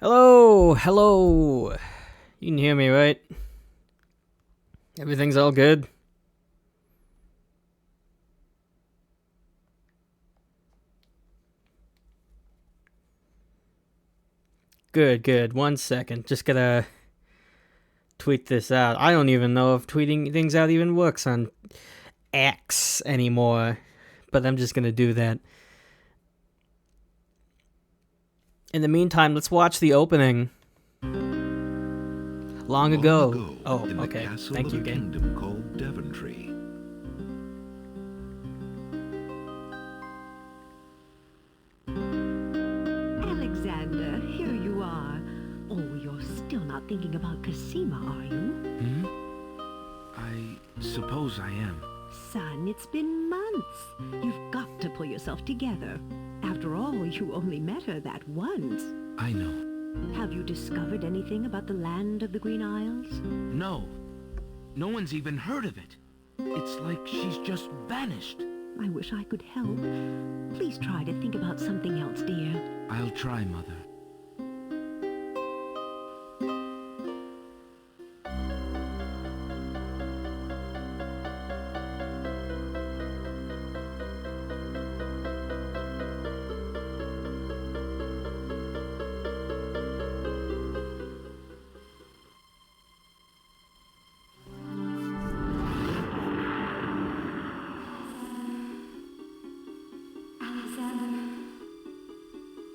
Hello, hello. You can hear me, right? Everything's all good? Good, good. 1 second. Just gotta tweet this out. I don't even know if tweeting things out even works on X anymore, but I'm just gonna do that. In the meantime, let's watch the opening. Long ago. Oh, in the okay. castle Thank of you, a game. kingdom called Daventry. Alexander, here you are. Oh, you're still not thinking about Cosima, are you? I suppose I am. Son, it's been months. You've got to pull yourself together. After all, you only met her that once. I know. Have you discovered anything about the land of the Green Isles? No. No one's even heard of it. It's like she's just vanished. I wish I could help. Please try to think about something else, dear. I'll try, Mother.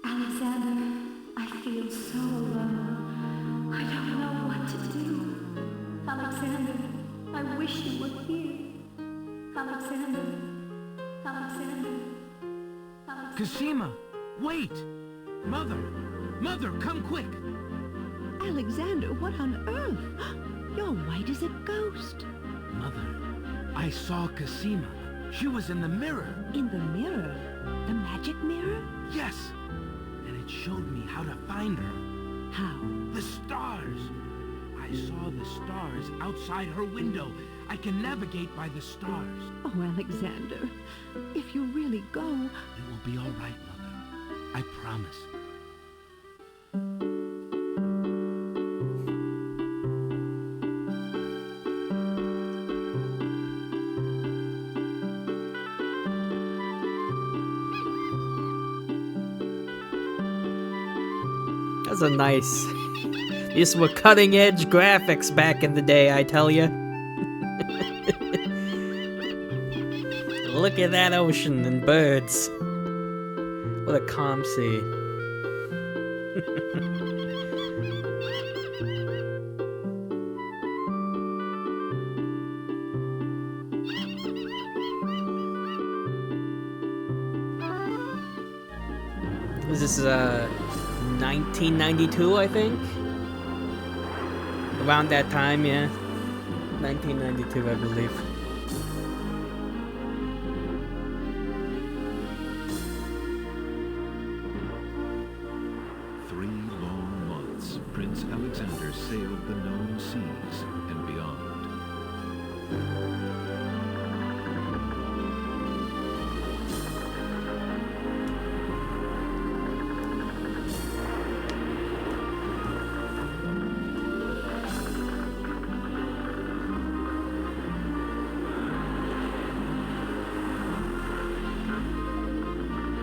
Alexander, I feel so alone. I don't know what to do. Alexander, I wish you were here. Alexander, Alexander, Alexander. Cosima! Wait! Mother! Mother, come quick! Alexander, what on earth? You're white as a ghost. Mother, I saw Cosima. She was in the mirror. In the mirror? The magic mirror? Yes! And it showed me how to find her. How? The stars! I saw the stars outside her window. I can navigate by the stars. Oh, Alexander, if you really go... It will be all right, Mother. I promise. That's a nice. These were cutting edge graphics back in the day, I tell you. Look at that ocean and birds. What a calm sea. This is 1992, I think. Around that time, yeah. 1992, I believe. Three long months, Prince Alexander sailed the known seas and beyond.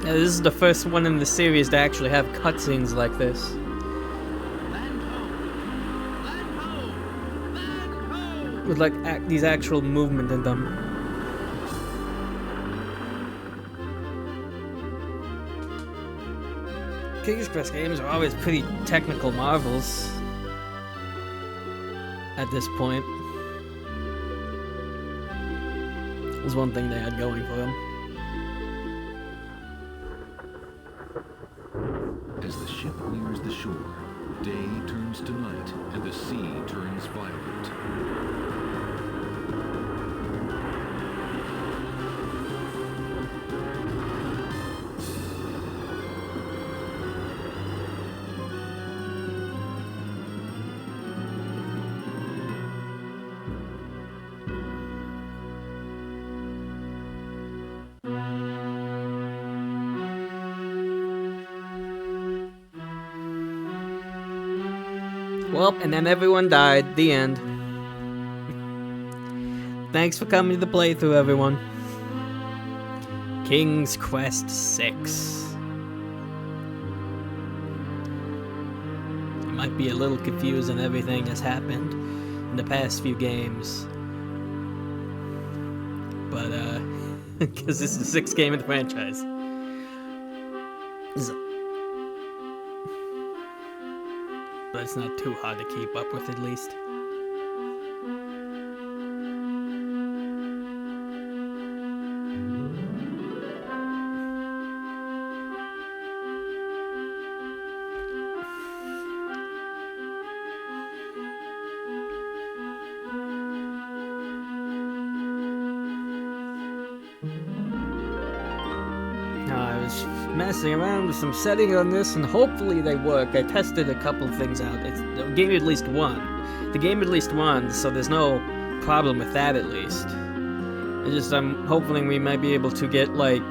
Yeah, this is the first one in the series to actually have cutscenes like this. Land ho! Land ho! Land ho! With like these actual movement in them. King Express games are always pretty technical marvels. At this point. Was one thing they had going for them. As the ship nears the shore, day turns to night and the sea turns violent. Well, and then everyone died. The end. Thanks for coming to the playthrough, everyone. King's Quest 6. You might be a little confused on everything that's happened in the past few games. But, because this is the 6th game in the franchise. But it's not too hard to keep up with, at least. I was messing around with some settings on this, and hopefully they work. I tested a couple of things out. The game at least won. The game at least won, so there's no problem with that at least. It's just I'm hoping we might be able to get like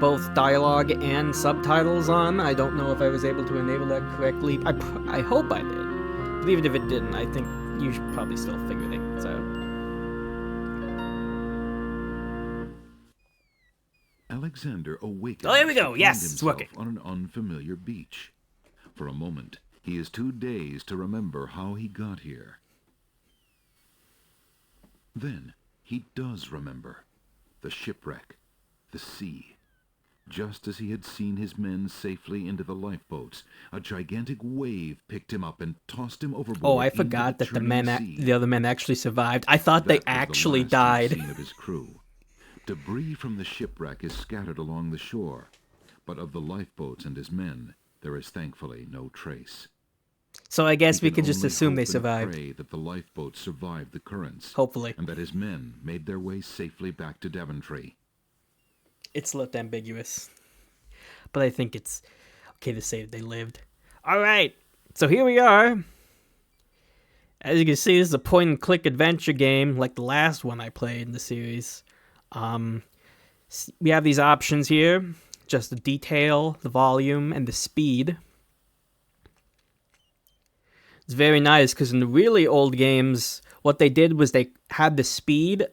both dialogue and subtitles on. I don't know if I was able to enable that correctly. I hope I did. But even if it didn't, I think you should probably still figure things out. Alexander awakens. Oh, there we go. to find Yes, it's himself working. on an unfamiliar beach. For a moment, he is too dazed to remember how he got here. Then he does remember. The shipwreck, the sea. Just as he had seen his men safely into the lifeboats, a gigantic wave picked him up and tossed him overboard. Oh, I into forgot that churning sea. the other men actually survived. I thought they That was the actually last died. he'd seen of his crew. Debris from the shipwreck is scattered along the shore, but of the lifeboats and his men, there is thankfully no trace. So I guess He we could just only assume hope they and survived. pray that the lifeboats survived the currents, Hopefully. and that his men made their way safely back to Daventry. It's left ambiguous. But I think it's okay to say that they lived. Alright, so here we are. As you can see, this is a point-and-click adventure game, like the last one I played in the series. We have these options here. Just the detail, the volume, and the speed. It's very nice, because in the really old games, what they did was they had the speed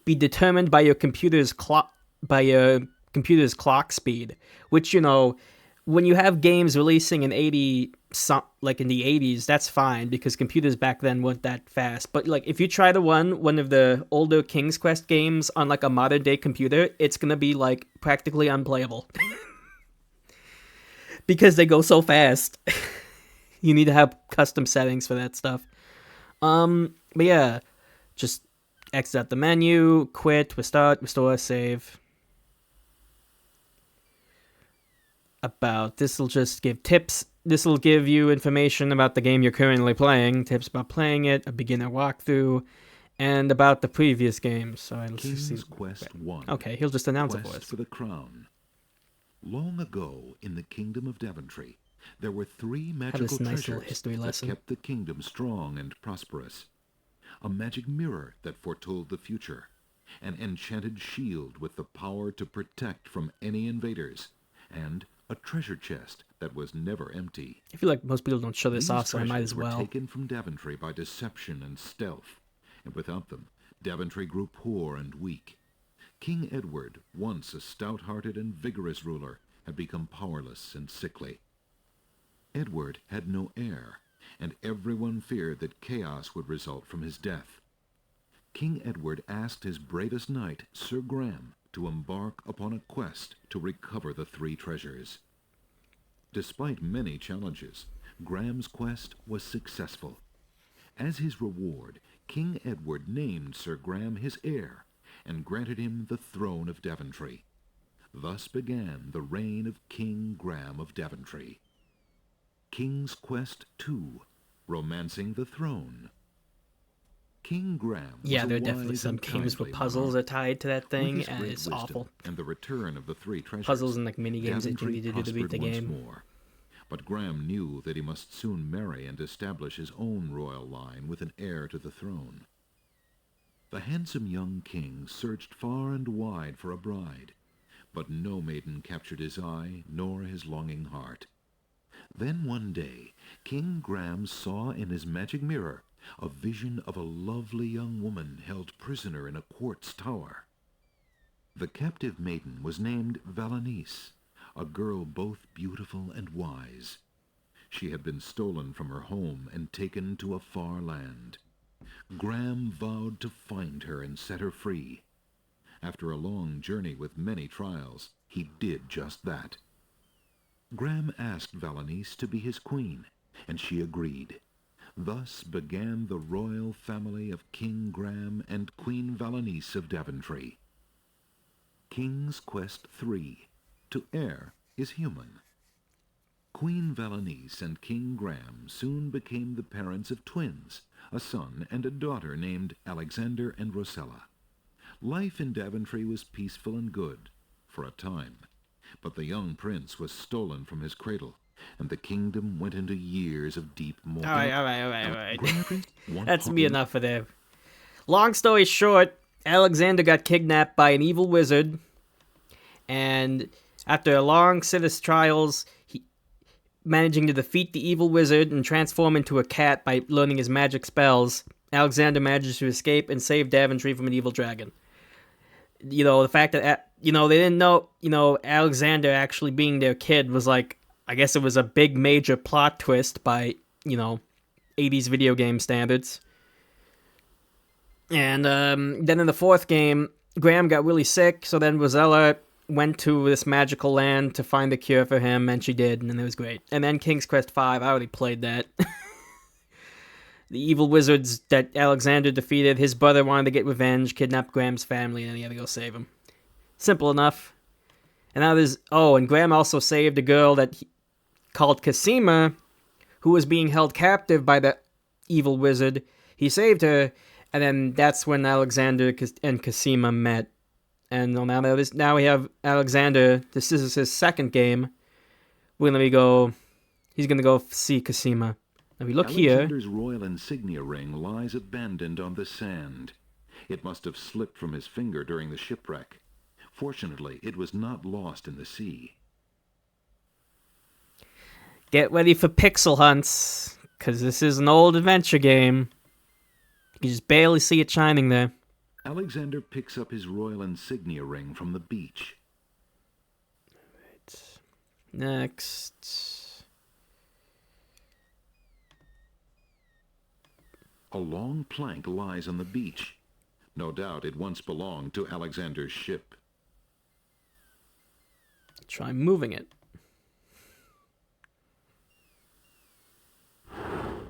be determined by your computer's clock speed, which, you know, when you have games releasing in like in the 80s, that's fine because computers back then weren't that fast. But like if you try to run one of the older King's Quest games on like a modern day computer, it's gonna be like practically unplayable because they go so fast. You need to have custom settings for that stuff. But yeah, just exit out the menu, quit, restore, save. About this will just give tips. This will give you information about the game you're currently playing, tips about playing it, a beginner walkthrough, and about the previous games. So I'll just see. King's Quest 1. Okay, he'll just announce it Quest for us. for the Crown. Long ago, in the kingdom of Daventry, there were 3 magical this nice little treasures history lesson. that kept the kingdom strong and prosperous. A magic mirror that foretold the future, an enchanted shield with the power to protect from any invaders, and a treasure chest that was never empty. I feel like most people don't show this These off, so I might treasures as were well. taken from Daventry by deception and stealth, and without them, Daventry grew poor and weak. King Edward, once a stout-hearted and vigorous ruler, had become powerless and sickly. Edward had no heir, and everyone feared that chaos would result from his death. King Edward asked his bravest knight, Sir Graham, to embark upon a quest to recover the 3 treasures. Despite many challenges, Graham's quest was successful. As his reward, King Edward named Sir Graham his heir and granted him the throne of Daventry. Thus began the reign of King Graham of Daventry. King's Quest 2, Romancing the Throne. King Graham was Yeah, a there are definitely wise some and games where kindly puzzles monarch. are tied to that With thing, his and great it's wisdom awful. and the return of the 3 treasures, Puzzles and like mini games that you Daventry need to do to beat the prospered once game. more. But Graham knew that he must soon marry and establish his own royal line with an heir to the throne. The handsome young king searched far and wide for a bride, but no maiden captured his eye nor his longing heart. Then one day, King Graham saw in his magic mirror a vision of a lovely young woman held prisoner in a quartz tower. The captive maiden was named Valanice, a girl both beautiful and wise. She had been stolen from her home and taken to a far land. Graham vowed to find her and set her free. After a long journey with many trials, he did just that. Graham asked Valanice to be his queen, and she agreed. Thus began the royal family of King Graham and Queen Valanice of Daventry. King's Quest III. To err is human. Queen Valanice and King Graham soon became the parents of twins, a son and a daughter named Alexander and Rosella. Life in Daventry was peaceful and good, for a time, but the young prince was stolen from his cradle, and the kingdom went into years of deep mourning. All right. That's me enough for there. Long story short, Alexander got kidnapped by an evil wizard, and after a long set of trials, he managing to defeat the evil wizard and transform into a cat by learning his magic spells, Alexander manages to escape and save Daventry from an evil dragon. You know, the fact that, they didn't know, Alexander actually being their kid was like, I guess it was a big major plot twist by, 80s video game standards. And then in the fourth game, Graham got really sick, so then Rosella went to this magical land to find the cure for him, and she did, and it was great. And then King's Quest V, I already played that. The evil wizards that Alexander defeated, his brother wanted to get revenge, kidnapped Graham's family, and he had to go save him. Simple enough. And now and Graham also saved a girl called Cassima, who was being held captive by the evil wizard. He saved her, and then that's when Alexander and Cassima met. And now we have Alexander. This is his second game. He's gonna go see Cassima. Now we look here. Alexander's royal insignia ring lies abandoned on the sand. It must have slipped from his finger during the shipwreck. Fortunately, it was not lost in the sea. Get ready for pixel hunts, because this is an old adventure game. You can just barely see it shining there. Alexander picks up his royal insignia ring from the beach. Right. Next. A long plank lies on the beach. No doubt it once belonged to Alexander's ship. Try moving it.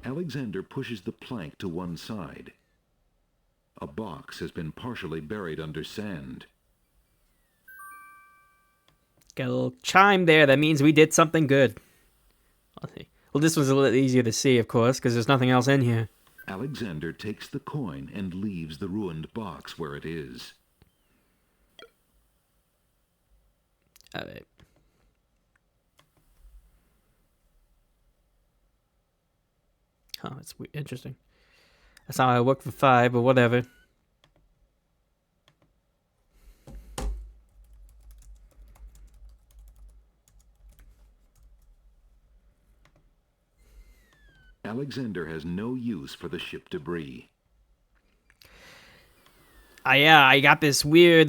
Alexander pushes the plank to one side. A box has been partially buried under sand. Got a little chime there. That means we did something good. Well, this was a little easier to see, of course, because there's nothing else in here. Alexander takes the coin and leaves the ruined box where it is. All right. Oh, it's interesting. That's how I work for 5, but whatever. Alexander has no use for the ship debris. Yeah, I got this weird,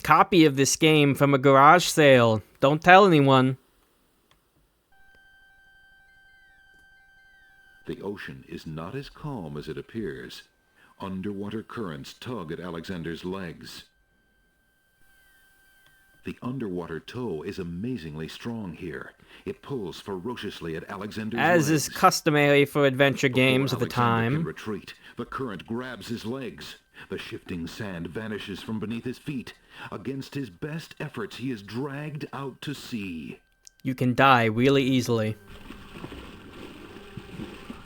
copy of this game from a garage sale. Don't tell anyone. The ocean is not as calm as it appears. Underwater currents tug at Alexander's legs. The underwater tow is amazingly strong here. It pulls ferociously at Alexander's legs. As is customary for adventure games Before at the Alexander time. can retreat, the current grabs his legs. The shifting sand vanishes from beneath his feet. Against his best efforts, he is dragged out to sea. You can die really easily.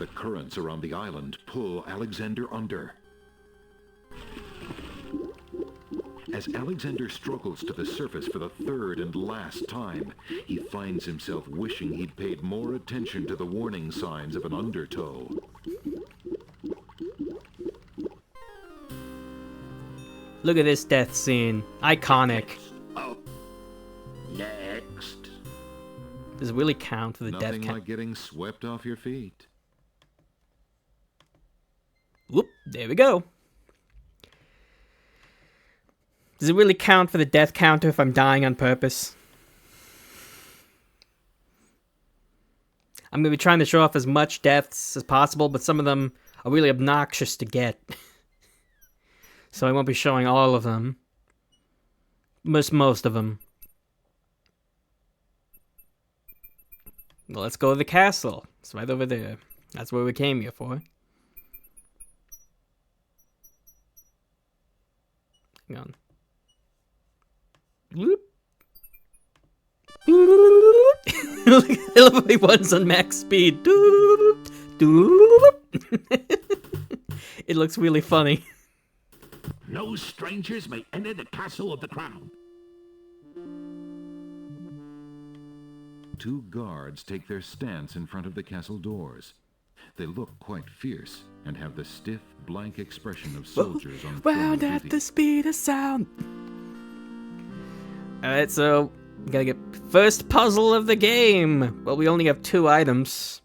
The currents around the island pull Alexander under. As Alexander struggles to the surface for the third and last time, he finds himself wishing he'd paid more attention to the warning signs of an undertow. Look at this death scene. Iconic. Oh. Next. Does it really count for the Nothing death count? like getting swept off your feet. Whoop, there we go. Does it really count for the death counter if I'm dying on purpose? I'm going to be trying to show off as much deaths as possible, but some of them are really obnoxious to get. So I won't be showing all of them. Most of them. Well, let's go to the castle. It's right over there. That's where we came here for. Hang on. Whoop. Everyone's on max speed. It looks really funny. No strangers may enter the castle of the crown. 2 guards take their stance in front of the castle doors. They look quite fierce and have the stiff, blank expression of soldiers on Round throne at duty. the speed of sound. Alright, so we gotta get first puzzle of the game. Well, we only have 2 items.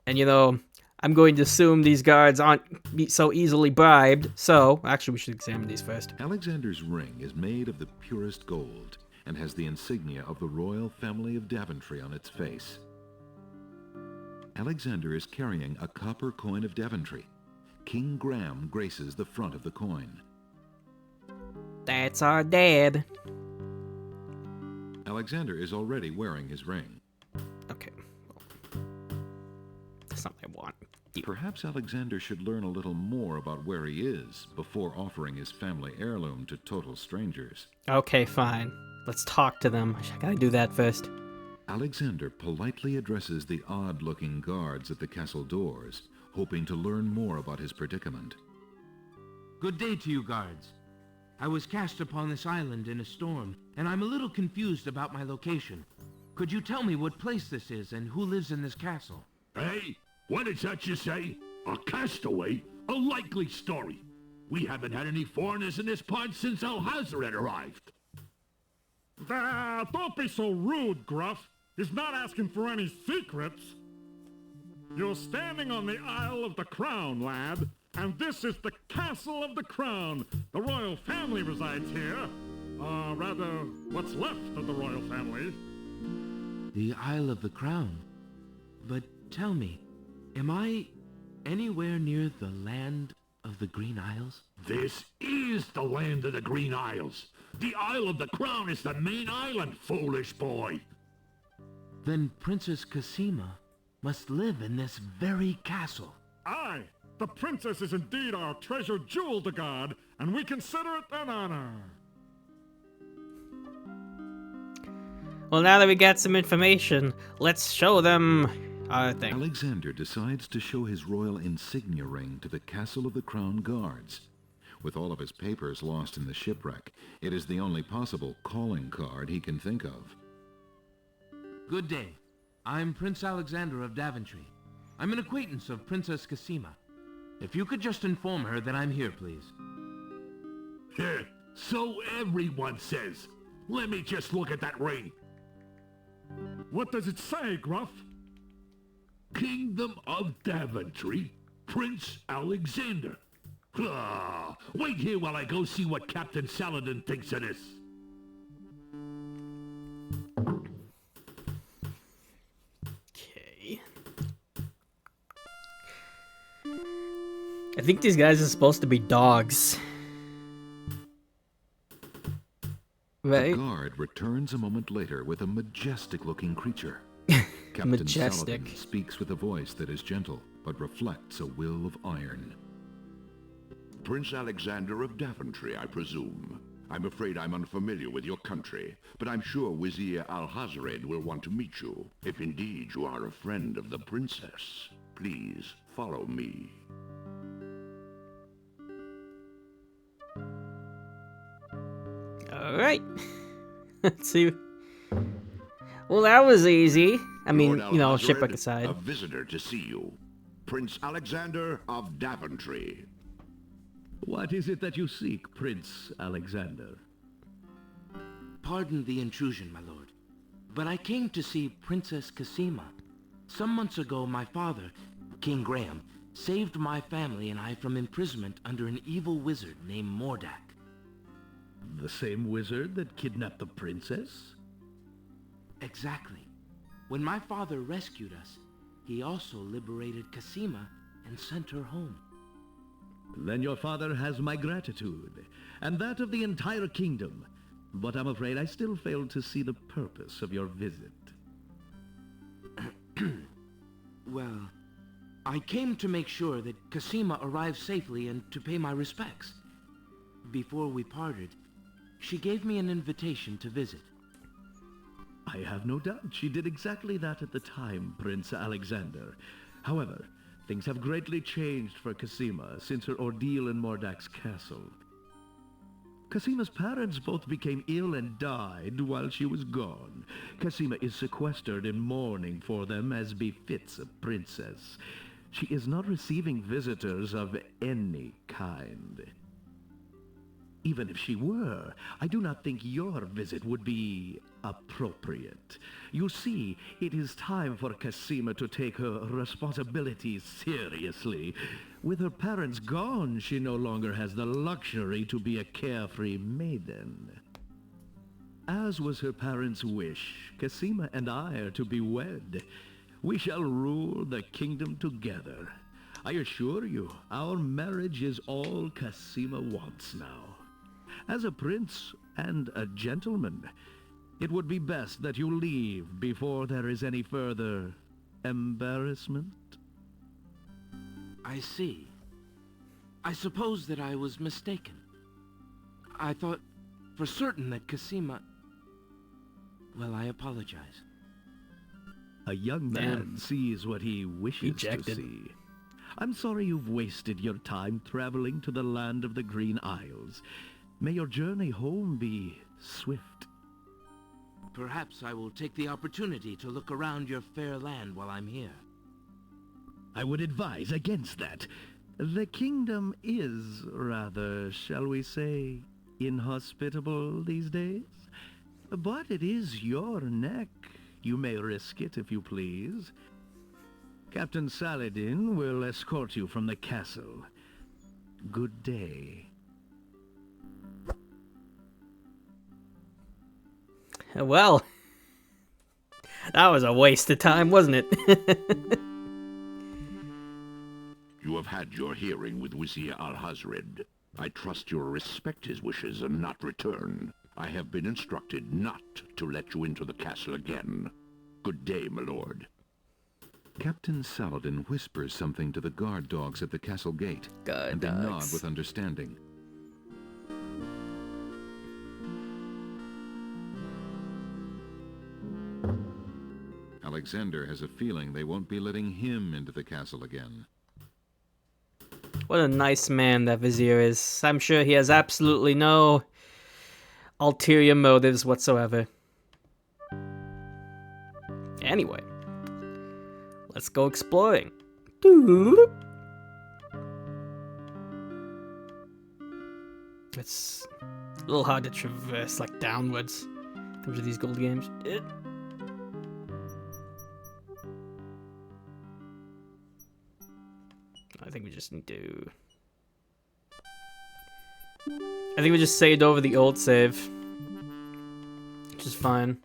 And you know, I'm going to assume these guards aren't so easily bribed. So, actually we should examine these first. Alexander's ring is made of the purest gold and has the insignia of the royal family of Daventry on its face. Alexander is carrying a copper coin of Daventry. King Graham graces the front of the coin. That's our dad. Alexander is already wearing his ring. Okay. Well, that's not what I want. Perhaps Alexander should learn a little more about where he is before offering his family heirloom to total strangers. Okay, fine. Let's talk to them. I gotta do that first. Alexander politely addresses the odd-looking guards at the castle doors, hoping to learn more about his predicament. Good day to you, guards. I was cast upon this island in a storm, and I'm a little confused about my location. Could you tell me what place this is and who lives in this castle? Hey, what is that you say? A castaway? A likely story. We haven't had any foreigners in this part since Alhazred arrived. Don't be so rude, Gruff. He's not asking for any secrets. You're standing on the Isle of the Crown, lad. And this is the Castle of the Crown. The royal family resides here. Rather, what's left of the royal family. The Isle of the Crown. But tell me, am I anywhere near the land of the Green Isles? This is the land of the Green Isles. The Isle of the Crown is the main island, foolish boy. Then Princess Cassima must live in this very castle. Aye, the princess is indeed our treasured jewel to guard, and we consider it an honor. Well, now that we got some information, let's show them our thing. Alexander decides to show his royal insignia ring to the Castle of the Crown guards. With all of his papers lost in the shipwreck, it is the only possible calling card he can think of. Good day. I'm Prince Alexander of Daventry. I'm an acquaintance of Princess Cassima. If you could just inform her that I'm here, please. So everyone says. Let me just look at that ring. What does it say, Gruff? Kingdom of Daventry, Prince Alexander. Wait here while I go see what Captain Saladin thinks of this. Okay. I think these guys are supposed to be dogs. Right? The guard returns a moment later with a majestic-looking creature. Captain Majestic. Saladin speaks with a voice that is gentle, but reflects a will of iron. Prince Alexander of Daventry, I presume. I'm afraid I'm unfamiliar with your country, but I'm sure Vizier Alhazred will want to meet you, if indeed you are a friend of the princess. Please follow me. Alright. Let's see. Well, that was easy. I mean, Lord you know, Alhazred, shipwreck aside. a visitor to see you. Prince Alexander of Daventry. What is it that you seek, Prince Alexander? Pardon the intrusion, my lord, but I came to see Princess Cassima. Some months ago, my father, King Graham, saved my family and I from imprisonment under an evil wizard named Mordak. The same wizard that kidnapped the princess? Exactly. When my father rescued us, he also liberated Cassima and sent her home. Then your father has my gratitude, and that of the entire kingdom. But I'm afraid I still fail to see the purpose of your visit. Well, I came to make sure that Cassima arrived safely and to pay my respects. Before we parted, she gave me an invitation to visit. I have no doubt she did exactly that at the time, Prince Alexander. However, things have greatly changed for Cassima since her ordeal in Mordak's castle. Cassima's parents both became ill and died while she was gone. Cassima is sequestered in mourning for them as befits a princess. She is not receiving visitors of any kind. Even if she were, I do not think your visit would be appropriate. You see, it is time for Cassima to take her responsibilities seriously. With her parents gone, she no longer has the luxury to be a carefree maiden. As was her parents' wish, Cassima and I are to be wed. We shall rule the kingdom together. I assure you, our marriage is all Cassima wants now. As a prince and a gentleman, it would be best that you leave before there is any further embarrassment. I see. I suppose that I was mistaken. I thought for certain that Cassima... Well, I apologize. A young man sees what he wishes to see. I'm sorry you've wasted your time traveling to the land of the Green Isles. May your journey home be swift. Perhaps I will take the opportunity to look around your fair land while I'm here. I would advise against that. The kingdom is rather, shall we say, inhospitable these days. But it is your neck. You may risk it if you please. Captain Saladin will escort you from the castle. Good day. Well, that was a waste of time, wasn't it? You have had your hearing with Vizier Alhazred. I trust you'll respect his wishes and not return. I have been instructed not to let you into the castle again. Good day, my lord. Captain Saladin whispers something to the guard dogs at the castle gate, and they nod with understanding. Alexander has a feeling they won't be letting him into the castle again. What a nice man that Vizier is. I'm sure he has absolutely no ulterior motives whatsoever. Anyway, let's go exploring. It's a little hard to traverse, like, downwards. Comes with these gold games. I think we just need to... I think we just saved over the old save, which is fine.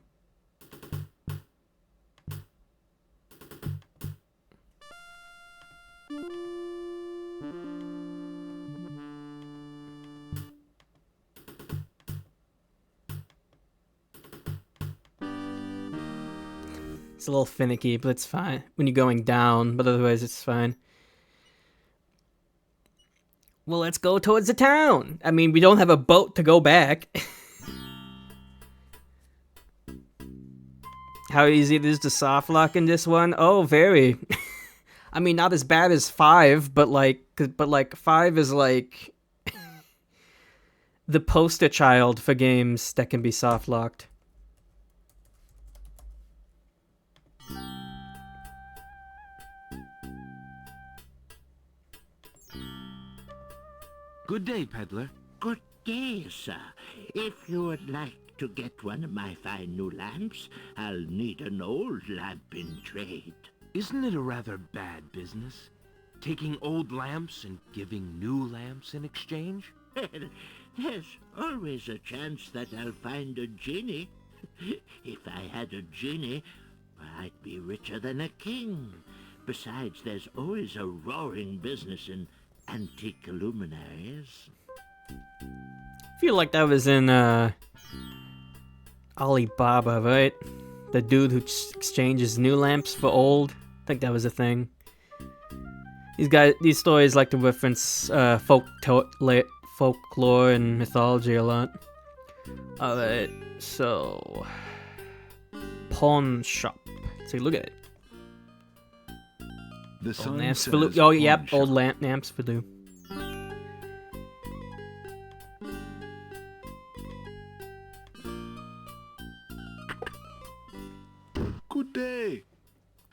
It's a little finicky, but it's fine when you're going down, but otherwise it's fine. Well, let's go towards the town. I mean, we don't have a boat to go back. How easy it is to soft lock in this one? Oh, very. I mean, not as bad as 5, but like 5 is like the poster child for games that can be soft locked. Good day, peddler. Good day, sir. If you would like to get one of my fine new lamps, I'll need an old lamp in trade. Isn't it a rather bad business? Taking old lamps and giving new lamps in exchange? There's always a chance that I'll find a genie. If I had a genie, I'd be richer than a king. Besides, there's always a roaring business in antique luminaries. I feel like that was in Alibaba, right? The dude who exchanges new lamps for old. I think that was a thing. These stories like to reference folklore and mythology a lot. Alright, so pawn shop. Let's take a look at it. The Old sign lamps says for oh yep, pawn old shop. lamps for do. Good day.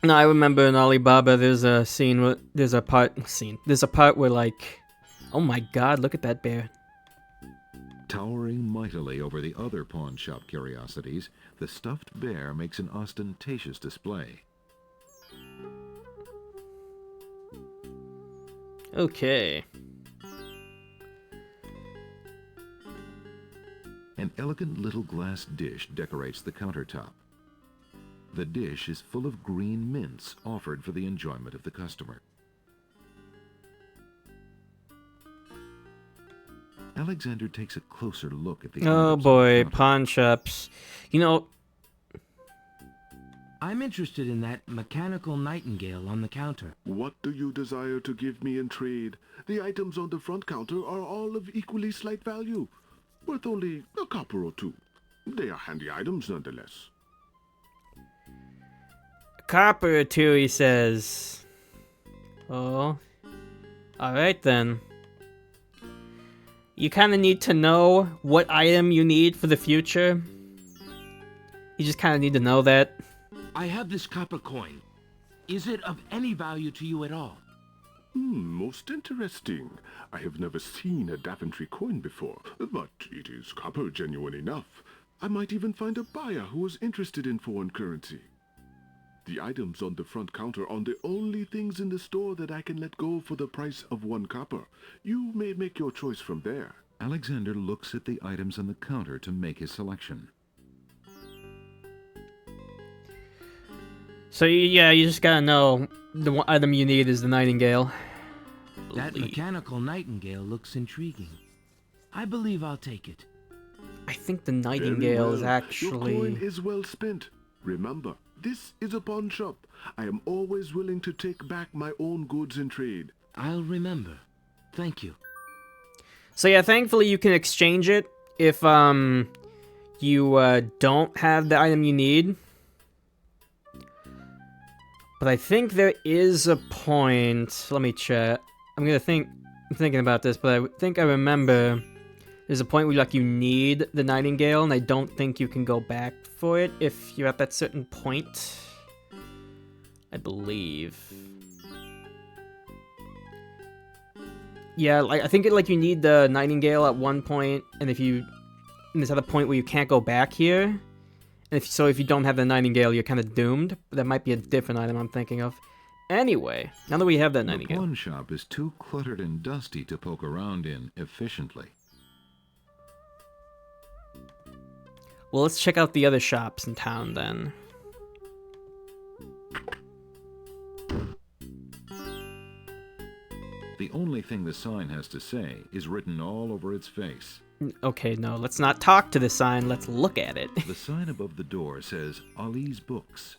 No, I remember in Alibaba there's a part where like, oh my god, look at that bear. Towering mightily over the other pawn shop curiosities, the stuffed bear makes an ostentatious display. Okay. An elegant little glass dish decorates the countertop. The dish is full of green mints offered for the enjoyment of the customer. Alexander takes a closer look at the Oh items on the boy, counter. pawn shops. You know, I'm interested in that mechanical nightingale on the counter. What do you desire to give me in trade? The items on the front counter are all of equally slight value, worth only a copper or two. They are handy items nonetheless. copper or two, he says. Oh. Alright then. You kind of need to know what item you need for the future. You just kind of need to know that. I have this copper coin. Is it of any value to you at all? Most interesting. I have never seen a Daventry coin before, but it is copper genuine enough. I might even find a buyer who is interested in foreign currency. The items on the front counter are the only things in the store that I can let go for the price of 1 copper. You may make your choice from there. Alexander looks at the items on the counter to make his selection. So yeah, you just gotta know the one item you need is the nightingale. That mechanical nightingale looks intriguing. I believe I'll take it. I think the Very nightingale is well. actually... Your coin is well spent. Remember, this is a pawn shop. I am always willing to take back my own goods in trade. I'll remember. Thank you. So yeah, thankfully you can exchange it if you don't have the item you need. But I think there is a point. Let me check. I'm thinking about this, but I think I remember there's a point where like you need the nightingale, and I don't think you can go back for it if you're at that certain point. I believe. Yeah, like I think you need the nightingale at one point, and there's at a point where you can't go back here. And if you don't have the nightingale, you're kind of doomed. But that might be a different item I'm thinking of. Anyway, now that we have that The nightingale. pawn shop is too cluttered and dusty to poke around in efficiently. Well, let's check out the other shops in town then. The only thing the sign has to say is written all over its face. Okay, no, let's not talk to the sign, let's look at it. The sign above the door says Ali's Books.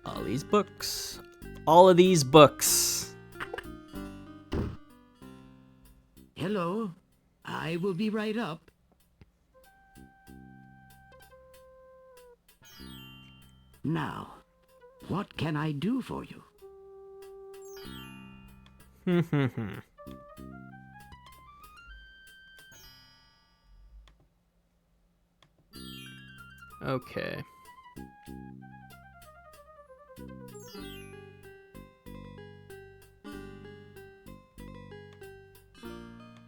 All these books. All of these books. Hello. I will be right up. Now, what can I do for you? Okay.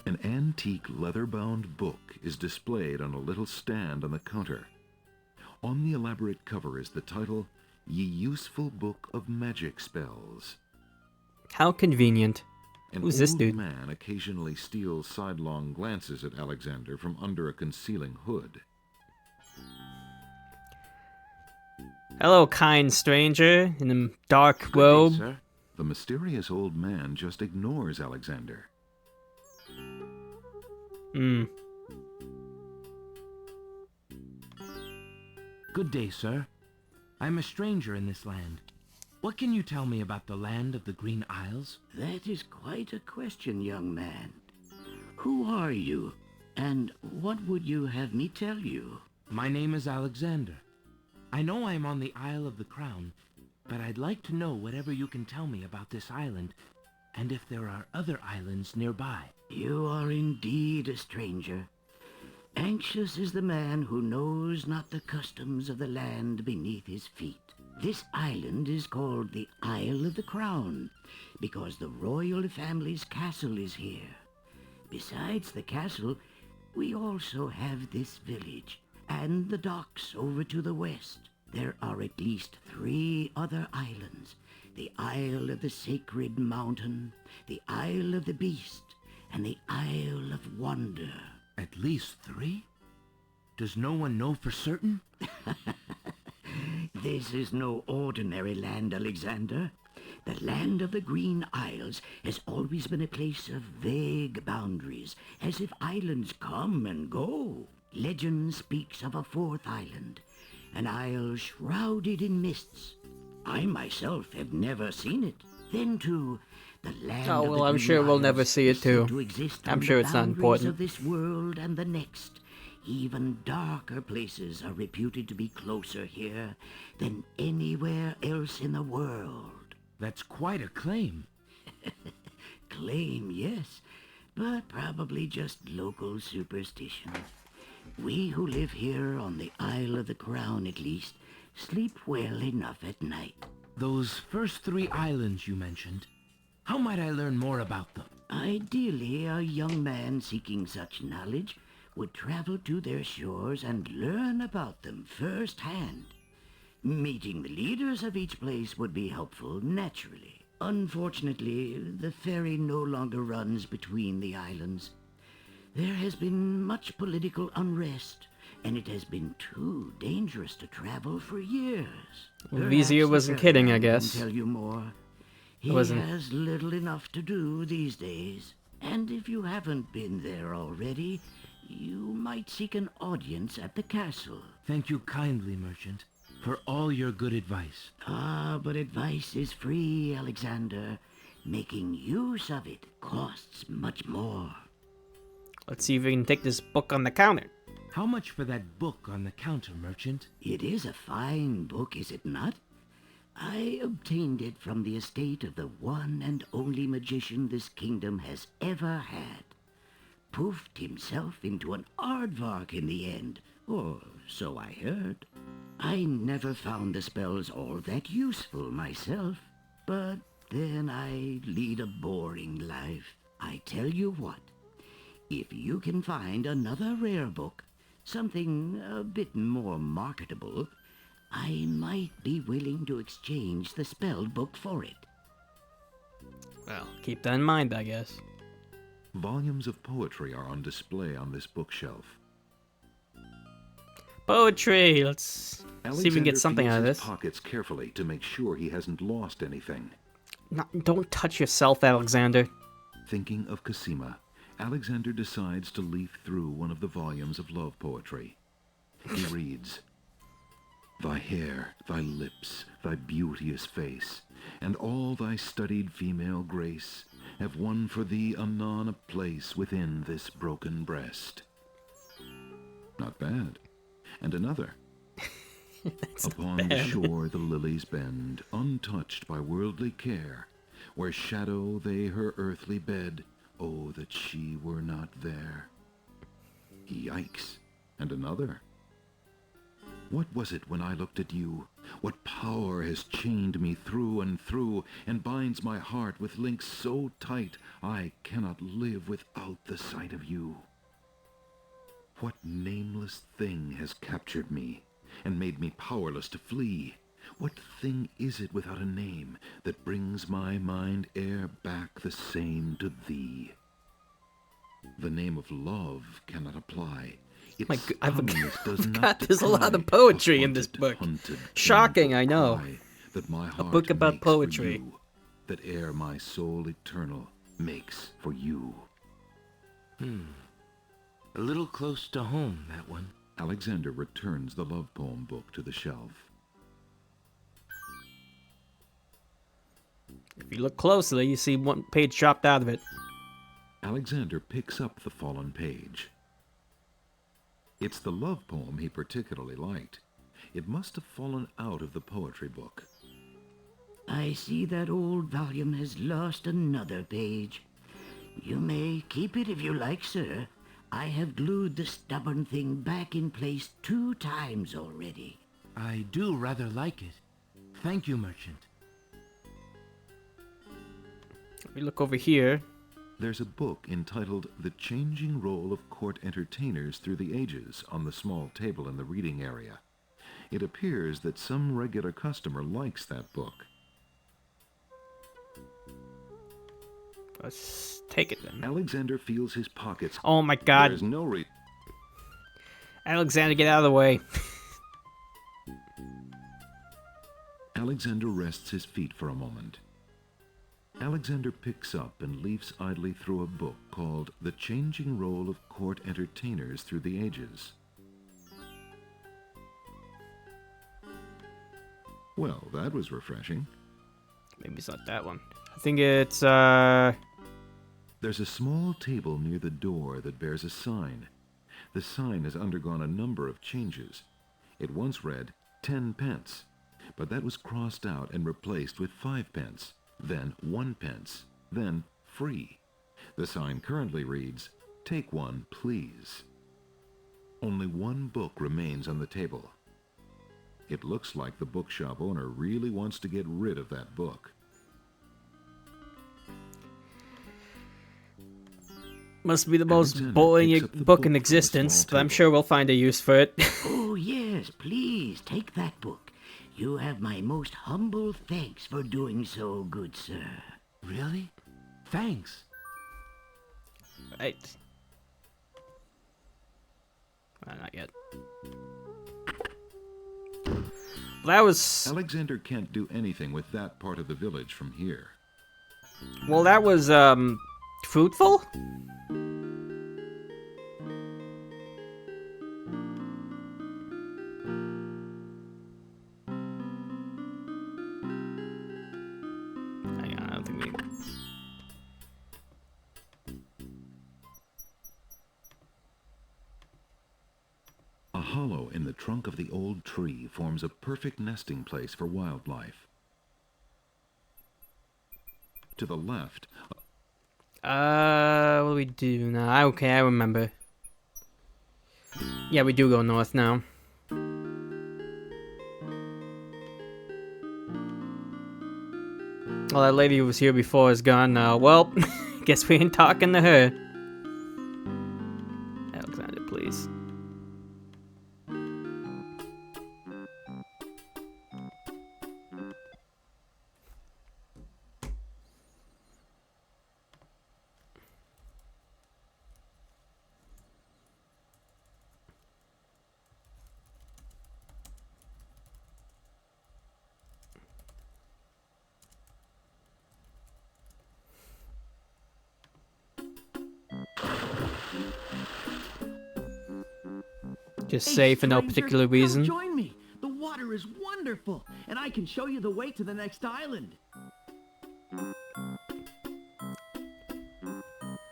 An An antique leather-bound book is displayed on a little stand on the counter. On the elaborate cover is the title, Ye Useful Book of Magic Spells. How convenient. An Who's this old dude? man occasionally steals sidelong glances at Alexander from under a concealing hood. Hello, kind stranger in the dark Good day, robe. sir. The mysterious old man just ignores Alexander. Good day, sir. I'm a stranger in this land. What can you tell me about the land of the Green Isles? That is quite a question, young man. Who are you, and what would you have me tell you? My name is Alexander. I know I'm on the Isle of the Crown, but I'd like to know whatever you can tell me about this island, and if there are other islands nearby. You are indeed a stranger. Anxious is the man who knows not the customs of the land beneath his feet. This island is called the Isle of the Crown, because the royal family's castle is here. Besides the castle, we also have this village, and the docks over to the west. There are at least 3 other islands: the Isle of the Sacred Mountain, the Isle of the Beast, and the Isle of Wonder. At least 3? Does no one know for certain? This is no ordinary land, Alexander. The land of the Green Isles has always been a place of vague boundaries, as if islands come and go. Legend speaks of a 4th island, an isle shrouded in mists. I myself have never seen it. Then, too, the land Oh, of well, the I'm Green sure we'll never Isles see it, is said too. to exist I'm on sure the it's not boundaries important. of this world and the next. Even darker places are reputed to be closer here than anywhere else in the world. That's quite a claim. Claim, yes, but probably just local superstition. We who live here on the Isle of the Crown, at least, sleep well enough at night. Those first 3 islands you mentioned, how might I learn more about them? Ideally, a young man seeking such knowledge would travel to their shores and learn about them firsthand. Meeting the leaders of each place would be helpful, naturally. Unfortunately, the ferry no longer runs between the islands. There has been much political unrest, and it has been too dangerous to travel for years. Well, Vizier Perhaps the wasn't kidding, I ferryman can guess. tell you more. He wasn't. has little enough to do these days. And if you haven't been there already, you might seek an audience at the castle. Thank you kindly, merchant, for all your good advice. Ah, but advice is free, Alexander. Making use of it costs much more. Let's see if we can take this book on the counter. How much for that book on the counter, merchant? It is a fine book, is it not? I obtained it from the estate of the one and only magician this kingdom has ever had. Poofed himself into an aardvark in the end, or so I heard. I never found the spells all that useful myself, but then I lead a boring life. I tell you what, if you can find another rare book, something a bit more marketable, I might be willing to exchange the spelled book for it. Well, keep that in mind, I guess. Volumes of poetry are on display on this bookshelf. Poetry! Let's see if we can get something out of feels this. his pockets carefully to make sure he hasn't lost anything. No, don't touch yourself, Alexander. Thinking of Cosima, Alexander decides to leaf through one of the volumes of love poetry. He reads, Thy hair, thy lips, thy beauteous face, and all thy studied female grace have won for thee anon a place within this broken breast. Not bad. And another. Upon the shore the lilies bend, untouched by worldly care, where shadow they her earthly bed, oh, that she were not there. Yikes. And another. What was it when I looked at you? What power has chained me through and through, and binds my heart with links so tight I cannot live without the sight of you? What nameless thing has captured me, and made me powerless to flee? What thing is it without a name, that brings my mind e'er back the same to thee? The name of love cannot apply. I forgot there's a lot of poetry in this book. Shocking, I know. That my A book about poetry. You, that ere my soul eternal makes for you. A little close to home, that one. Alexander returns the love poem book to the shelf. If you look closely, you see one page chopped out of it. Alexander picks up the fallen page. It's the love poem he particularly liked. It must have fallen out of the poetry book. I see that old volume has lost another page. You may keep it if you like, sir. I have glued the stubborn thing back in place 2 times already. I do rather like it. Thank you, merchant. We look over here. There's a book entitled The Changing Role of Court Entertainers Through the Ages on the small table in the reading area. It appears that some regular customer likes that book. Let's take it then. Alexander feels his pockets. Oh my god. There's no reason. Alexander, get out of the way. Alexander rests his feet for a moment. Alexander picks up and leafs idly through a book called The Changing Role of Court Entertainers Through the Ages. Well, that was refreshing. Maybe it's not that one. I think it's, There's a small table near the door that bears a sign. The sign has undergone a number of changes. It once read 10 pence, but that was crossed out and replaced with 5 pence. Then 1 pence, then free. The sign currently reads, "Take one, please." Only one book remains on the table. It looks like the bookshop owner really wants to get rid of that book. Must be the most Alexander boring picks up the book book in from the existence, small but I'm table. sure we'll find a use for it. Oh, yes, please, take that book. You have my most humble thanks for doing so, good sir. Really? Thanks. Right. Not yet. That was... Alexander can't do anything with that part of the village from here. Well, that was, fruitful? Hang on, I don't think we... A hollow in the trunk of the old tree forms a perfect nesting place for wildlife. To the left, what do we do now? Okay, I remember. Yeah, we do go north now. Well, that lady who was here before is gone now. Well, guess we ain't talking to her. Alexander, please. Just say for no particular reason. Come join me. The water is wonderful, and I can show you the way to the next island.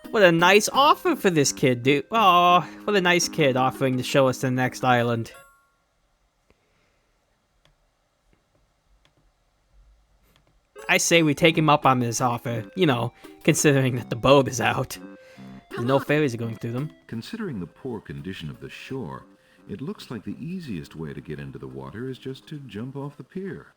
What a nice offer for this kid, dude. Oh, what a nice kid offering to show us the next island. I say we take him up on this offer, you know, considering that the boat is out. And no ferries are going through them. considering the poor condition of the shore, It looks like the easiest way to get into the water is just to jump off the pier.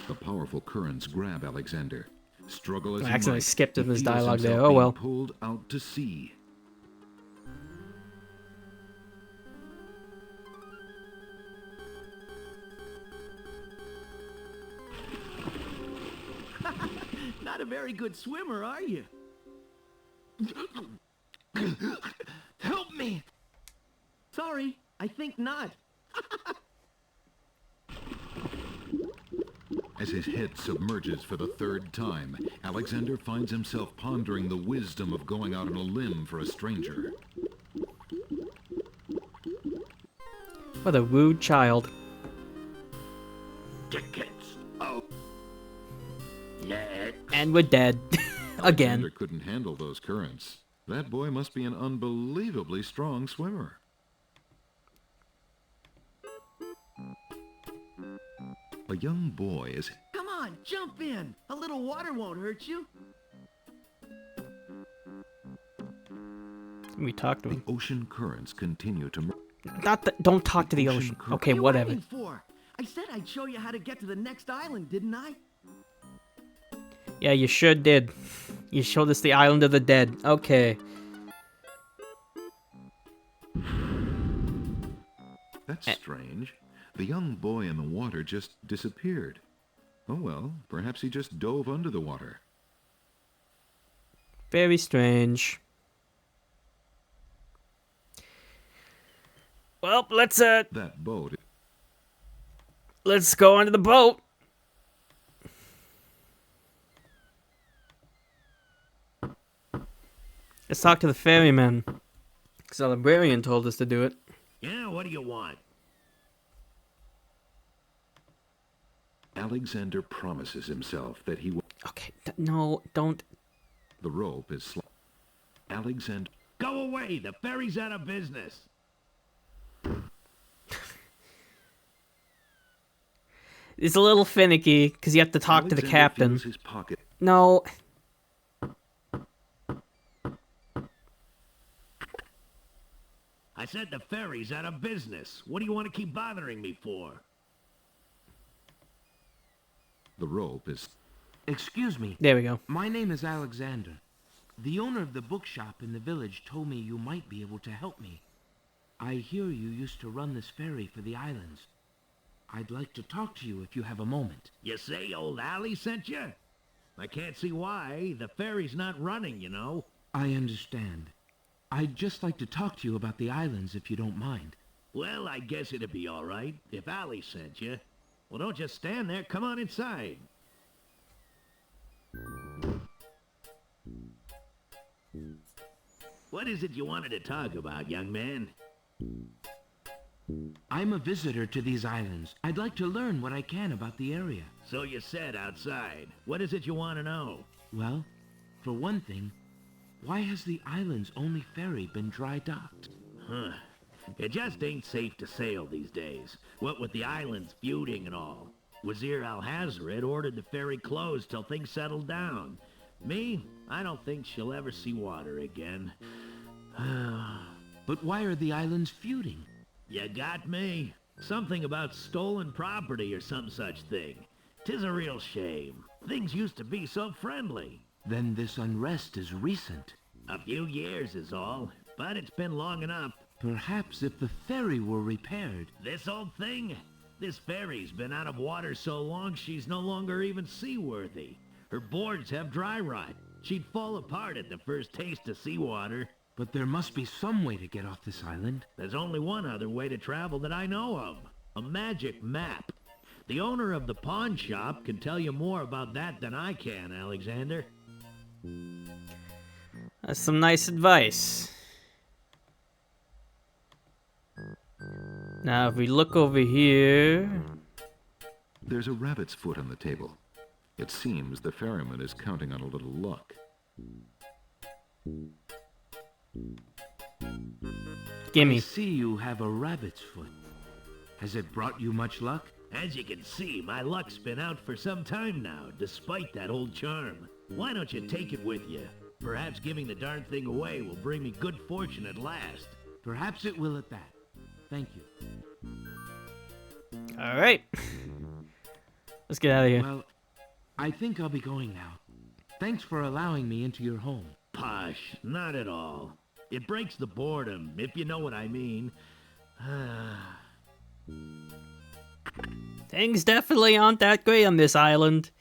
The powerful currents grab Alexander. Struggle as I he accidentally might, skipped in he this feels dialogue himself there. Oh being well. pulled out to sea. Not a very good swimmer, are you? Help me! Sorry, I think not. As his head submerges for the third time, Alexander finds himself pondering the wisdom of going out on a limb for a stranger. What a rude child. Tickets. Oh. Next. And we're dead. Again. Alexander couldn't handle those currents. That boy must be an unbelievably strong swimmer. A young boy is... Come on, jump in. A little water won't hurt you. We talked to The him. ocean currents continue to... Don't talk to the Ocean ocean. current. Okay, What are you whatever. waiting for? I said I'd show you how to get to the next island, didn't I? Yeah, you sure did. You showed us the island of the dead. Okay. That's strange. The young boy in the water just disappeared. Oh well, perhaps he just dove under the water. Very strange. Well, let's That boat... let's go onto the boat. Let's talk to the ferryman. Because the librarian told us to do it. Yeah, what do you want? Alexander promises himself that he will... Okay, no, don't. The rope is... Alexander... Go away! The ferry's out of business! It's a little finicky because you have to talk to the Alexander captain. feels his pocket. No. I said the ferry's out of business. What do you want to keep bothering me for? The rope is... Excuse me. There we go. My name is Alexander. The owner of the bookshop in the village told me you might be able to help me. I hear you used to run this ferry for the islands. I'd like to talk to you if you have a moment. You say old Allie sent you? I can't see why. The ferry's not running, you know. I understand. I'd just like to talk to you about the islands if you don't mind. Well, I guess it'd be all right if Allie sent you. Well, don't just stand there. Come on inside. What is it you wanted to talk about, young man? I'm a visitor to these islands. I'd like to learn what I can about the area. So you said outside. What is it you want to know? Well, for one thing, why has the island's only ferry been dry docked? Huh. It just ain't safe to sail these days. What with the islands feuding and all. Wazir Al-Hazred ordered the ferry closed till things settled down. Me, I don't think she'll ever see water again. But why are the islands feuding? You got me. Something about stolen property or some such thing. 'Tis a real shame. Things used to be so friendly. Then this unrest is recent. A few years is all, but it's been long enough. Perhaps if the ferry were repaired. This old thing? This ferry's been out of water so long she's no longer even seaworthy. Her boards have dry rot. She'd fall apart at the first taste of seawater. But there must be some way to get off this island. There's only one other way to travel that I know of. A magic map. The owner of the pawn shop can tell you more about that than I can, Alexander. That's some nice advice. Now, if we look over here... There's a rabbit's foot on the table. It seems the ferryman is counting on a little luck. Gimme. I see you have a rabbit's foot. Has it brought you much luck? As you can see, my luck's been out for some time now, despite that old charm. Why don't you take it with you? Perhaps giving the darn thing away will bring me good fortune at last. Perhaps it will at that. Thank you. All right. Let's get out of here. Well, I think I'll be going now. Thanks for allowing me into your home. Posh, not at all. It breaks the boredom, if you know what I mean. Things definitely aren't that great on this island.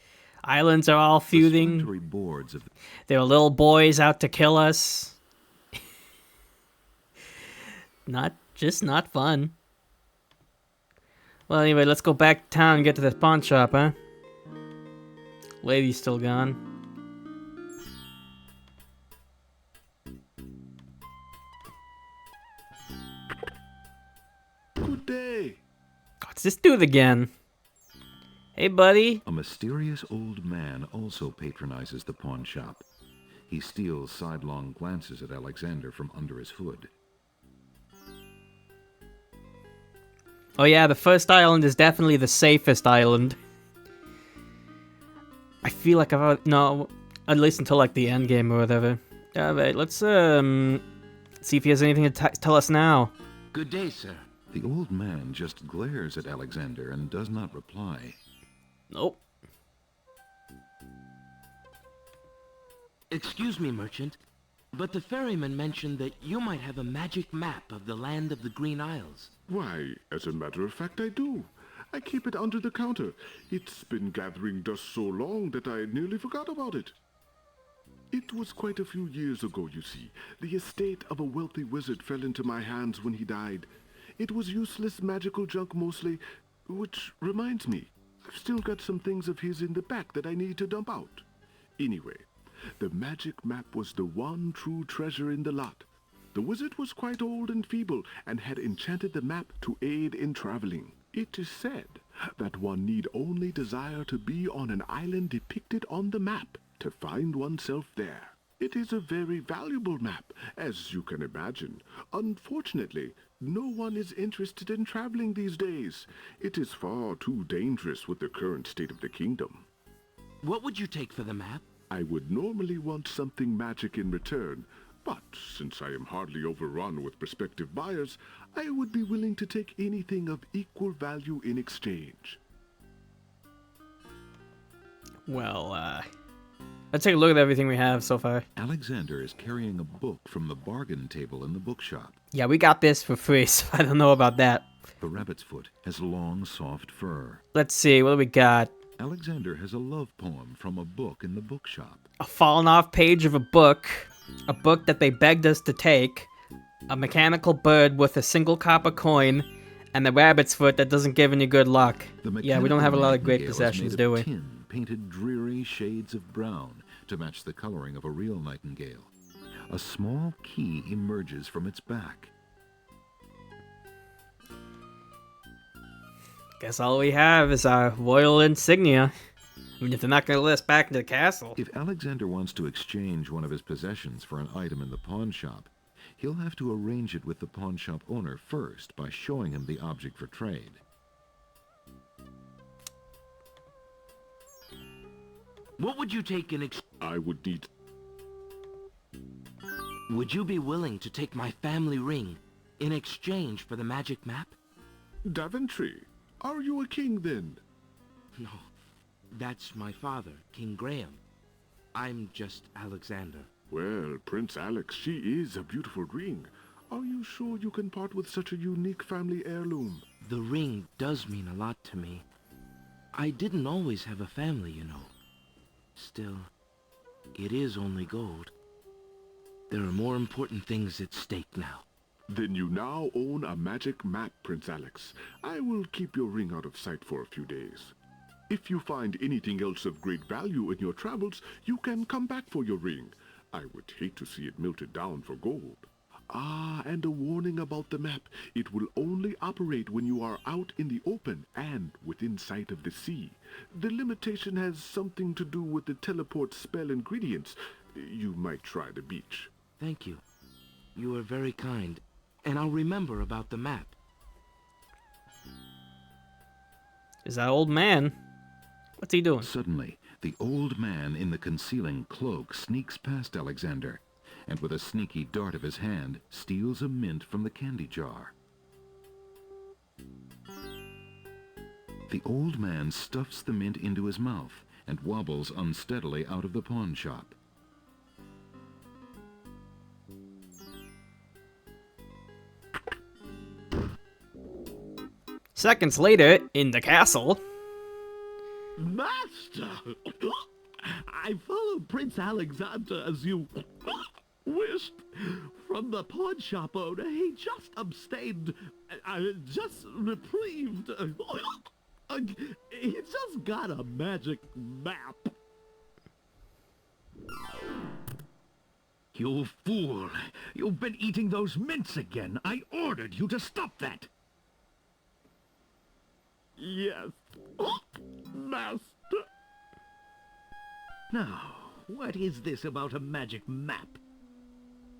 Islands are all The feuding. sanctuary boards of the There are little boys out to kill us. Not fun. Well, anyway, let's go back to town and get to the pawn shop, huh? Lady's still gone. Good day. What's this dude again? Hey, buddy. A mysterious old man also patronizes the pawn shop. He steals sidelong glances at Alexander from under his hood. Oh yeah, the first island is definitely the safest island. I feel like no, at least until like the end game or whatever. Alright, let's see if he has anything to tell us now. Good day, sir. The old man just glares at Alexander and does not reply. Nope. Excuse me, merchant, but the ferryman mentioned that you might have a magic map of the land of the Green Isles. Why, as a matter of fact, I do. I keep it under the counter. It's been gathering dust so long that I nearly forgot about it. It was quite a few years ago, you see. The estate of a wealthy wizard fell into my hands when he died. It was useless magical junk mostly, which reminds me, I've still got some things of his in the back that I need to dump out. Anyway, the magic map was the one true treasure in the lot. The wizard was quite old and feeble and had enchanted the map to aid in traveling. It is said that one need only desire to be on an island depicted on the map to find oneself there. It is a very valuable map, as you can imagine. Unfortunately, no one is interested in traveling these days. It is far too dangerous with the current state of the kingdom. What would you take for the map? I would normally want something magic in return, but since I am hardly overrun with prospective buyers, I would be willing to take anything of equal value in exchange. Well, let's take a look at everything we have so far. Alexander is carrying a book from the bargain table in the bookshop. Yeah, we got this for free, so I don't know about that. The rabbit's foot has long, soft fur. Let's see, what do we got? Alexander has a love poem from a book in the bookshop. A fallen off page of a book that they begged us to take, a mechanical bird with a single copper coin, and the rabbit's foot that doesn't give any good luck. Yeah, we don't have a lot of great possessions, do we? Tin, painted dreary shades of brown to match the coloring of a real nightingale. A small key emerges from its back. Guess all we have is our royal insignia. I mean, if they're not going to let us back into the castle. If Alexander wants to exchange one of his possessions for an item in the pawn shop, he'll have to arrange it with the pawn shop owner first by showing him the object for trade. What would you take in I would need... Would you be willing to take my family ring in exchange for the magic map? Daventry, are you a king then? No, that's my father, King Graham. I'm just Alexander. Well, Prince Alex, she is a beautiful ring. Are you sure you can part with such a unique family heirloom? The ring does mean a lot to me. I didn't always have a family, you know. Still, it is only gold. There are more important things at stake now. Then you now own a magic map, Prince Alex. I will keep your ring out of sight for a few days. If you find anything else of great value in your travels, you can come back for your ring. I would hate to see it melted down for gold. Ah, and a warning about the map. It will only operate when you are out in the open and within sight of the sea. The limitation has something to do with the teleport spell ingredients. You might try the beach. Thank you. You are very kind, and I'll remember about the map. Is that old man? What's he doing? Suddenly, The old man in the concealing cloak sneaks past Alexander, and with a sneaky dart of his hand, steals a mint from the candy jar. The old man stuffs the mint into his mouth and wobbles unsteadily out of the pawn shop. Seconds later, in the castle. Master! I followed Prince Alexander as you wished. From the pawn shop owner, he just abstained, just reprieved. He just got a magic map. You fool! You've been eating those mints again. I ordered you to stop that. Yes, Master. Now, what is this about a magic map?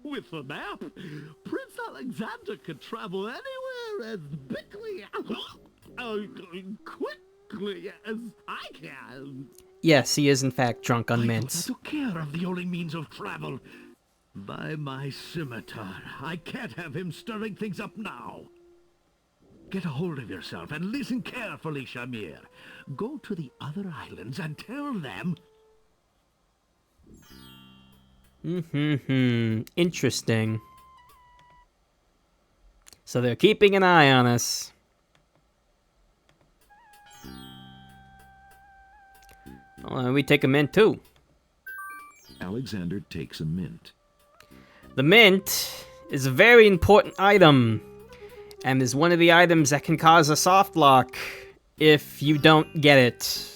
With the map, Prince Alexander could travel anywhere as quickly as I can. Yes, he is in fact drunk on I mints. took care of the only means of travel. By my scimitar, I can't have him stirring things up now. Get a hold of yourself and listen carefully, Shamir. Go to the other islands and tell them... Interesting. So they're keeping an eye on us. Well, we take a mint too. Alexander takes a mint. The mint is a very important item, and is one of the items that can cause a soft lock if you don't get it.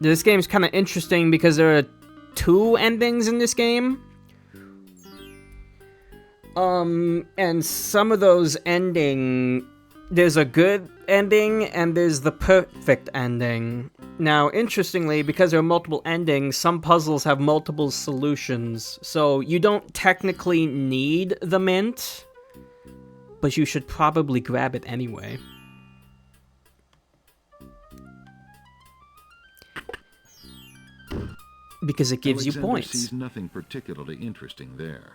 This game's kind of interesting because there are 2 endings in this game. And some of those there's a good ending and there's the perfect ending. Now, interestingly, because there are multiple endings, some puzzles have multiple solutions. So you don't technically need the mint, but you should probably grab it anyway. Because it gives Alexander you points. Sees nothing particularly interesting there.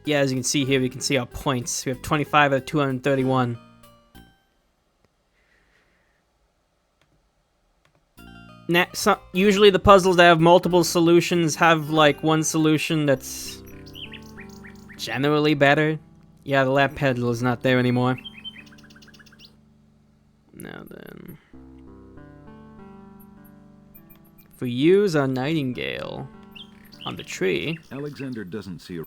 Yeah, as you can see here, we can see our points. We have 25 out of 231. Usually the puzzles that have multiple solutions have, like, one solution that's generally better. Yeah, the lap pedal is not there anymore. Now then... If we use our nightingale on the tree... Alexander doesn't see a...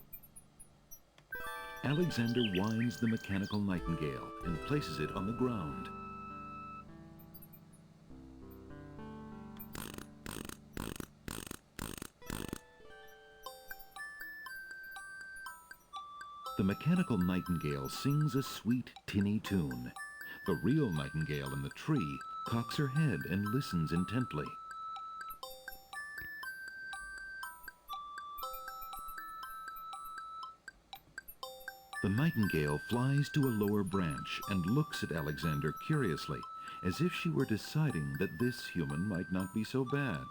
Alexander winds the mechanical nightingale and places it on the ground. The mechanical nightingale sings a sweet, tinny tune. The real nightingale in the tree cocks her head and listens intently. The nightingale flies to a lower branch and looks at Alexander curiously, as if she were deciding that this human might not be so bad.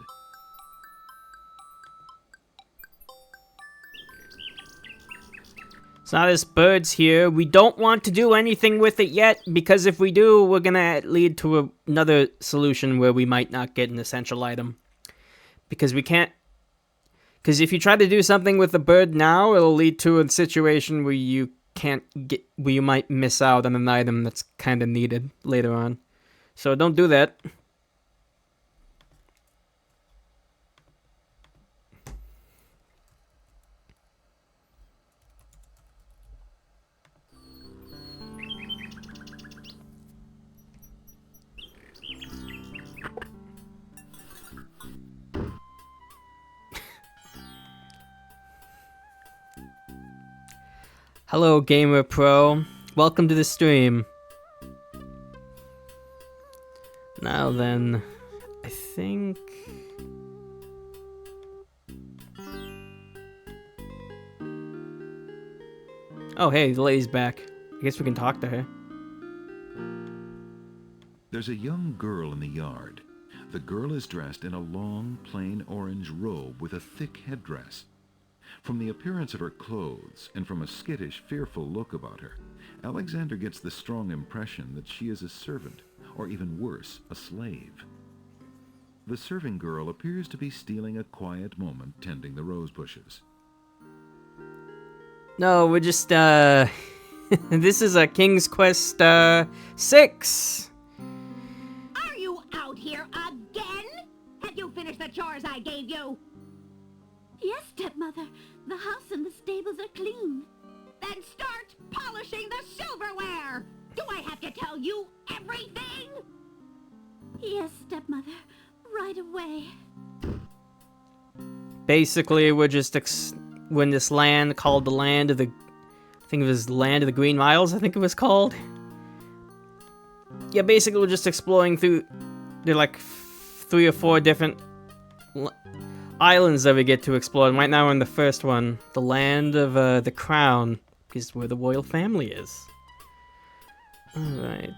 So now this bird's here. We don't want to do anything with it yet, because if we do, we're gonna lead to another solution where we might not get an essential item. Because we can't... Because if you try to do something with the bird now, it'll lead to a situation where you where you might miss out on an item that's kind of needed later on. So don't do that. Hello, Gamer Pro. Welcome to the stream. Now then, I think... Oh, hey, the lady's back. I guess we can talk to her. There's a young girl in the yard. The girl is dressed in a long, plain orange robe with a thick headdress. From the appearance of her clothes, and from a skittish, fearful look about her, Alexander gets the strong impression that she is a servant, or even worse, a slave. The serving girl appears to be stealing a quiet moment tending the rose bushes. No, we're just, this is a King's Quest, 6. Are you out here again? Have you finished the chores I gave you? Yes, stepmother. The house and the stables are clean. Then start polishing the silverware! Do I have to tell you everything? Yes, stepmother. Right away. Basically, we're just we're in this land called the Land of the... I think it was Land of the Green Miles, I think it was called. Yeah, basically we're just exploring through... There are like 3 or 4 different islands that we get to explore. And right now we're in the first one. The Land of the Crown. Because where the royal family is. Alright.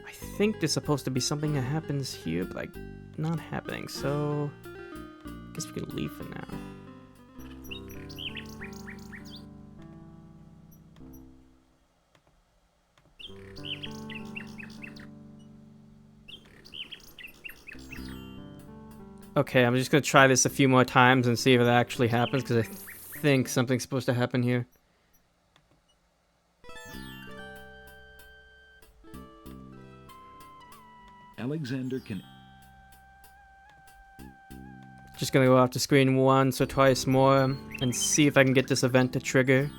I think there's supposed to be something that happens here, but not happening, so I guess we can leave for now. Okay, I'm just gonna try this a few more times and see if it actually happens, because I think something's supposed to happen here. Alexander can... Just gonna go off the screen once or twice more and see if I can get this event to trigger.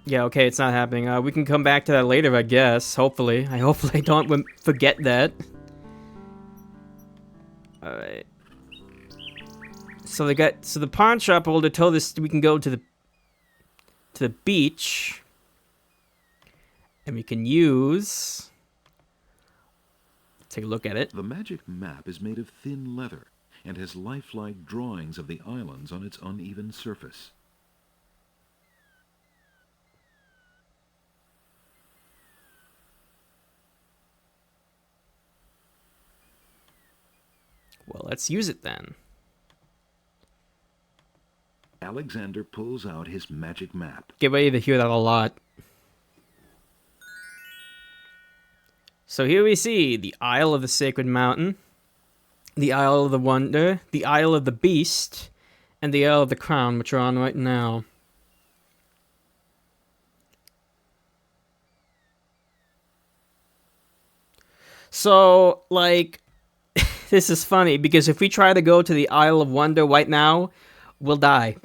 Yeah, okay, it's not happening. We can come back to that later, I guess. Hopefully. I hopefully don't forget that. Alright. So the pawn shop holder told us we can go to the beach. And we can use... Take a look at it. The magic map is made of thin leather and has lifelike drawings of the islands on its uneven surface. Well, let's use it then. Alexander pulls out his magic map. Get ready to hear that a lot. So here we see the Isle of the Sacred Mountain, the Isle of the Wonder, the Isle of the Beast, and the Isle of the Crown, which are on right now. So, like, this is funny, because if we try to go to the Isle of Wonder right now, we'll die.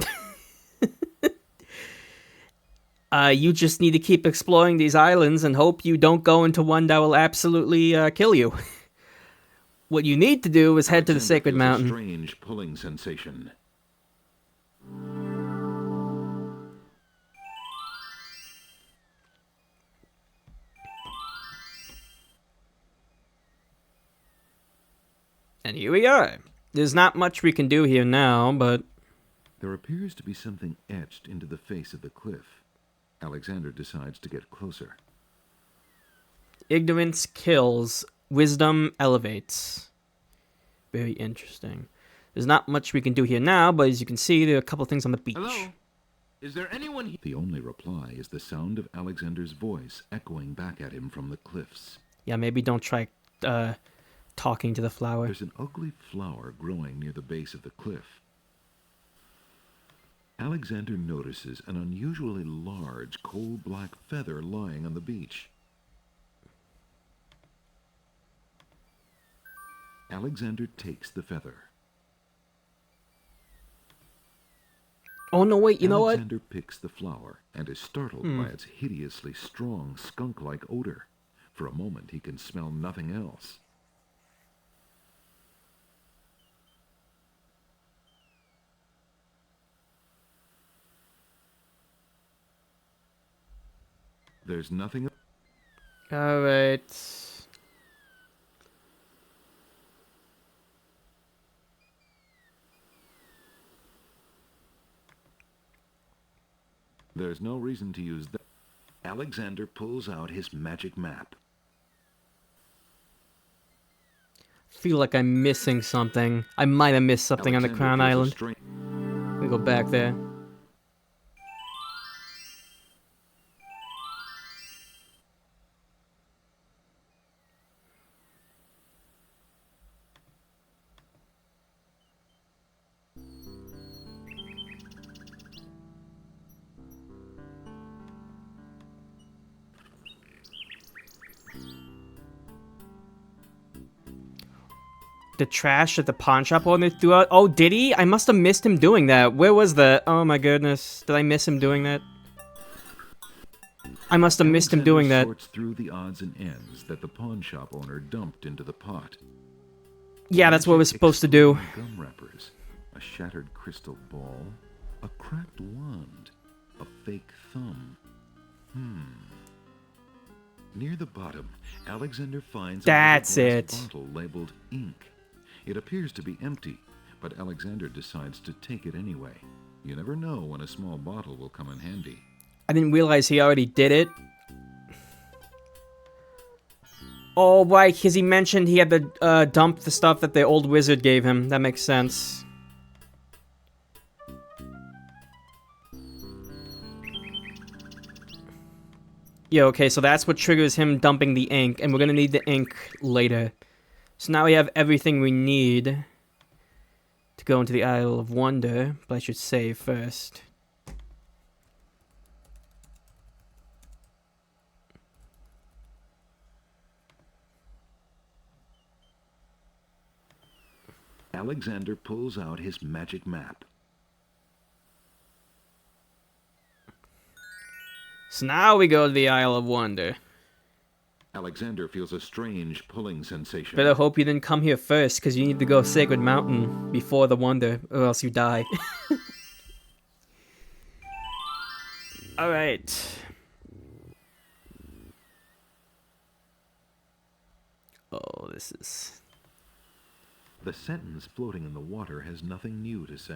You just need to keep exploring these islands and hope you don't go into one that will absolutely kill you. What you need to do is head to the Sacred Mountain. A strange pulling sensation. And here we are. There's not much we can do here now, but... There appears to be something etched into the face of the cliff. Alexander decides to get closer. Ignorance kills, wisdom elevates. Very interesting. There's not much we can do here now, but as you can see, there are a couple things on the beach. Hello? Is there anyone here? The only reply is the sound of Alexander's voice echoing back at him from the cliffs. Yeah, maybe don't try talking to the flower. There's an ugly flower growing near the base of the cliff. Alexander notices an unusually large coal-black feather lying on the beach. Alexander takes the feather. Oh no, wait, you know what? Alexander picks the flower and is startled by its hideously strong skunk-like odor. For a moment he can smell nothing else. There's nothing... Alright. There's no reason to use that. Alexander pulls out his magic map. Feel like I'm missing something. I might have missed something on the Crown Island. Let me go back there. The trash that the pawn shop owner threw out. Oh, did he? I must have missed him doing that. Where was that? Oh my goodness. Did I miss him doing that? I must have missed him doing that. Sorts through the odds and ends that the pawn shop owner dumped into the pot. Yeah, that's what we're supposed to do. Gum wrappers, a shattered crystal ball, a cracked wand, a fake thumb. Near the bottom, Alexander finds That's a little it. glass bottle labeled ink. It appears to be empty, but Alexander decides to take it anyway. You never know when a small bottle will come in handy. I didn't realize he already did it. Oh, right, because he mentioned he had to dump the stuff that the old wizard gave him. That makes sense. Yeah, okay, so that's what triggers him dumping the ink, and we're gonna need the ink later. So now we have everything we need to go into the Isle of Wonder, but I should save first. Alexander pulls out his magic map. So now we go to the Isle of Wonder. Alexander feels a strange pulling sensation. Better hope you didn't come here first, because you need to go Sacred Mountain before the Wonder, or else you die. Alright. Oh, this is... The sentence floating in the water has nothing new to say.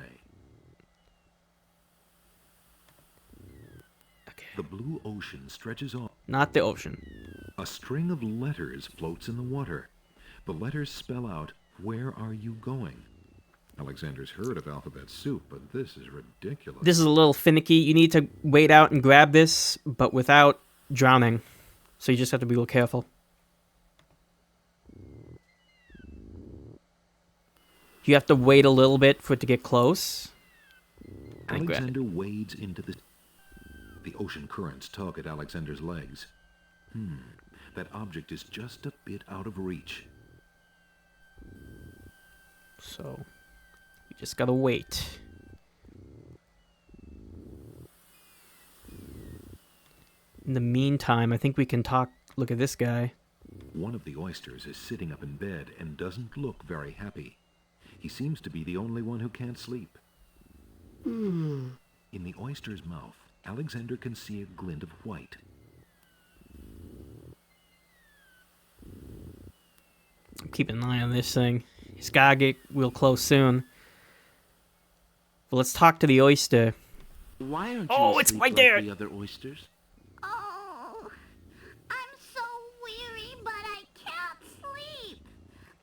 Okay. The blue ocean stretches on. Not the ocean. A string of letters floats in the water. The letters spell out, "Where are you going?" Alexander's heard of alphabet soup, but this is ridiculous. This is a little finicky. You need to wait out and grab this, but without drowning. So you just have to be a little careful. You have to wait a little bit for it to get close. And grab it. Alexander wades into the... The ocean currents tug at Alexander's legs. That object is just a bit out of reach. So, you just gotta wait. In the meantime, I think we can talk... Look at this guy. One of the oysters is sitting up in bed and doesn't look very happy. He seems to be the only one who can't sleep. In the oyster's mouth, Alexander can see a glint of white. I'm keeping an eye on this thing. He's gotta get real close soon. But let's talk to the oyster. Why aren't you Oh, it's asleep right like there! the other oysters? Oh, I'm so weary, but I can't sleep.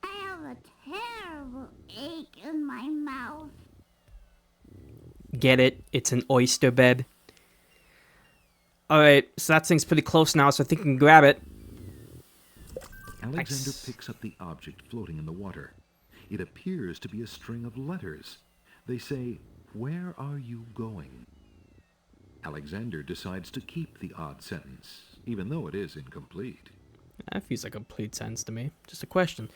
I have a terrible ache in my mouth. Get it? It's an oyster bed. Alright, so that thing's pretty close now, so I think we can grab it. Alexander Nice. picks up the object floating in the water. It appears to be a string of letters. They say, "Where are you going?" Alexander decides to keep the odd sentence, even though it is incomplete. That feels like a complete sentence to me. Just a question.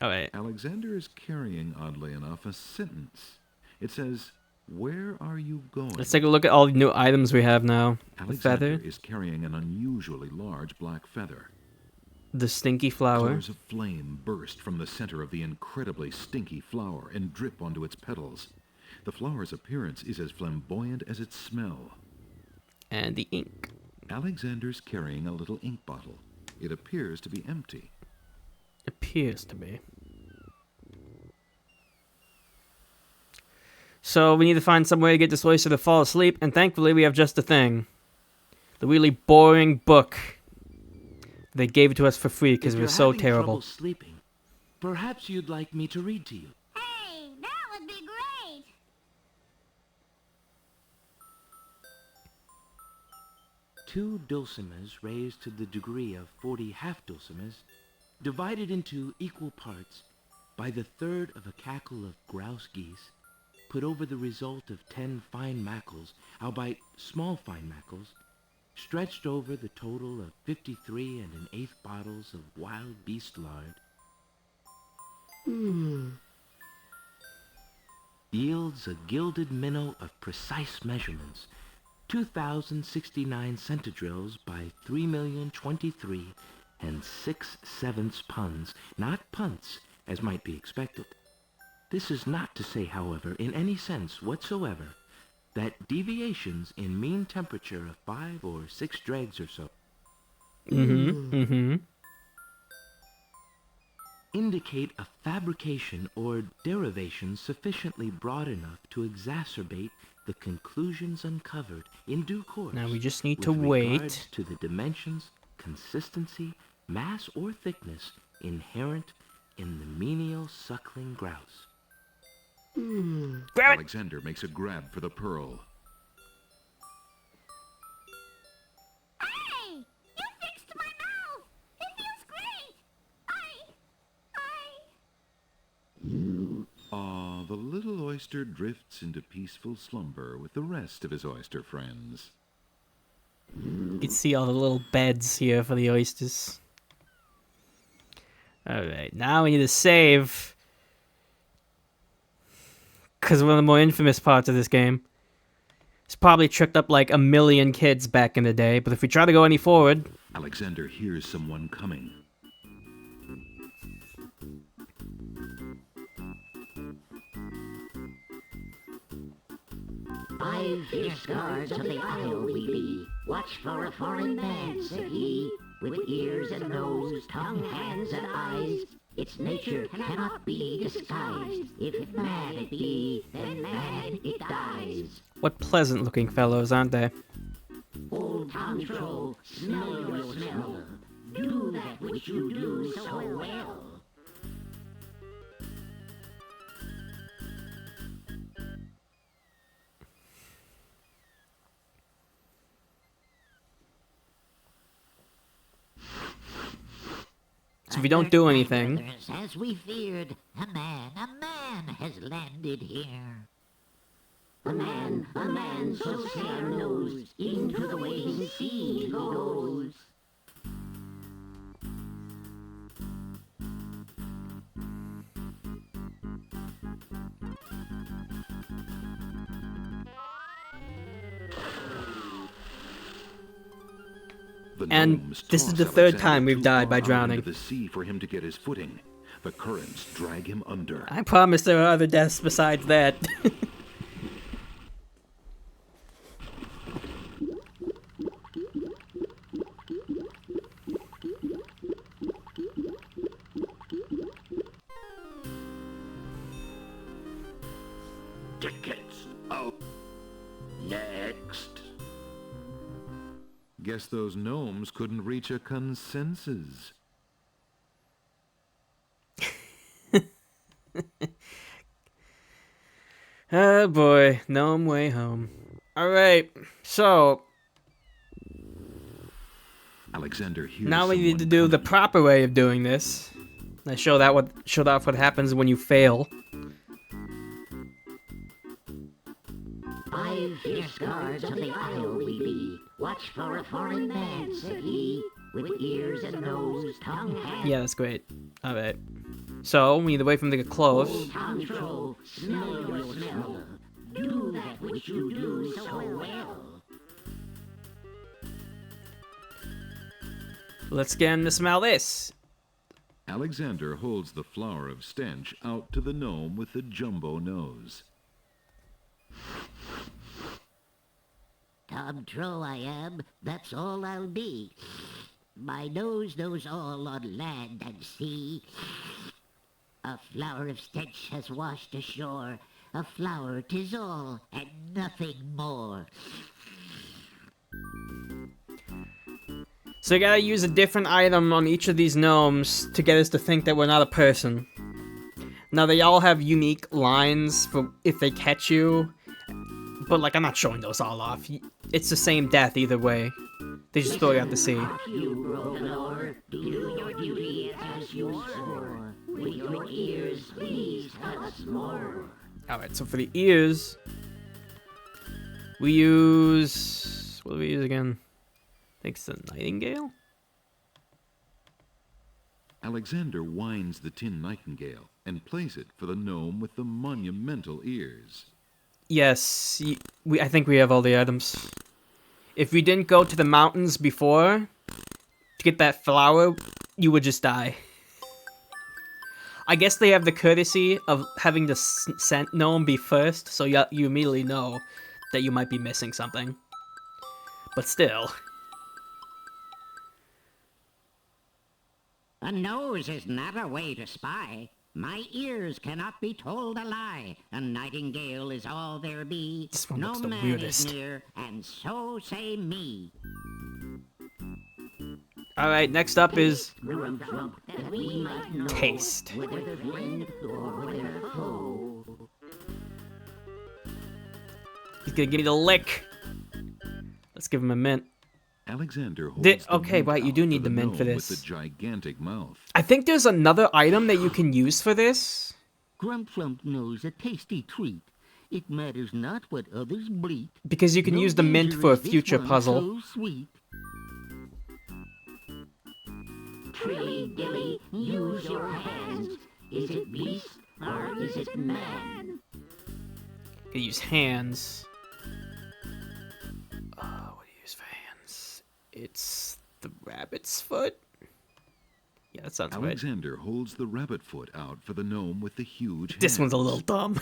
Alright. Alexander is carrying, oddly enough, a sentence. It says, "Where are you going?" Let's take a look at all the new items we have now. The Alexander feather. is carrying an unusually large black feather. The stinky flower. Colors of flame burst from the center of the incredibly stinky flower and drip onto its petals. The flower's appearance is as flamboyant as its smell. And the ink. Alexander's carrying a little ink bottle. It appears to be empty. Appears to be. So we need to find some way to get this oyster to fall asleep, and thankfully we have just the thing. The really boring book. They gave it to us for free because If we're you're so having trouble terrible. sleeping, perhaps you'd like me to read to you. Hey, that would be great. Two dulcimers raised to the degree of 40 half-dulcimers, divided into equal parts by the third of a cackle of grouse geese, put over the result of 10 fine mackles, albeit small fine mackles, stretched over the total of 53 1/8 bottles of wild beast lard, yields a gilded minnow of precise measurements, 2,069 centidrills by 3,023 6/7 puns, not punts, as might be expected. This is not to say, however, in any sense whatsoever, that deviations in mean temperature of 5 or 6 dregs or so indicate a fabrication or derivation sufficiently broad enough to exacerbate the conclusions uncovered in due course. Now we just need with to regard wait. to the dimensions, consistency, mass, or thickness inherent in the menial suckling grouse. Grab it! Alexander makes a grab for the pearl. Hey, you fixed my mouth. It feels great. The little oyster drifts into peaceful slumber with the rest of his oyster friends. You can see all the little beds here for the oysters. Alright, now we need to save. Because one of the more infamous parts of this game. It's probably tricked up like 1 million kids back in the day, but if we try to go any forward... Alexander hears someone coming. "5 fierce guards of the isle we be. Watch for a foreign man," said he, "with ears and nose, tongue, hands, and eyes. Its nature cannot be disguised. If mad it be, then mad it dies. What pleasant looking fellows, aren't they? Old Tom Troll, smell your smell. Do that which you do so well." So if we don't do anything... Brothers, as we feared, a man has landed here. A man, so say our nose, into the waiting sea he goes. The And gnomes this is toss the third Alexander time we've too died by far out drowning. into the sea for him to get his footing. The currents drag him under. I promise there are other deaths besides that. Tickets out. Next. Guess those gnomes couldn't reach a consensus. Oh boy, gnome way home. Alright, so Alexander hears now we need to someone do the coming. proper way of doing this. I showed off what happens when you fail. 5 fierce guards of the isle we be. Watch for a foreign man, said he, with ears and nose, tongue, hands. Yeah, that's great. Alright. So, we need to wait for them to get close. Old Tom Troll, smell your smell. Do that which you do so well. Let's get him to smell this. Alexander holds the flower of stench out to the gnome with the jumbo nose. Tom Trow I am, that's all I'll be. My nose knows all on land and sea. A flower of stench has washed ashore. A flower 'tis all, and nothing more. So you gotta use a different item on each of these gnomes to get us to think that we're not a person. Now they all have unique lines for if they catch you, but like I'm not showing those all off. It's the same death either way. They just throw you out to sea. You broken oar, do your duty as you swore. With your ears, please tell us more. Alright, so for the ears, we use... what do we use again? I think it's the nightingale? Alexander winds the tin nightingale and plays it for the gnome with the monumental ears. Yes, I think we have all the items. If we didn't go to the mountains before to get that flower, you would just die. I guess they have the courtesy of having the scent gnome be first, so you immediately know that you might be missing something. But still. A nose is not a way to spy. My ears cannot be told a lie. A nightingale is all there be. This one no looks the man weirdest. is near, and so say me. Alright, next up is That we might know taste. whether friend or whether foe. He's gonna give me the lick. Let's give him a mint. Alexander holds the okay, mint right, you out do need the mint gnome for this. with the gigantic mouth. I think there's another item that you can use for this. Grumplump knows a tasty treat. It matters not what others bleat. Because you can No use the mint danger for a is this future one puzzle. so sweet. Pretty Dilly, use your hands. Is it beast or is it man? You can use hands. What do you use for hands? It's the rabbit's foot? Yeah, that sounds right. Alexander holds the rabbit foot out for the gnome with the huge This one's a hands. little dumb.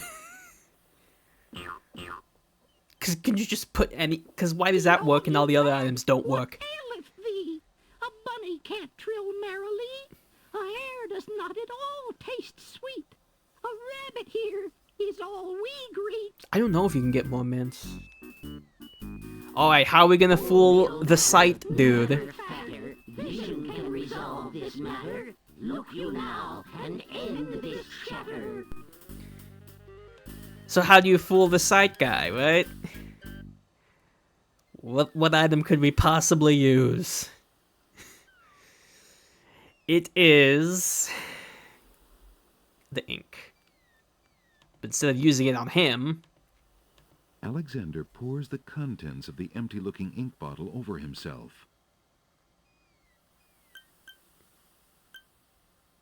Cause can you just put any? Cause why does that work and all the other items don't work? aileth thee? A bunny can't trill merrily. A hare does not at all taste sweet. A rabbit here is all we greet. I don't know if you can get more mints. Alright, how are we gonna fool the sight dude? Fatter, vision can resolve this matter. Look you now and end this chatter. So how do you fool the sight guy, right? What item could we possibly use? It is the ink. But instead of using it on him, Alexander pours the contents of the empty-looking ink bottle over himself.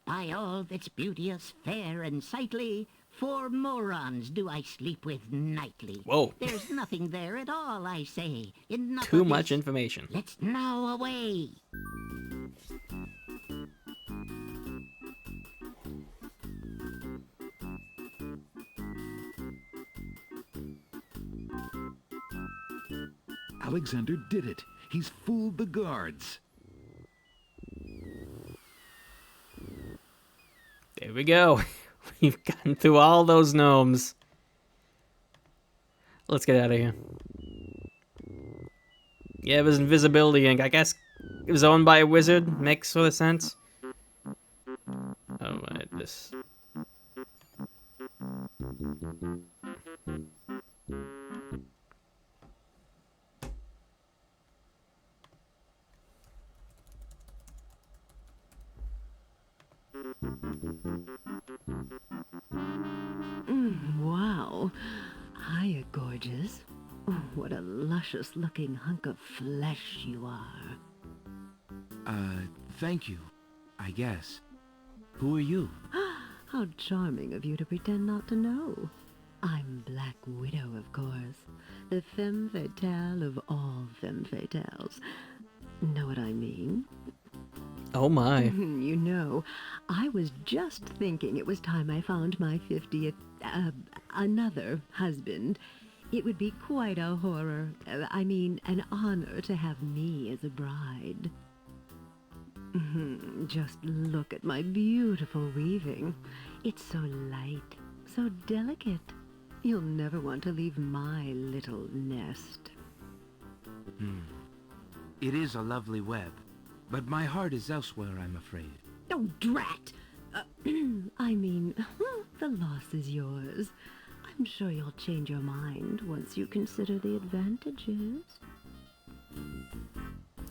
By all that's beauteous, fair, and sightly, 4 morons do I sleep with nightly. Whoa. There's nothing there at all, I say. Enough too of much this. information. Let's now away. Alexander did it! He's fooled the guards! There we go. We've gotten through all those gnomes. Let's get out of here. Yeah, it was invisibility ink. I guess it was owned by a wizard. Makes sort of sense. Oh, right, this. Wow. Hiya, gorgeous. Oh, what a luscious-looking hunk of flesh you are. Thank you, I guess. Who are you? How charming of you to pretend not to know. I'm Black Widow, of course. The femme fatale of all femme fatales. Know what I mean? Oh my. You know, I was just thinking it was time I found my 50th, another husband. It would be quite a horror. I mean, an honor to have me as a bride. Just look at my beautiful weaving. It's so light, so delicate. You'll never want to leave my little nest. It is a lovely web, but my heart is elsewhere, I'm afraid. Oh, drat! I mean, the loss is yours. I'm sure you'll change your mind once you consider the advantages.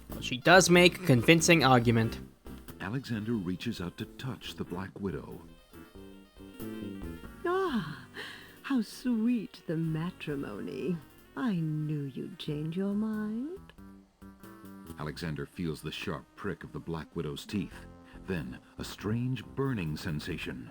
Well, she does make a convincing argument. Alexander reaches out to touch the Black Widow. Ah, how sweet the matrimony. I knew you'd change your mind. Alexander feels the sharp prick of the Black Widow's teeth. Then, a strange burning sensation.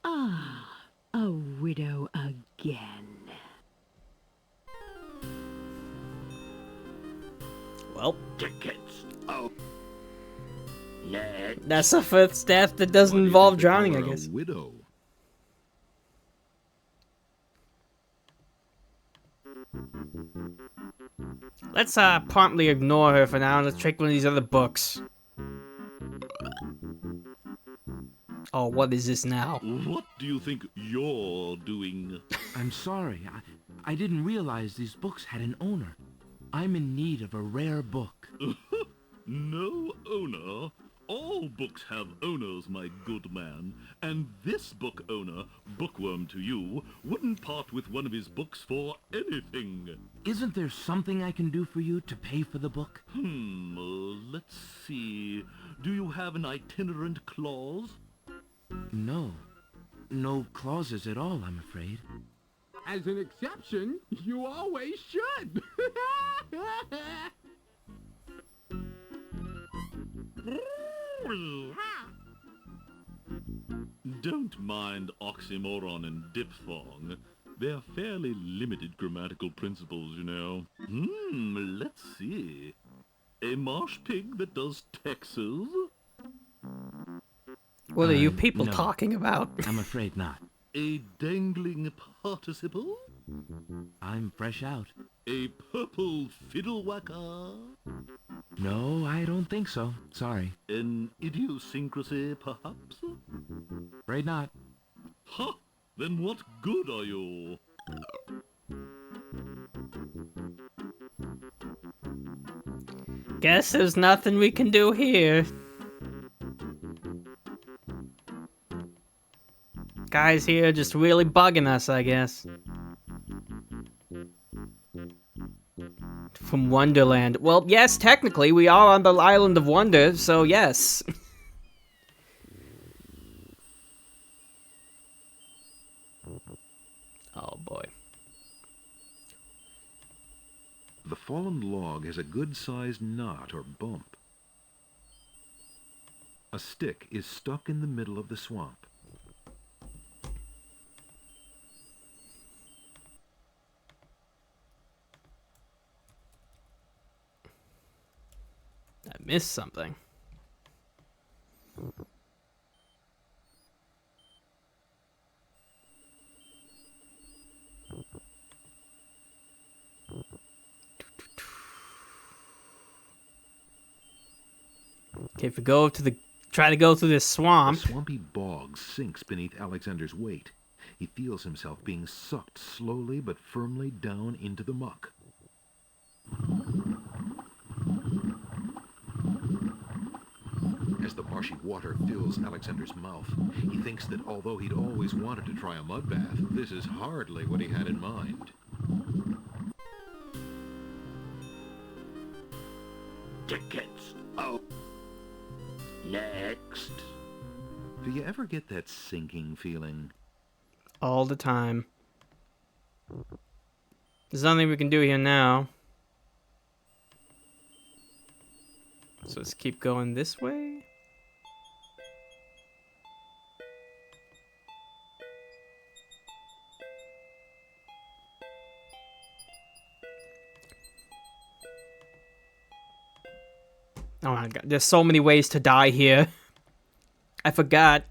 Ah, a widow again. Well, Tickets. Oh. Next. that's the first death that doesn't Why do you involve think they drowning, call I her guess. A widow. Let's promptly ignore her for now and let's check one of these other books. Oh, what is this now? What do you think you're doing? I'm sorry. I didn't realize these books had an owner. I'm in need of a rare book. No owner. All books have owners, my good man. And this book owner, Bookworm to you, wouldn't part with one of his books for anything. Isn't there something I can do for you to pay for the book? Let's see. Do you have an itinerant clause? No. No clauses at all, I'm afraid. As an exception, you always should. Don't mind oxymoron and diphthong. They're fairly limited grammatical principles, you know. Let's see. A marsh pig that does Texas? What are you people no. talking about? I'm afraid not. A dangling participle? I'm fresh out. A purple fiddle whacker? No, I don't think so. Sorry. An idiosyncrasy, perhaps? Afraid not. Ha! Then what good are you? Guess there's nothing we can do here. Guys here just really bugging us, I guess. From Wonderland. Well, yes, technically, we are on the Island of Wonder, so yes. Oh, boy. The fallen log has a good-sized knot or bump. A stick is stuck in the middle of the swamp. I missed something. Okay, if we go to the... Try to go through this swamp. The swampy bog sinks beneath Alexander's weight. He feels himself being sucked slowly but firmly down into the muck. As the marshy water fills Alexander's mouth, he thinks that although he'd always wanted to try a mud bath, this is hardly what he had in mind. Tickets. Oh. Next. Do you ever get that sinking feeling? All the time. There's nothing we can do here now. So let's keep going this way. Oh my god, there's so many ways to die here. I forgot.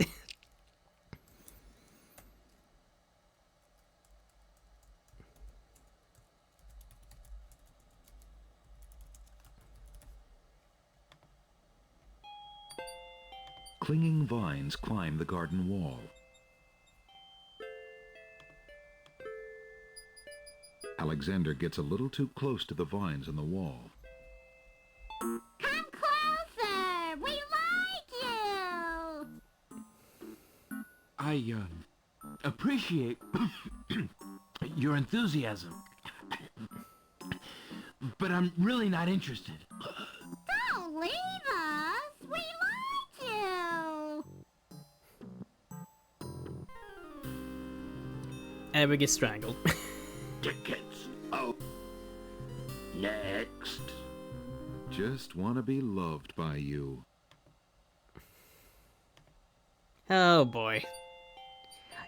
Clinging vines climb the garden wall. Alexander gets a little too close to the vines on the wall. Come closer! We like you! I, appreciate your enthusiasm. But I'm really not interested. Don't leave us! We like you! And we get strangled. Tickets. Oh. Next. Just want to be loved by you. Oh boy.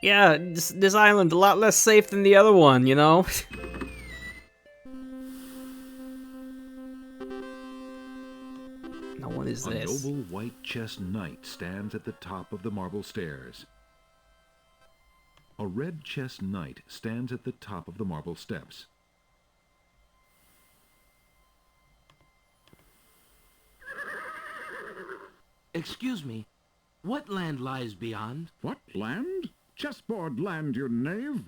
Yeah, this island a lot less safe than the other one, you know? Now what is A this? noble white-chest knight stands at the top of the marble stairs. A red-chest knight stands at the top of the marble steps. Excuse me, what land lies beyond? What land? Chessboard land, you knave.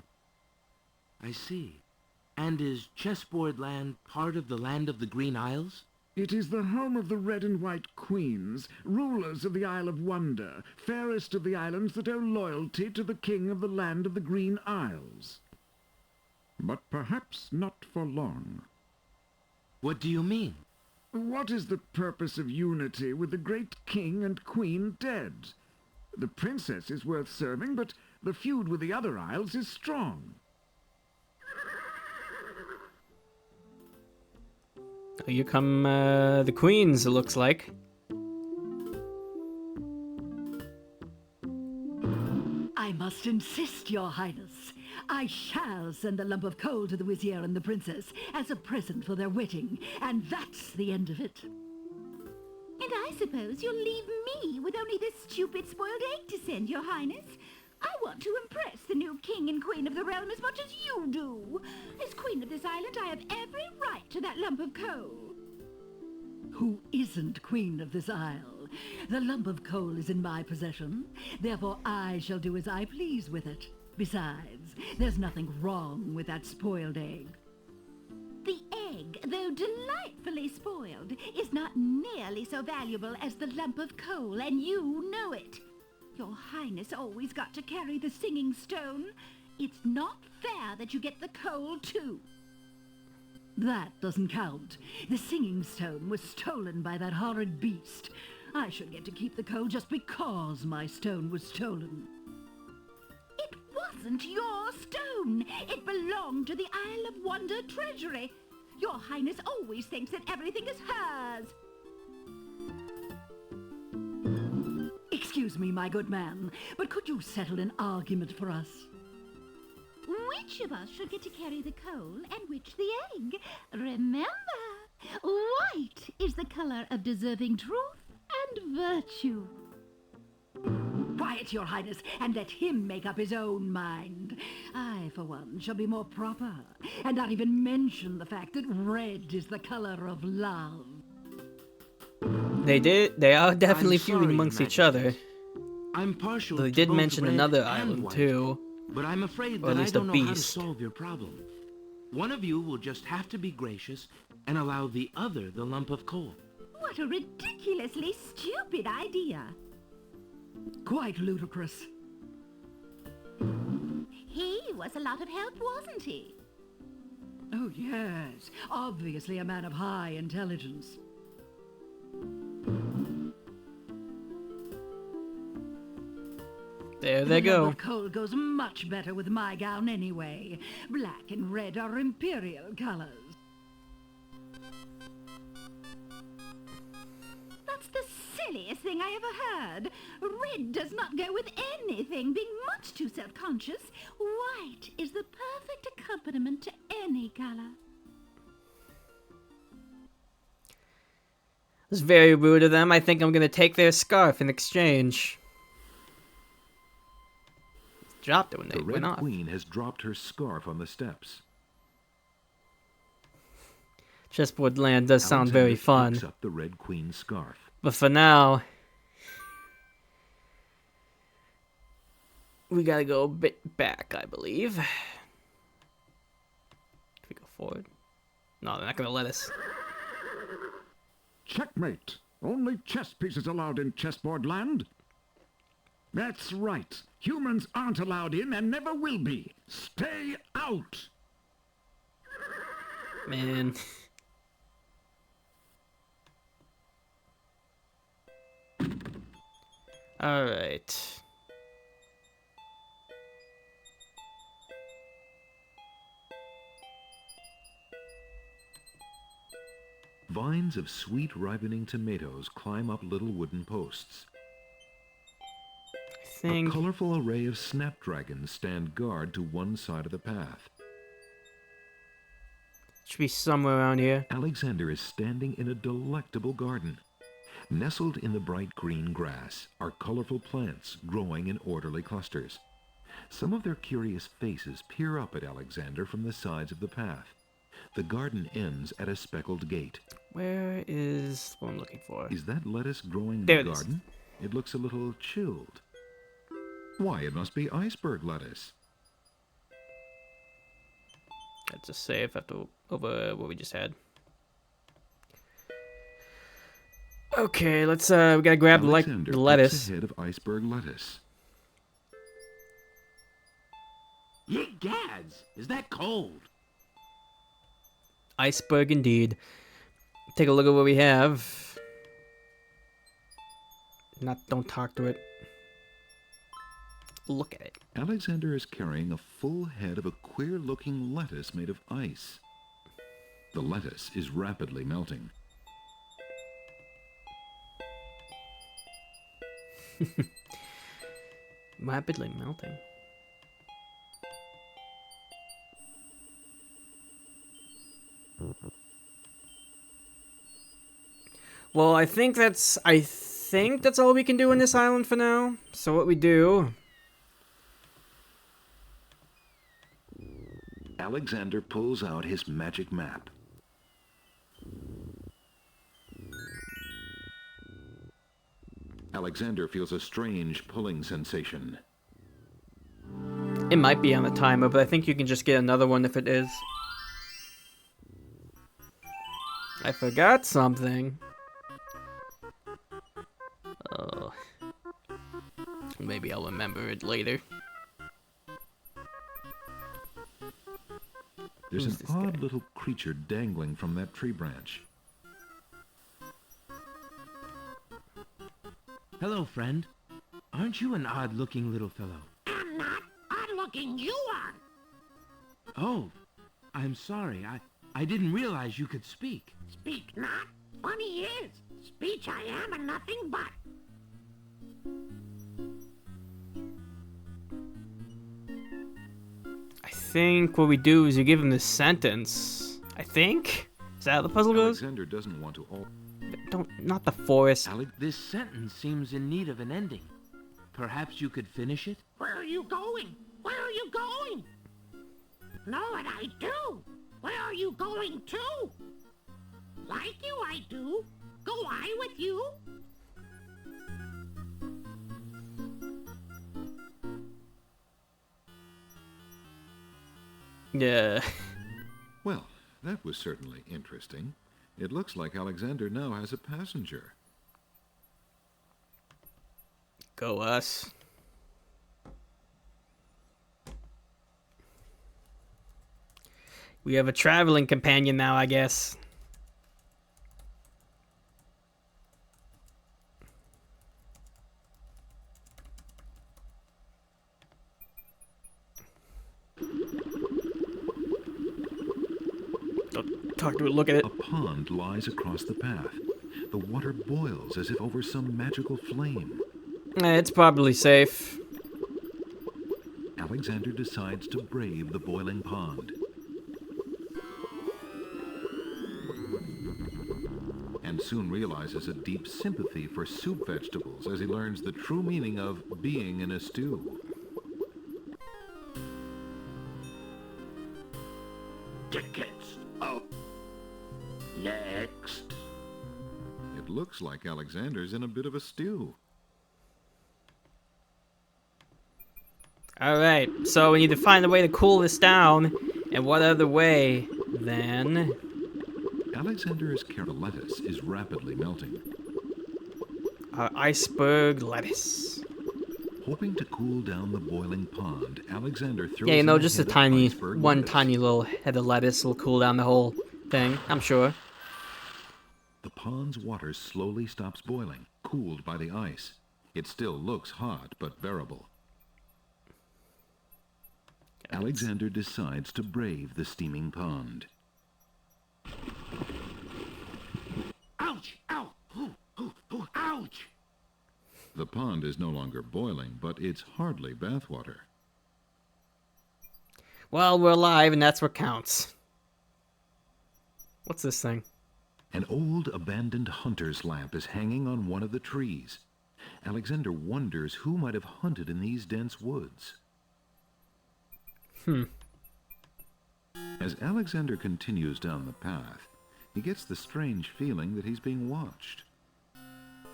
I see. And is Chessboard Land part of the land of the Green Isles? It is the home of the red and white queens, rulers of the Isle of Wonder, fairest of the islands that owe loyalty to the king of the land of the Green Isles. But perhaps not for long. What do you mean? What is the purpose of unity with the great king and queen dead? The princess is worth serving, but the feud with the other isles is strong. Here come the queens, it looks like. I must insist, Your Highness. I shall send a lump of coal to the Vizier and the Princess as a present for their wedding, and that's the end of it. And I suppose you'll leave me with only this stupid spoiled egg to send, Your Highness. I want to impress the new king and queen of the realm as much as you do. As queen of this island, I have every right to that lump of coal. Who isn't queen of this isle? The lump of coal is in my possession. Therefore, I shall do as I please with it. Besides, there's nothing wrong with that spoiled egg. The egg, though delightfully spoiled, is not nearly so valuable as the lump of coal, and you know it. Your Highness always got to carry the singing stone. It's not fair that you get the coal, too. That doesn't count. The singing stone was stolen by that horrid beast. I should get to keep the coal just because my stone was stolen. It wasn't your stone. It belonged to the Isle of Wonder treasury. Your Highness always thinks that everything is hers. Excuse me, my good man, but could you settle an argument for us? Which of us should get to carry the coal and which the egg? Remember, white is the color of deserving truth and virtue. Quiet, Your Highness, and let him make up his own mind. I, for one, shall be more proper, and not even mention the fact that red is the color of love. They are definitely I'm feuding sorry, amongst each Majesty. other. I'm partial They to did both mention red another and island white, too. But I'm afraid Or at that I least a don't know how to beast. solve your problem. One of you will just have to be gracious and allow the other the lump of coal. What a ridiculously stupid idea. Quite ludicrous. He was a lot of help, wasn't he? Oh, yes. Obviously a man of high intelligence. There they The lump go. of coal goes much better with my gown anyway. Black and red are imperial colors. That's the silliest thing I ever heard. Red does not go with anything, being much too self-conscious. White is the perfect accompaniment to any color. It's very rude of them. I think I'm gonna take their scarf in exchange. Dropped it when they The went Red off. Queen has dropped her scarf on the steps. Chessboard Land does sound very Alexander fun. picks up the Red Queen's scarf. But for now, we gotta go a bit back, I believe. Can we go forward? No, they're not gonna let us. Checkmate. Only chess pieces allowed in chessboard land. That's right. Humans aren't allowed in and never will be. Stay out. Man. Alright. Vines of sweet ripening tomatoes climb up little wooden posts. I think A colorful array of snapdragons stand guard to one side of the path. should be somewhere around here. Alexander is standing in a delectable garden. Nestled in the bright green grass are colorful plants growing in orderly clusters. Some of their curious faces peer up at Alexander from the sides of the path. The garden ends at a speckled gate. Where is what I'm looking for? Is that lettuce growing in There the it is. garden? It looks a little chilled. Why, it must be iceberg lettuce. That's a save after over what we just had. Okay, let's we gotta grab the Alexander the picks lettuce. a head of iceberg lettuce. Ye gads, is that cold? Iceberg indeed. Take a look at what we have. Don't talk to it. Look at it. Alexander is carrying a full head of a queer-looking lettuce made of ice. The lettuce is rapidly melting. Rapidly melting. Well, I think that's all we can do in this island for now. So what we do, Alexander pulls out his magic map. Alexander feels a strange pulling sensation. it might be on the timer, but I think you can just get another one if it is. I forgot something. Oh. Maybe I'll remember it later. There's Who's an this odd guy? little creature dangling from that tree branch. Hello, friend. Aren't you an odd-looking little fellow? I'm not odd-looking, you are. Oh, I'm sorry. I didn't realize you could speak. Speak not. Funny is, speech I am and nothing but. I think what we do is you give him this sentence. I think? Is that how the puzzle goes? Alexander doesn't want to Not the forest. This sentence seems in need of an ending. Perhaps you could finish it? Where are you going? Where are you going? Know what I do? Where are you going to? Like you, I do. Go I with you? Yeah. Well, that was certainly interesting. It looks like Alexander now has a passenger. Go us. We have a traveling companion now, I guess. Don't talk to it, look at it. A pond lies across the path. The water boils as if over some magical flame. It's probably safe. Alexander decides to brave the boiling pond. and soon realizes a deep sympathy for soup vegetables as he learns the true meaning of being in a stew. Tickets. Oh. Next. It looks like Alexander's in a bit of a stew. Alright, so we need to find a way to cool this down. And what other way than... Alexander's carrot lettuce is rapidly melting. Our iceberg lettuce. Hoping to cool down the boiling pond, Alexander throws Yeah, you know, in just a head of tiny, iceberg one lettuce. tiny little head of lettuce will cool down the whole thing, I'm sure. The pond's water slowly stops boiling, cooled by the ice. It still looks hot, but bearable. Alexander decides to brave the steaming pond. Ouch! Ow! Ooh, ooh, ooh, ouch! The pond is no longer boiling, but it's hardly bathwater. Well, we're alive, and that's what counts. What's this thing? An old abandoned hunter's lamp is hanging on one of the trees. Alexander wonders who might have hunted in these dense woods. As Alexander continues down the path, he gets the strange feeling that he's being watched.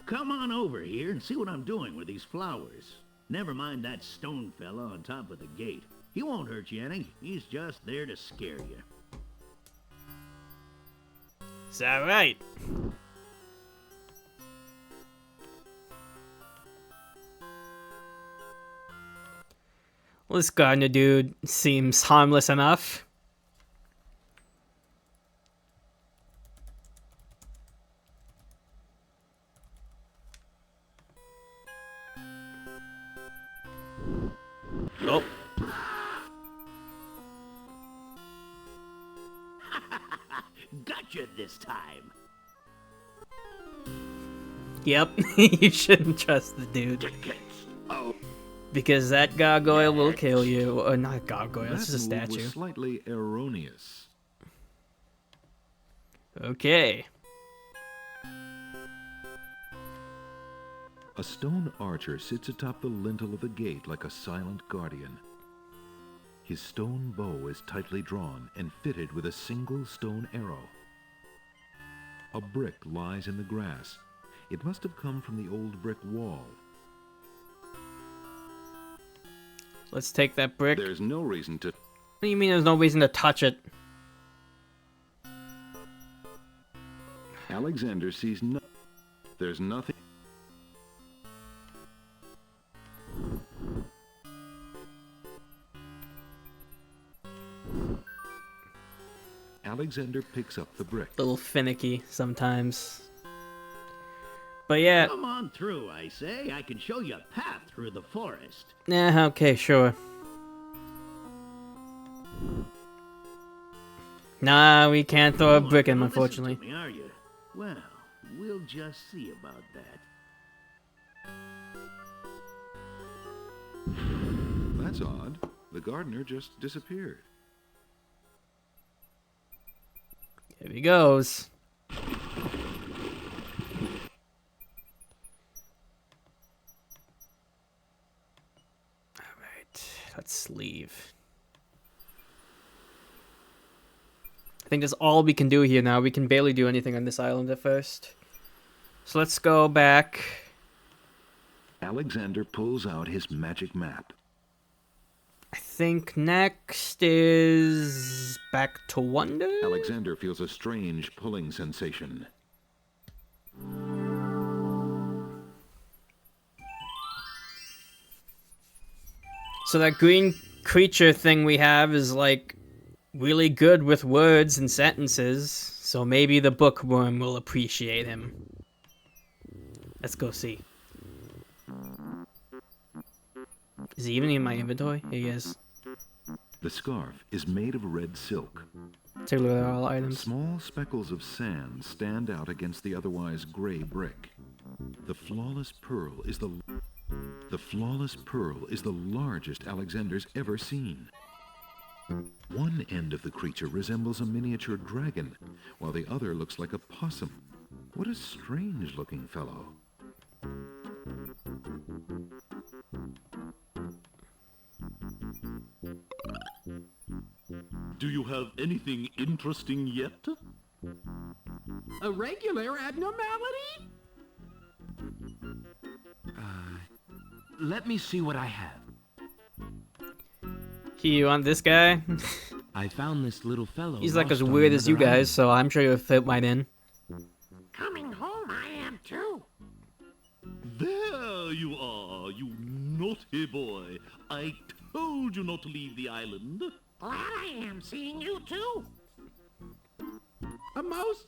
Come on over here and see what I'm doing with these flowers. Never mind that stone fella on top of the gate. He won't hurt you any. He's just there to scare you. Is that right? Well, this gardener dude seems harmless enough. Oh. Gotcha this time. Yep, you shouldn't trust the dude. Tickets. Oh. Because that gargoyle will kill you. Or not gargoyle, it's just a That move statue. was slightly erroneous. Okay. A stone archer sits atop the lintel of the gate like a silent guardian. His stone bow is tightly drawn and fitted with a single stone arrow. A brick lies in the grass. It must have come from the old brick wall. Let's take that brick. What There's no reason to... do you mean there's no reason to touch it? Alexander sees no... There's nothing... Alexander picks up the brick. A little finicky sometimes. But yeah. Come on through, I say. I can show you a path through the forest. Yeah, okay, sure. Nah, we can't throw a brick in, You don't unfortunately. listen to me, are you? Well, we'll just see about that. That's odd. The gardener just disappeared. Here he goes. Alright, let's leave. I think that's all we can do here now. We can barely do anything on this island at first. So let's go back. Alexander pulls out his magic map. I think next is back to Wonder? Alexander feels a strange pulling sensation. So that green creature thing we have is like really good with words and sentences. So maybe the bookworm will appreciate him. Let's go see. Is he even in my inventory? He is. The scarf is made of red silk. Take a look at all items. Small speckles of sand stand out against the otherwise gray brick. The flawless pearl is the largest Alexander's ever seen. One end of the creature resembles a miniature dragon, while the other looks like a possum. What a strange-looking fellow. Do you have anything interesting yet? A regular abnormality? Let me see what I have. You want this guy? I found this little fellow. He's like as lost on weird as you another guys, so I'm sure he'll fit right in. Coming home I am too. There you are, you naughty boy. I told you not to leave the island. Glad I am seeing you too. A most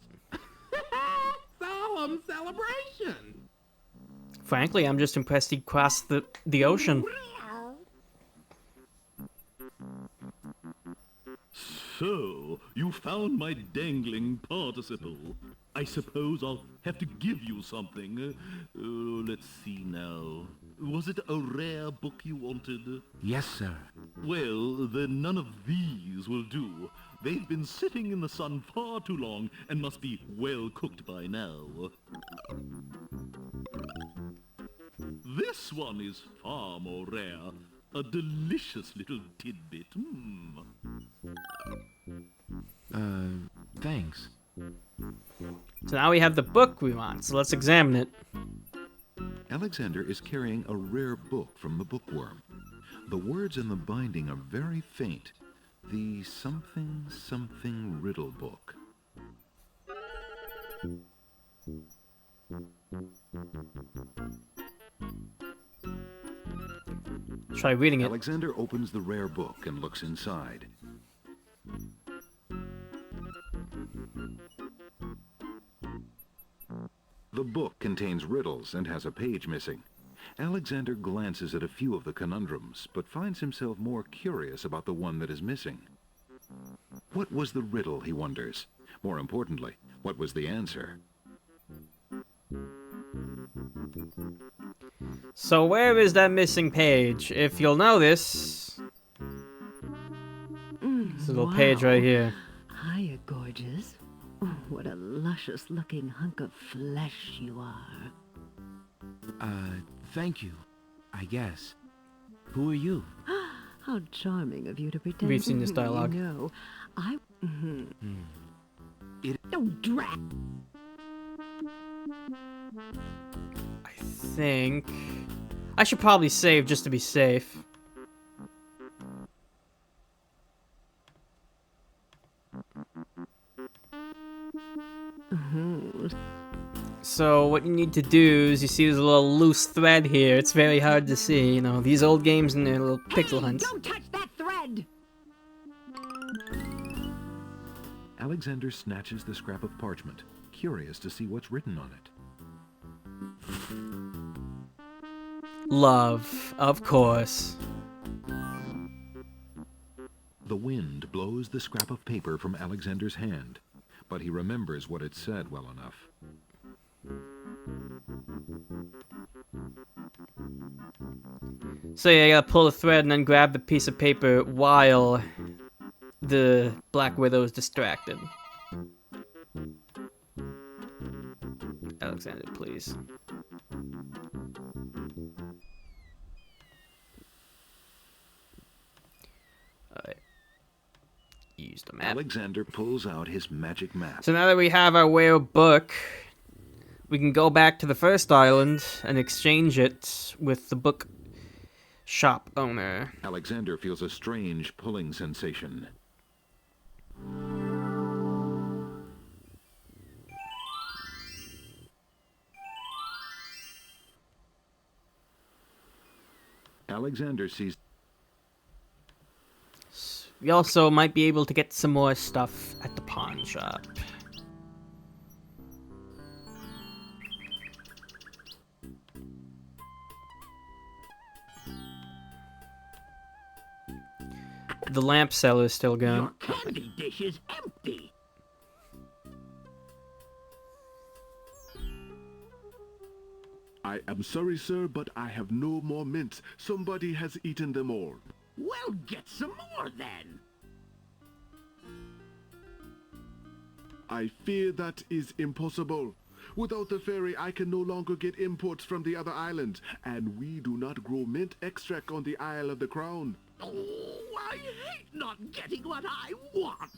solemn celebration. Frankly, I'm just impressed he crossed the ocean. So, you found my dangling participle. I suppose I'll have to give you something. Let's see now. Was it a rare book you wanted? Yes, sir. Well, then none of these will do. They've been sitting in the sun far too long and must be well cooked by now. This one is far more rare. A delicious little tidbit. Thanks. So now we have the book we want, so let's examine it. Alexander is carrying a rare book from the bookworm. The words in the binding are very faint. The something something riddle book. Try reading it. Alexander opens the rare book and looks inside. The book contains riddles and has a page missing. Alexander glances at a few of the conundrums, but finds himself more curious about the one that is missing. What was the riddle, he wonders? More importantly, what was the answer? So where is that missing page? If you'll notice, this little page right here. Hiya, gorgeous. Oh, what a luscious-looking hunk of flesh you are. Thank you, I guess. Who are you? How charming of you to pretend. We've seen this dialogue. You know, I... Oh, drat! I think I should probably save just to be safe. So what you need to do is, you see there's a little loose thread here. It's very hard to see, you know, these old games and their little pixel hunts. Don't touch that thread! Alexander snatches the scrap of parchment, curious to see what's written on it. Love, of course. The wind blows the scrap of paper from Alexander's hand, but he remembers what it said well enough. So yeah, you gotta pull the thread and then grab the piece of paper while the Black Widow is distracted. Alexander, please. Alright. Use the map. Alexander pulls out his magic map. So now that we have our rare book, we can go back to the first island and exchange it with the book shop owner. Alexander feels a strange pulling sensation. Alexander sees... We also might be able to get some more stuff at the pawn shop. The lamp cellar is still going. Your candy dish is empty. I am sorry, sir, but I have no more mints. Somebody has eaten them all. Well, get some more then. I fear that is impossible. Without the ferry, I can no longer get imports from the other islands, and we do not grow mint extract on the Isle of the Crown. Oh, I hate not getting what I want.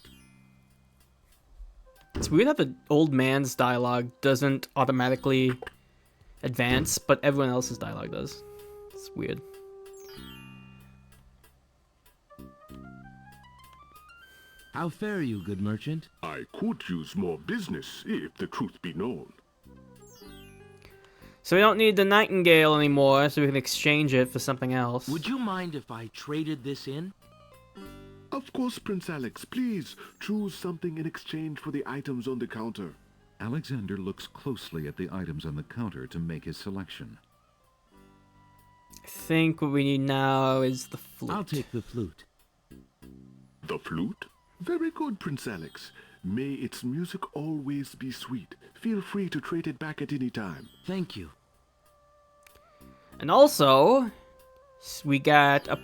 It's weird how the old man's dialogue doesn't automatically advance, but everyone else's dialogue does. It's weird. How fare you, good merchant? I could use more business, if the truth be known. So we don't need the Nightingale anymore, so we can exchange it for something else. Would you mind if I traded this in? Of course, Prince Alex. Please choose something in exchange for the items on the counter. Alexander looks closely at the items on the counter to make his selection. I think what we need now is the flute. I'll take the flute. The flute? Very good, Prince Alex. May its music always be sweet. Feel free to trade it back at any time. Thank you. And also, we got a...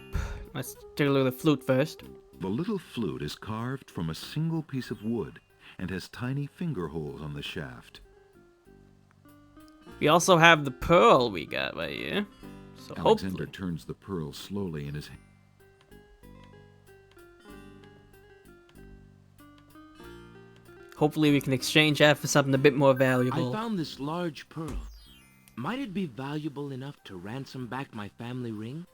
Let's take a look at the flute first. The little flute is carved from a single piece of wood and has tiny finger holes on the shaft. We also have the pearl we got right here. So Alexander hopefully... turns the pearl slowly in his hand. Hopefully we can exchange that for something a bit more valuable. I found this large pearl. Might it be valuable enough to ransom back my family ring?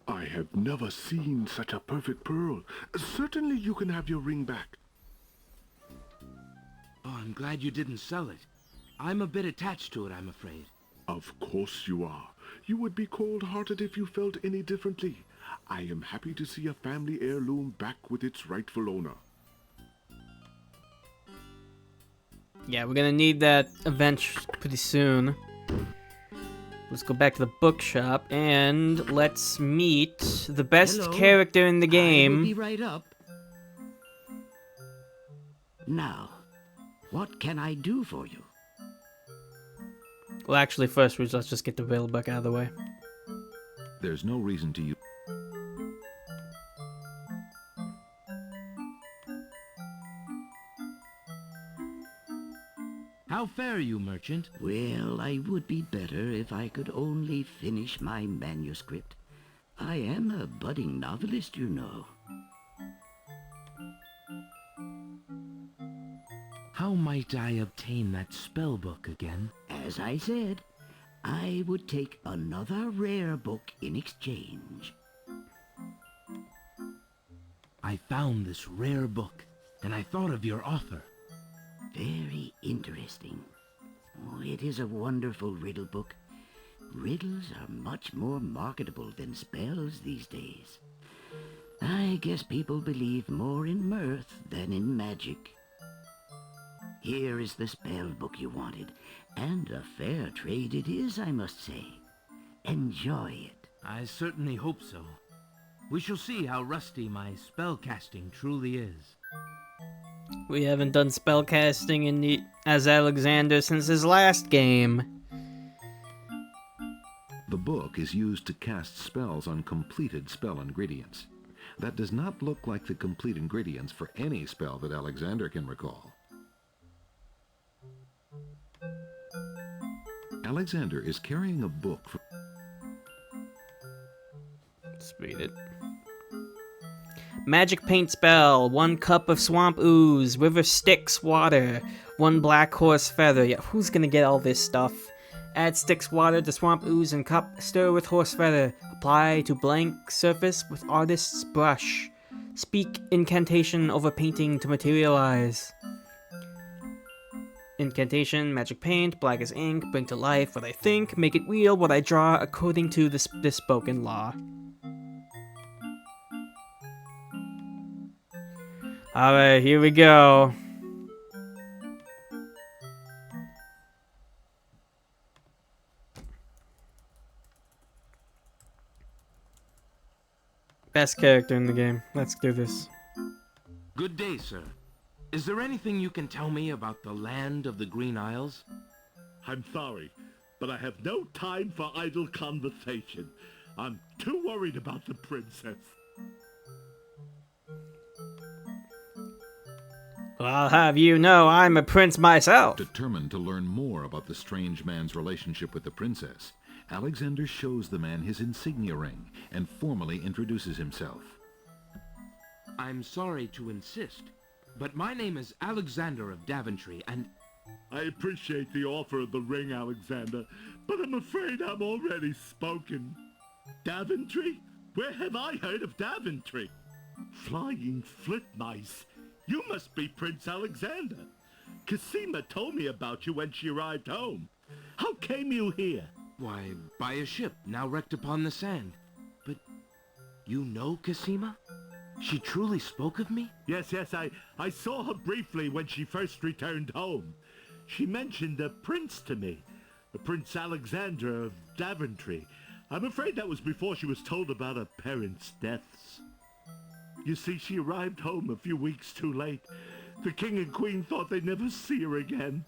I have never seen such a perfect pearl. Certainly you can have your ring back. Oh, I'm glad you didn't sell it. I'm a bit attached to it, I'm afraid. Of course you are. You would be cold-hearted if you felt any differently. I am happy to see a family heirloom back with its rightful owner. Yeah, we're gonna need that eventually pretty soon. Let's go back to the bookshop and let's meet the best Hello. character in the I game. will be right up. Now, what can I do for you? Well, actually, first let's just get the whale book out of the way. There's no reason to use... How fare you, merchant? Well, I would be better if I could only finish my manuscript. I am a budding novelist, you know. How might I obtain that spell book again? As I said, I would take another rare book in exchange. I found this rare book, and I thought of your offer. Very interesting. Oh, it is a wonderful riddle book. Riddles are much more marketable than spells these days. I guess people believe more in mirth than in magic. Here is the spell book you wanted, and a fair trade it is, I must say. Enjoy it. I certainly hope so. We shall see how rusty my spellcasting truly is. We haven't done spellcasting as Alexander since his last game. The book is used to cast spells on completed spell ingredients. That does not look like the complete ingredients for any spell that Alexander can recall. Alexander is carrying a book for... Let's read it. Magic paint spell, 1 cup of swamp ooze, river Styx water, 1 black horse feather. Yeah, who's gonna get all this stuff? Add Styx water to swamp ooze and cup, stir with horse feather. Apply to blank surface with artist's brush. Speak incantation over painting to materialize. Incantation, magic paint, black as ink, bring to life what I think, make it real what I draw according to this spoken law. Alright, here we go. Best character in the game. Let's do this. Good day, sir. Is there anything you can tell me about the land of the Green Isles? I'm sorry, but I have no time for idle conversation. I'm too worried about the princess. Well, I'll have you know I'm a prince myself. Determined to learn more about the strange man's relationship with the princess, Alexander shows the man his insignia ring and formally introduces himself. I'm sorry to insist, but my name is Alexander of Daventry, and... I appreciate the offer of the ring, Alexander, but I'm afraid I'm already spoken. Daventry? Where have I heard of Daventry? Flying flit mice. You must be Prince Alexander. Cosima told me about you when she arrived home. How came you here? Why, by a ship now wrecked upon the sand. But you know Cosima? She truly spoke of me? Yes, I saw her briefly when she first returned home. She mentioned a prince to me, Prince Alexander of Daventry. I'm afraid that was before she was told about her parents' deaths. You see, she arrived home a few weeks too late. The king and queen thought they'd never see her again.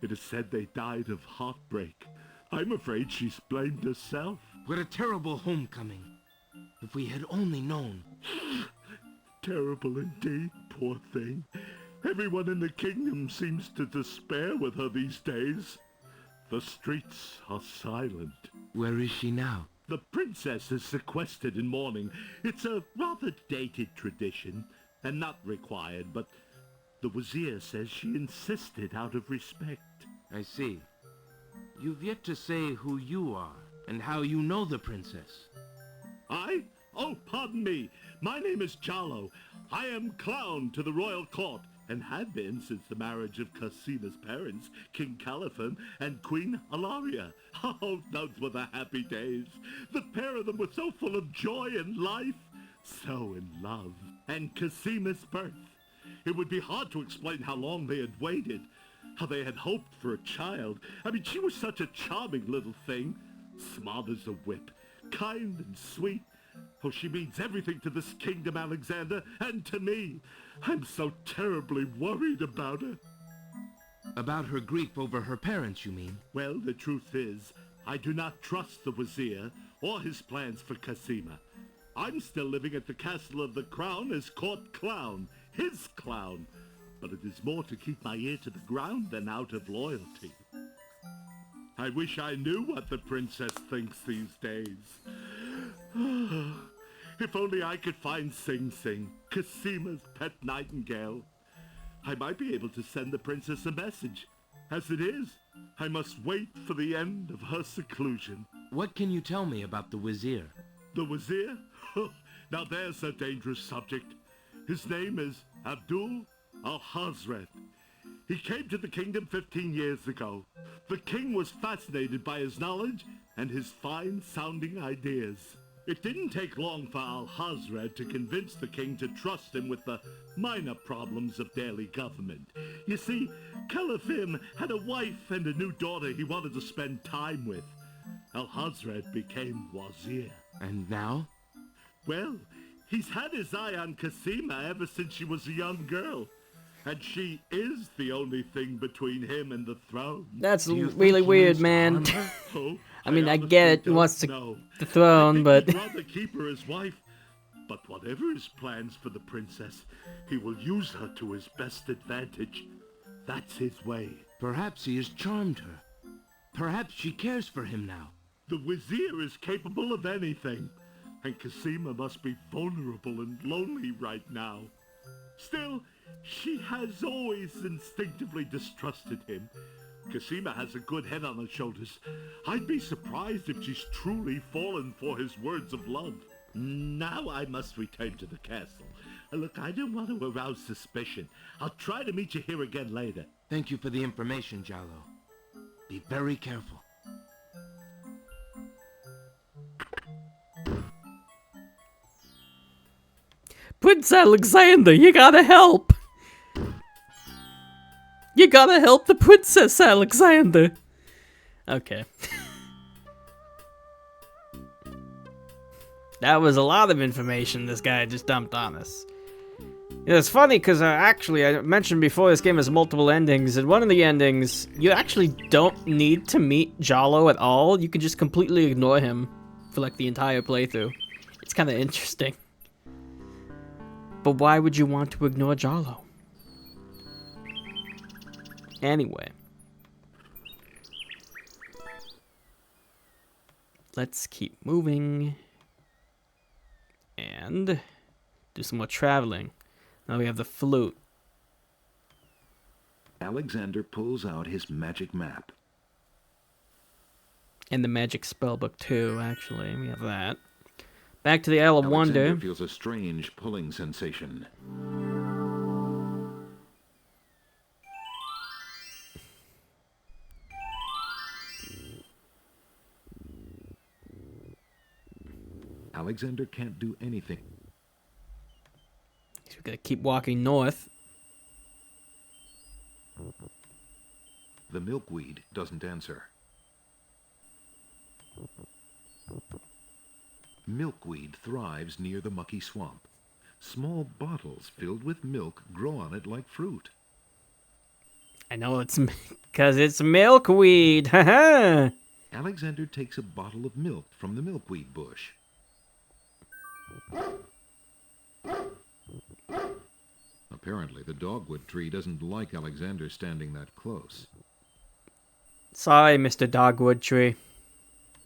It is said they died of heartbreak. I'm afraid she's blamed herself. What a terrible homecoming. If we had only known. Terrible indeed, poor thing. Everyone in the kingdom seems to despair with her these days. The streets are silent. Where is she now? The princess is sequestered in mourning. It's a rather dated tradition, and not required, but the Wazir says she insisted out of respect. I see. You've yet to say who you are, and how you know the princess. I? Oh, pardon me. My name is Jallo. I am clown to the royal court, and have been since the marriage of Cosima's parents, King Caliphim and Queen Alaria. Oh, those were the happy days. The pair of them were so full of joy and life, so in love. And Cosima's birth. It would be hard to explain how long they had waited, how they had hoped for a child. I mean, she was such a charming little thing, smart as a whip, kind and sweet. Oh, she means everything to this kingdom, Alexander, and to me. I'm so terribly worried about her. About her grief over her parents, you mean? Well, the truth is, I do not trust the Wazir or his plans for Cosima. I'm still living at the Castle of the Crown as court clown, his clown. But it is more to keep my ear to the ground than out of loyalty. I wish I knew what the princess thinks these days. If only I could find Sing Sing, Cosima's pet nightingale. I might be able to send the princess a message. As it is, I must wait for the end of her seclusion. What can you tell me about the Wazir? The Wazir? Now there's a dangerous subject. His name is Abdul Al-Hazred. He came to the kingdom 15 years ago. The king was fascinated by his knowledge and his fine-sounding ideas. It didn't take long for Al-Hazred to convince the king to trust him with the minor problems of daily government. You see, Caliphim had a wife and a new daughter he wanted to spend time with. Al-Hazred became Wazir. And now? Well, he's had his eye on Cosima ever since she was a young girl. And she is the only thing between him and the throne. That's really weird, man. Oh, I mean, I get it. He wants the throne, but... He'd rather keep her as wife. But whatever his plans for the princess, he will use her to his best advantage. That's his way. Perhaps he has charmed her. Perhaps she cares for him now. The Wazir is capable of anything. And Cosima must be vulnerable and lonely right now. Still, she has always instinctively distrusted him. Cosima has a good head on her shoulders. I'd be surprised if she's truly fallen for his words of love. Now I must return to the castle. Look, I don't want to arouse suspicion. I'll try to meet you here again later. Thank you for the information, Jallo. Be very careful. Prince Alexander, you gotta help! You gotta help the Princess Alexander! Okay. That was a lot of information this guy just dumped on us. It's funny because actually, I mentioned before this game has multiple endings, and one of the endings, you actually don't need to meet Jallo at all. You can just completely ignore him for like the entire playthrough. It's kind of interesting. But why would you want to ignore Jallo? Anyway. Let's keep moving. And do some more traveling. Now we have the flute. Alexander pulls out his magic map. And the magic spellbook too, actually. We have that. Back to the Isle of Wonder. Alexander feels a strange pulling sensation. Alexander can't do anything. So we gotta keep walking north. The milkweed doesn't answer. Milkweed thrives near the mucky swamp. Small bottles filled with milk grow on it like fruit. I know it's because it's milkweed. Haha. Alexander takes a bottle of milk from the milkweed bush. Apparently, the dogwood tree doesn't like Alexander standing that close. Sorry, Mr. Dogwood Tree.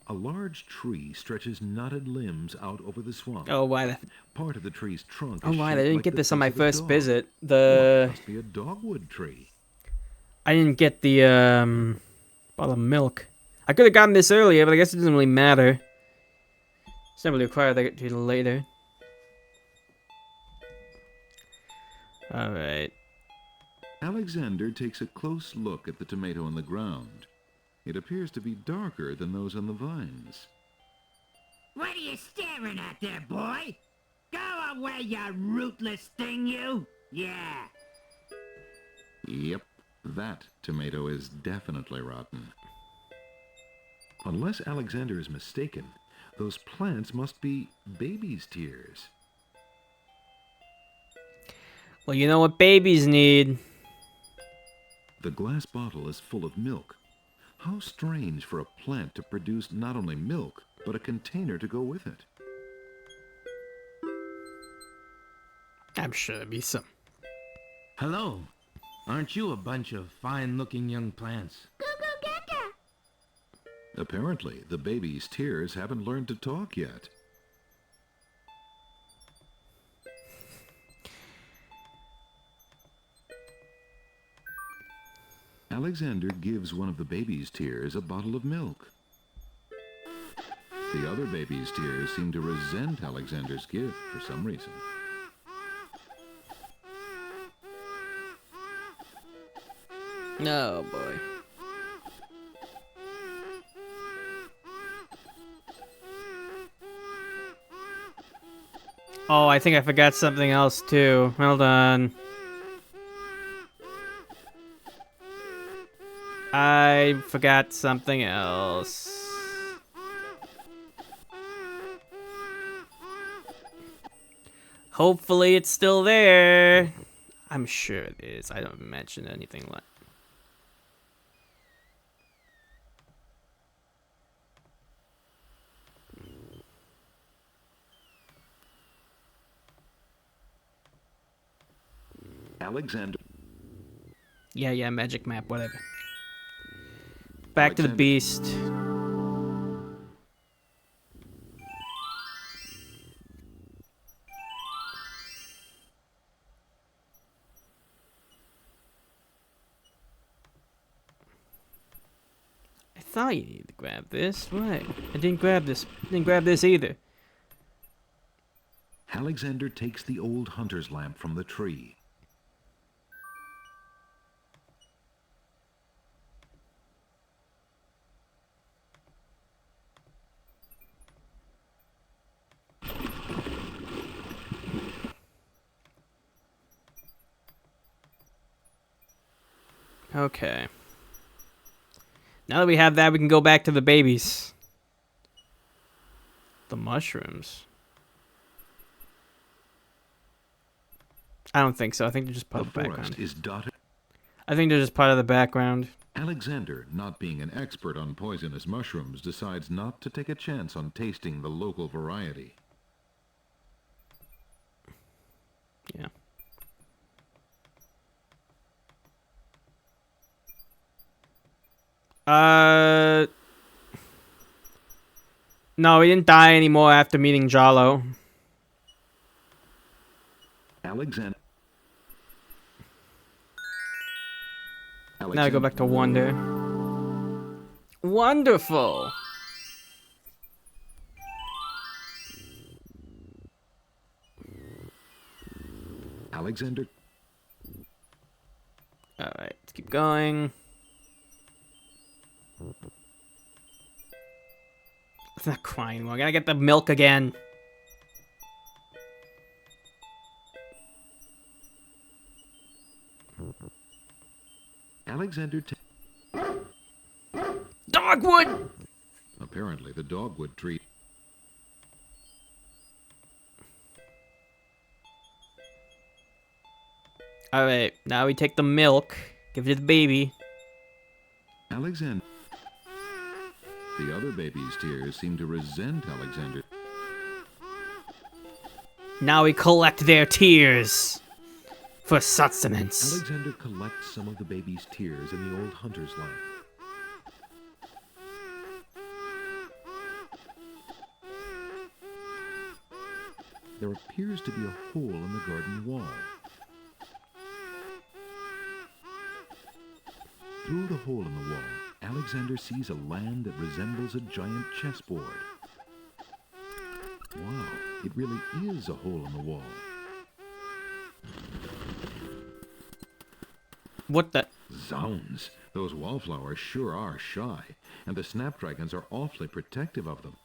A large tree stretches knotted limbs out over the swamp. Oh, why? Part of the tree's trunk. Oh, is why? I shaped didn't like get the this on my face of a first dog. visit. Well, it must be a dogwood tree. I didn't get the bottle of milk. I could have gotten this earlier, but I guess it doesn't really matter. It's not really required that I get to it later. Alright. Alexander takes a close look at the tomato on the ground. It appears to be darker than those on the vines. What are you staring at there, boy? Go away, you rootless thing, you! Yeah. Yep, that tomato is definitely rotten. Unless Alexander is mistaken, those plants must be baby's tears. Well, you know what babies need. The glass bottle is full of milk. How strange for a plant to produce not only milk, but a container to go with it. I'm sure there'll be some. Hello. Aren't you a bunch of fine-looking young plants? Apparently, the baby's tears haven't learned to talk yet. Alexander gives one of the baby's tears a bottle of milk. The other baby's tears seem to resent Alexander's gift for some reason. Oh, boy. Oh, I think I forgot something else, too. Hold on. I forgot something else. Hopefully it's still there. I'm sure it is. I don't mention anything like. Alexander. Yeah, magic map, whatever. Back to the beast. I thought you needed to grab this. What? I didn't grab this. Didn't grab this either. Alexander takes the old hunter's lamp from the tree. Okay. Now that we have that, we can go back to the babies. The mushrooms. I don't think so. I think they're just part of the background. Is dotted. I think they're just part of the background. Alexander, not being an expert on poisonous mushrooms, decides not to take a chance on tasting the local variety. Yeah. No, he didn't die anymore after meeting Jalo. Alexander. Now I go back to Wonder. Wonderful! Alexander. Alright, let's keep going. It's not crying anymore. I gotta get the milk again. Alexander. Dogwood! Apparently, the dogwood tree. Alright, now we take the milk, give it to the baby. Alexander. The other baby's tears seem to resent Alexander. Now we collect their tears for sustenance. Alexander collects some of the baby's tears in the old hunter's life. There appears to be a hole in the garden wall. Through the hole in the wall, Alexander sees a land that resembles a giant chessboard. Wow, it really is a hole in the wall. What the? Zounds, those wallflowers sure are shy, and the snapdragons are awfully protective of them.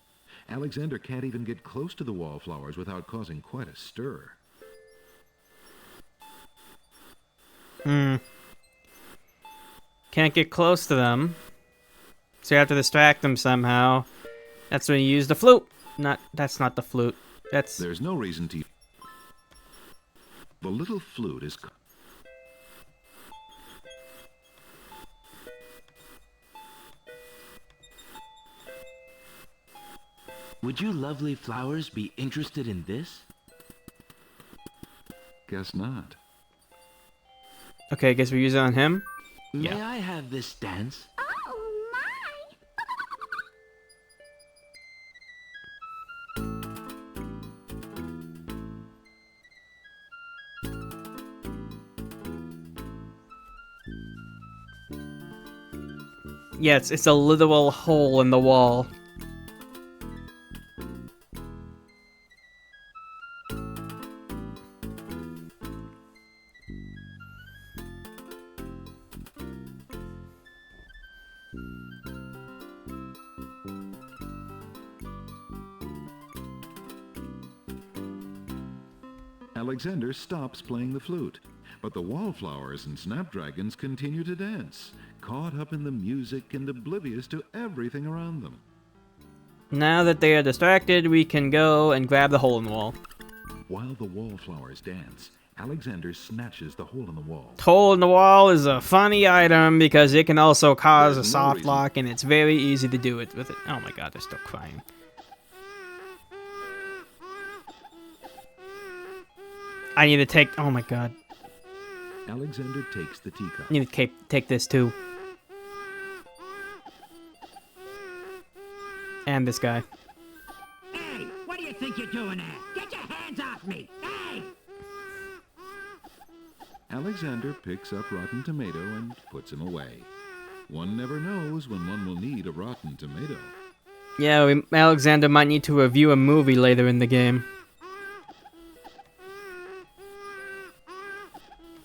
Alexander can't even get close to the wallflowers without causing quite a stir. Can't get close to them. So you have to distract them somehow. That's when you use the flute. That's not the flute. That's... There's no reason to... The little flute is... Would you lovely flowers be interested in this? Guess not. Okay, I guess we use it on him. May I have this dance? Oh, Yeah, it's a literal hole in the wall. Alexander stops playing the flute, but the wallflowers and snapdragons continue to dance, caught up in the music and oblivious to everything around them. Now that they are distracted, we can go and grab the hole in the wall. While the wallflowers dance, Alexander snatches the hole in the wall. Hole in the wall is a funny item because it can also cause a soft reason. lock, and it's very easy to do it with it. Oh my god, they're still crying. I need to take... Oh my god. Alexander takes the teacup. I need to take this too. And this guy. Hey, what do you think you're doing there? Get your hands off me! Hey! Alexander picks up Rotten Tomato and puts him away. One never knows when one will need a rotten tomato. Yeah, Alexander might need to review a movie later in the game.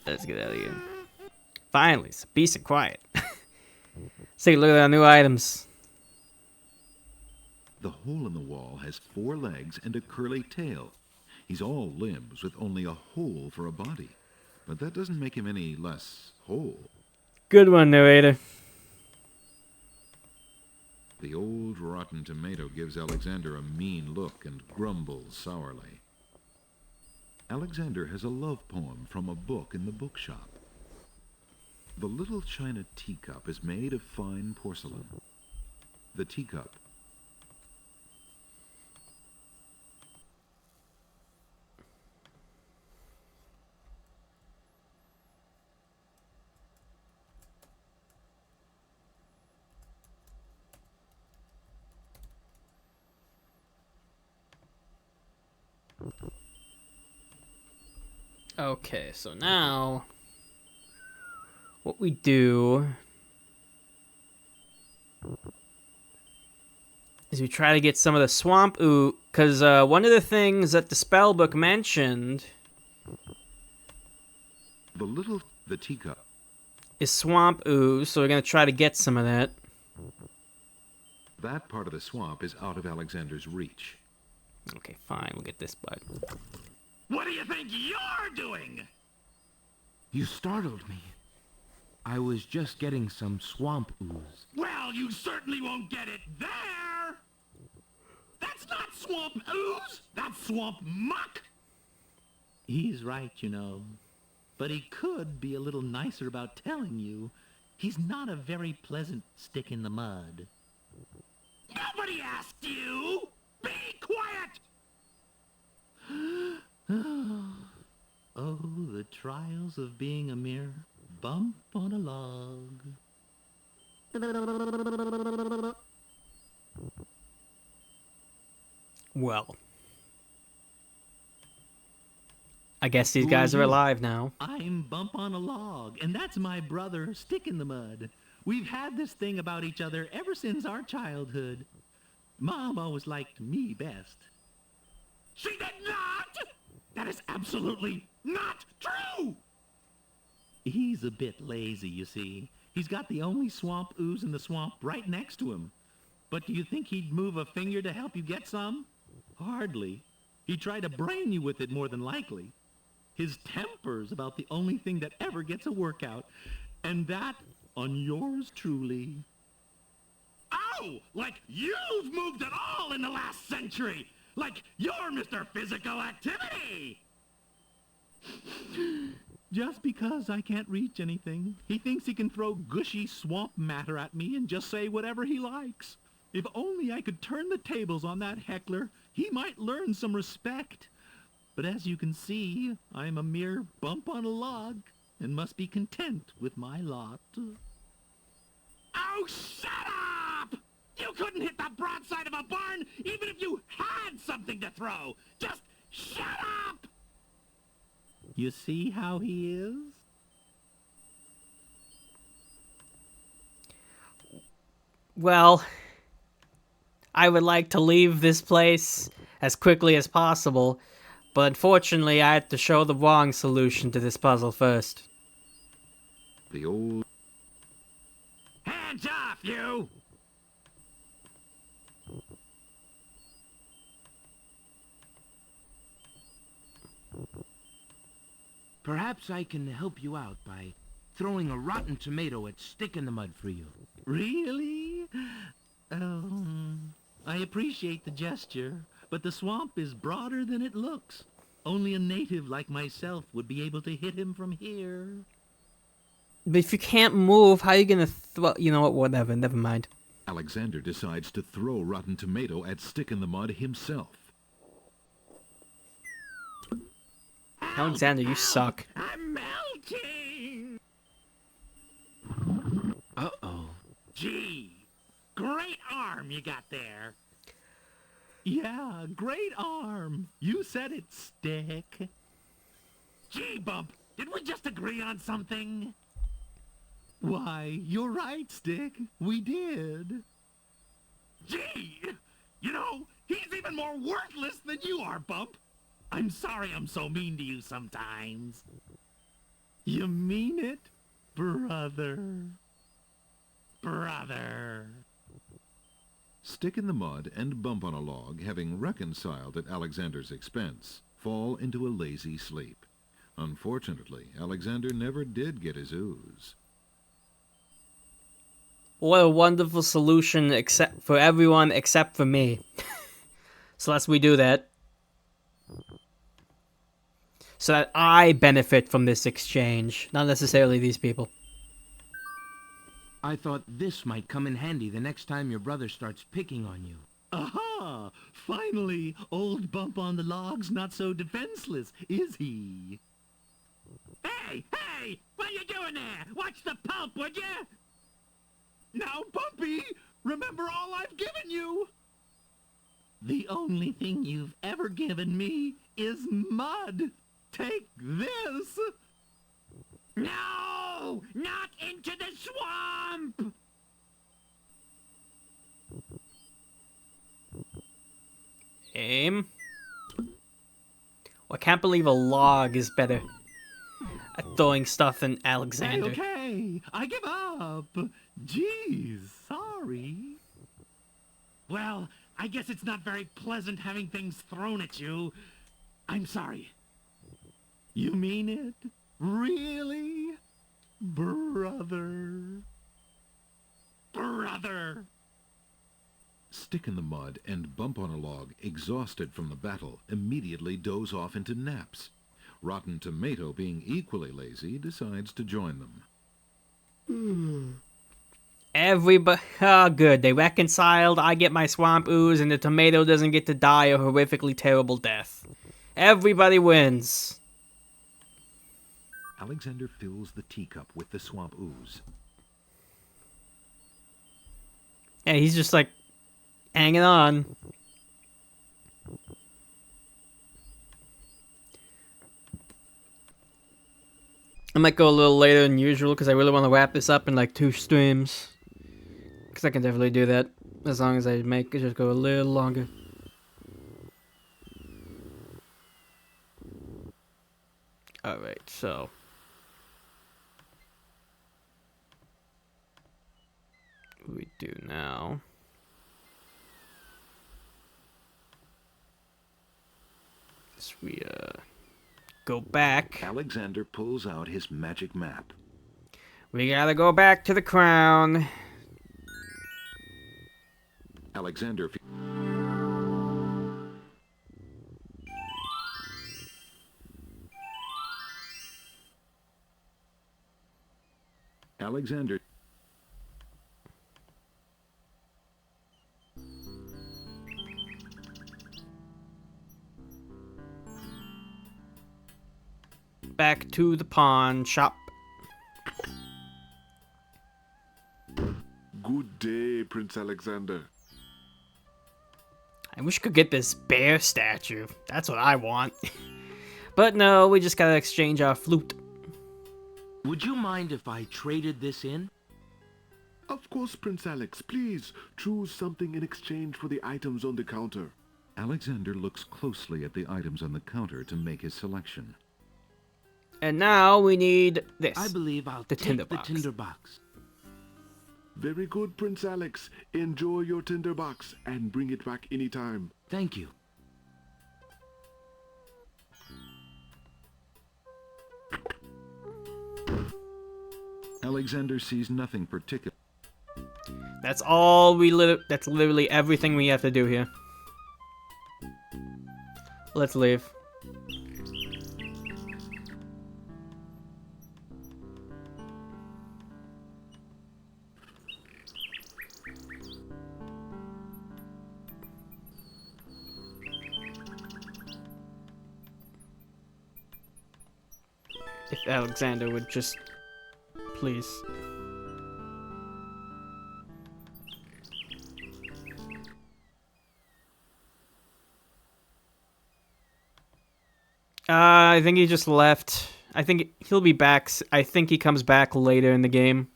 Let's get out of here. Finally, it's peace and quiet. Let's take a look at our new items. The hole in the wall has 4 legs and a curly tail. He's all limbs with only a hole for a body. But that doesn't make him any less whole. Good one, narrator. The old Rotten Tomato gives Alexander a mean look and grumbles sourly. Alexander has a love poem from a book in the bookshop. The little china teacup is made of fine porcelain. The teacup Okay, so now what we do is we try to get some of the swamp ooze, because one of the things that the spellbook mentioned The teacup. is swamp ooze, so we're going to try to get some of that. That part of the swamp is out of Alexander's reach. Okay, fine, we'll get this bud. What do you think you're doing? You startled me. I was just getting some swamp ooze. Well, you certainly won't get it there! That's not swamp ooze! That's swamp muck! He's right, you know. But he could be a little nicer about telling you. He's not a very pleasant stick in the mud. Nobody asked you! Be quiet! Oh, the trials of being a mere bump on a log. Well, I guess these guys are alive now. I'm Bump on a Log, and that's my brother, Stick in the Mud. We've had this thing about each other ever since our childhood. Mom always liked me best. She did not! That is absolutely not true! He's a bit lazy, you see. He's got the only swamp ooze in the swamp right next to him. But do you think he'd move a finger to help you get some? Hardly. He'd try to brain you with it more than likely. His temper's about the only thing that ever gets a workout. And that on yours truly. Oh, like you've moved at all in the last century! Like you're Mr. Physical Activity! Just because I can't reach anything, he thinks he can throw gushy swamp matter at me and just say whatever he likes. If only I could turn the tables on that heckler, he might learn some respect. But as you can see, I'm a mere bump on a log and must be content with my lot. Oh, shut up! You couldn't hit the broadside of a barn even if you had something to throw! Just shut up! You see how he is? Well, I would like to leave this place as quickly as possible, but unfortunately I had to show the wrong solution to this puzzle first. The old... Hands off, you! Perhaps I can help you out by throwing a rotten tomato at Stick in the Mud for you. Really? I appreciate the gesture, but the swamp is broader than it looks. Only a native like myself would be able to hit him from here. But if you can't move, how are you gonna you know what, whatever, never mind. Alexander decides to throw Rotten Tomato at Stick in the Mud himself. Alexander, you suck. I'm melting! Uh-oh. Gee, great arm you got there. Yeah, great arm. You said it, Stick. Gee, Bump, did we just agree on something? Why, you're right, Stick. We did. Gee, you know, he's even more worthless than you are, Bump. I'm sorry I'm so mean to you sometimes. You mean it, brother? Brother. Stick in the Mud and Bump on a Log, having reconciled at Alexander's expense, fall into a lazy sleep. Unfortunately, Alexander never did get his ooze. What a wonderful solution except for everyone except for me. So let's redo that. So that I benefit from this exchange, not necessarily these people. I thought this might come in handy the next time your brother starts picking on you. Aha! Finally, old Bump on the Log's not so defenseless, is he? Hey! Hey! What you doing there? Watch the pump, would you? Now, Bumpy, remember all I've given you! The only thing you've ever given me is mud. Take this! No! Not into the swamp! Aim. I can't believe a log is better at throwing stuff than Alexander. Okay, I give up. Jeez, sorry. Well, I guess it's not very pleasant having things thrown at you. I'm sorry. You mean it? Really? Brother? Brother! Stick in the mud and Bump on a Log, exhausted from the battle, immediately doze off into naps. Rotten Tomato, being equally lazy, decides to join them. Everybody, good. They reconciled. I get my swamp ooze, and the tomato doesn't get to die a horrifically terrible death. Everybody wins. Alexander fills the teacup with the swamp ooze. Yeah, he's just like hanging on. I might go a little later than usual because I really want to wrap this up in like 2 streams. Because I can definitely do that as long as I make it just go a little longer. Alright, so. What we do now. Is we go back. Alexander pulls out his magic map. We gotta go back to the crown. Alexander Alexander back to the pawn shop. Good day, Prince Alexander. I wish I could get this bear statue. That's what I want. But no, we just gotta exchange our flute. Would you mind if I traded this in? Of course, Prince Alex. Please choose something in exchange for the items on the counter. Alexander looks closely at the items on the counter to make his selection. And now we need this. I believe I'll the take tinderbox. the tinderbox. Very good, Prince Alex. Enjoy your tinderbox and bring it back anytime. Thank you. Alexander sees nothing particular. That's all that's literally everything we have to do here. Let's leave. If Alexander would just please. I think he just left. I think he'll be back. I think he comes back later in the game.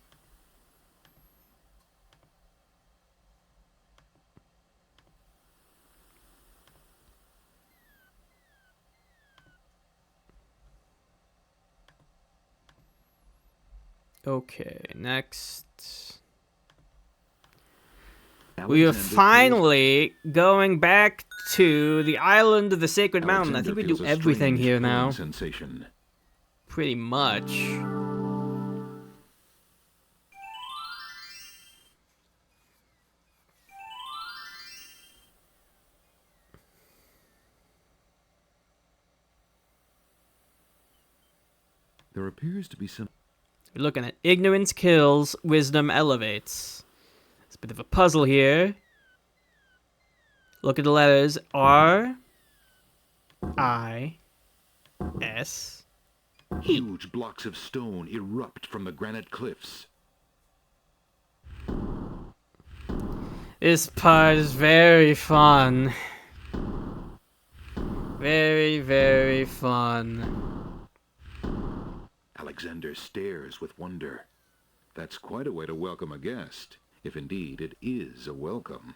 Okay, next. We are finally going back to the island of the Sacred Mountain. I think we do everything here now. Sensation. Pretty much. There appears to be some... We're looking at ignorance kills, wisdom elevates. It's a bit of a puzzle here. Look at the letters R, I, S, E. Huge blocks of stone erupt from the granite cliffs. This part is very fun. Very, very fun. Alexander stares with wonder. That's quite a way to welcome a guest, if indeed it is a welcome.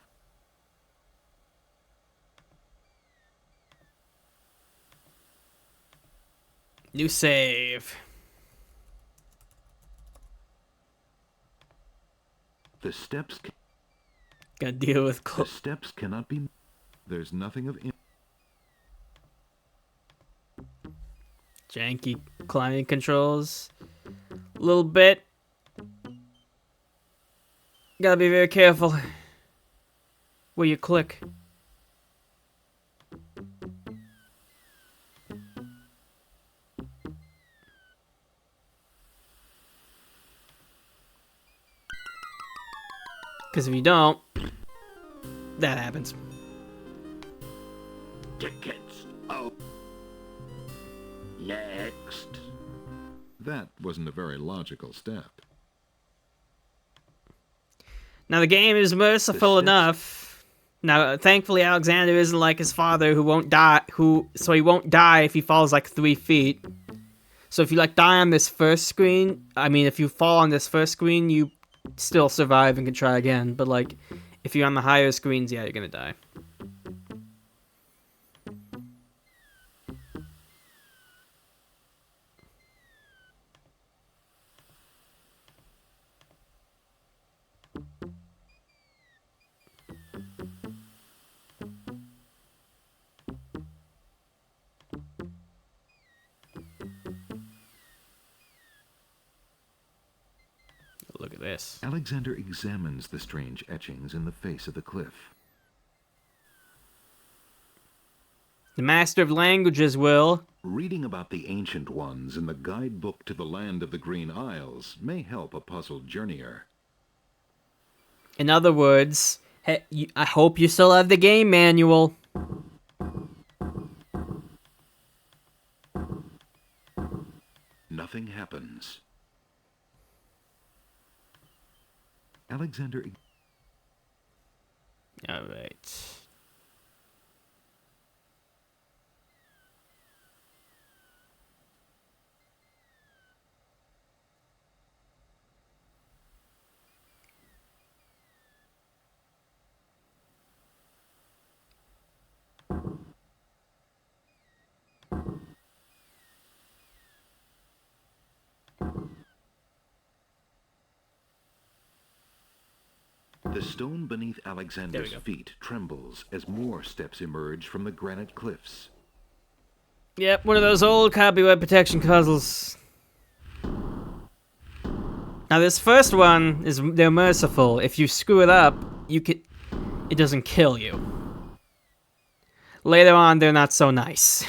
New save. The steps Gotta deal with the steps cannot be. There's nothing of janky climbing controls. A little bit. Gotta be very careful where you click. Because if you don't, that happens. Tickets. Oh. Next. That wasn't a very logical step. Now the game is merciful enough. Now, thankfully, Alexander isn't like his father, who won't die. So he won't die if he falls like 3 feet. So if you like die on this first screen, I mean, if you fall on this first screen, you still survive and can try again. But like, if you're on the higher screens, yeah, you're gonna die. Look at this. Alexander examines the strange etchings in the face of the cliff. The Master of Languages will. Reading about the Ancient Ones in the guidebook to the Land of the Green Isles may help a puzzled journeyer. In other words, hey, I hope you still have the game manual. Nothing happens. Alexander... Alright. The stone beneath Alexander's feet trembles as more steps emerge from the granite cliffs. Yep, one of those old copyright protection puzzles. Now this first one they're merciful. If you screw it up, it doesn't kill you. Later on, they're not so nice.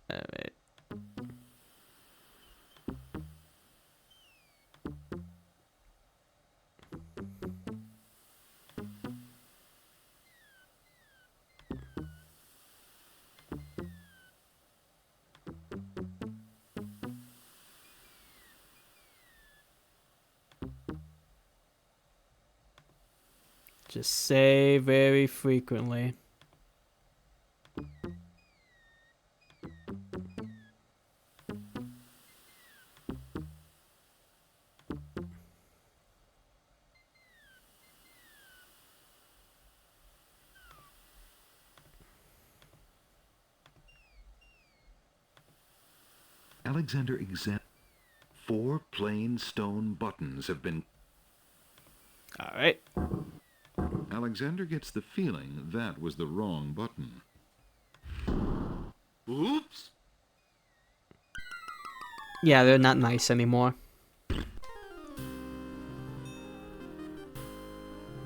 Alright. Just say very frequently. Alexander examines. 4 plain stone buttons have been... Alright. Alexander gets the feeling that was the wrong button. Oops. Yeah, they're not nice anymore.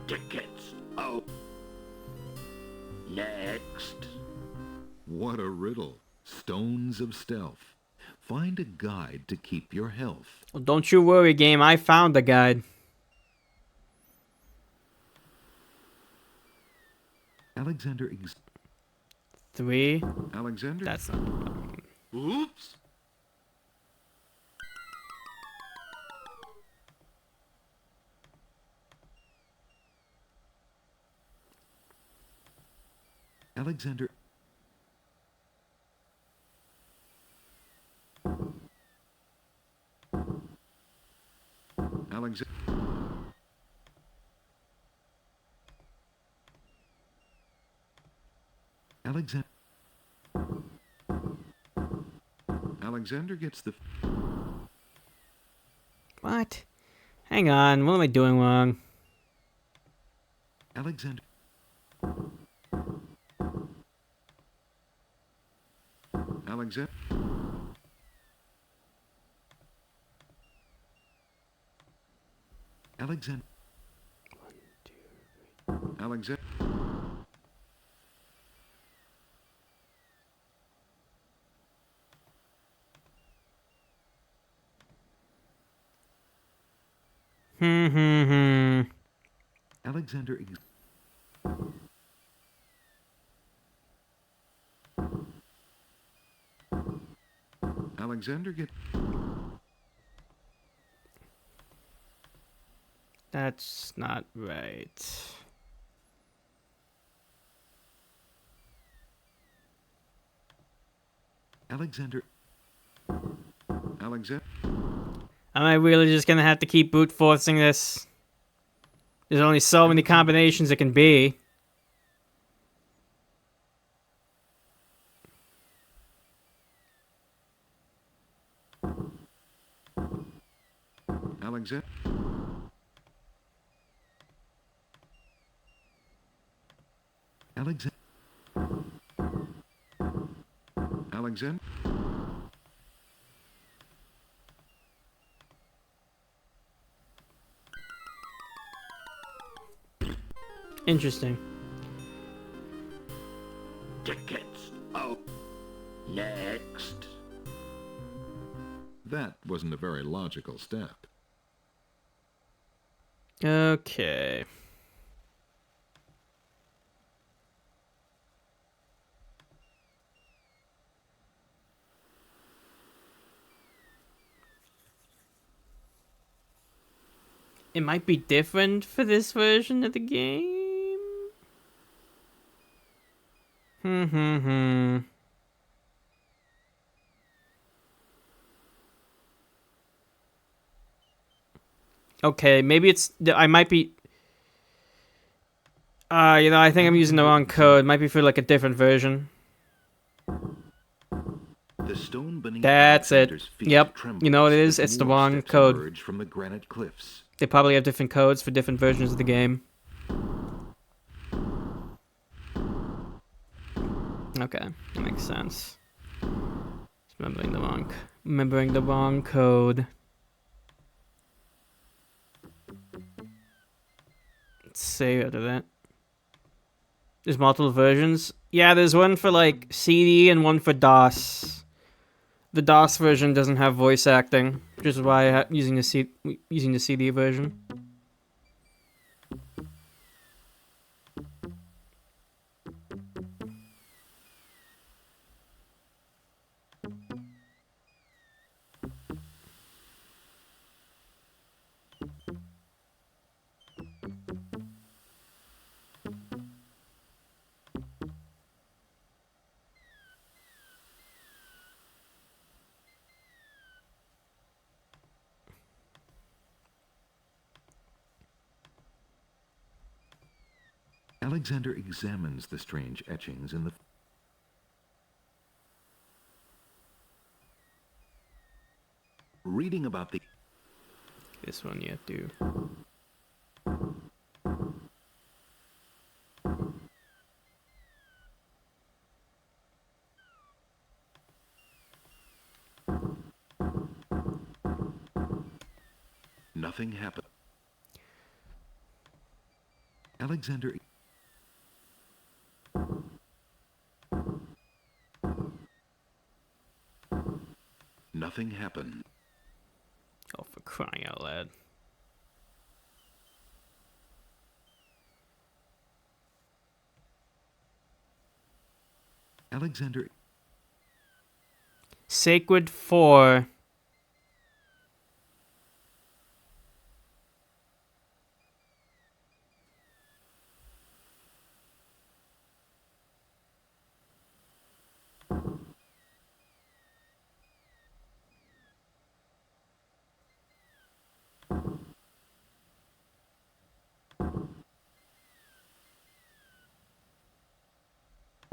Tickets. Oh. Next. What a riddle. Stones of stealth. Find a guide to keep your health. Well, don't you worry, game. I found the guide. Alexander 3. Alexander? That's not... Oops. Alexander Alexander Alexander Alexander gets the... What? Hang on, what am I doing wrong? Alexander Alexander Alexander Alexander Alexander Alexander get... That's not right. Alexander Alexander Am I really just gonna have to keep brute forcing this? There's only so many combinations it can be. Alexander Alexander Alexander Interesting. Tickets. Oh. Next. That wasn't a very logical step. Okay. It might be different for this version of the game. Okay, maybe it's... I might be... I think I'm using the wrong code. It might be for, like, a different version. The stone beneath That's it. Alexander's feet Yep. trembles You know what it as is? It's the dwarf wrong steps code. emerge from the granite cliffs. They probably have different codes for different versions of the game. Okay, that makes sense. Just remembering the wrong code. Let's save after that. There's multiple versions. Yeah, there's one for like CD and one for DOS. The DOS version doesn't have voice acting, which is why I'm using the CD version. Alexander examines the strange etchings in the... Reading about the... This one you have to... Nothing happened. Alexander... Nothing happened. Oh, for crying out loud. Alexander... Sacred 4.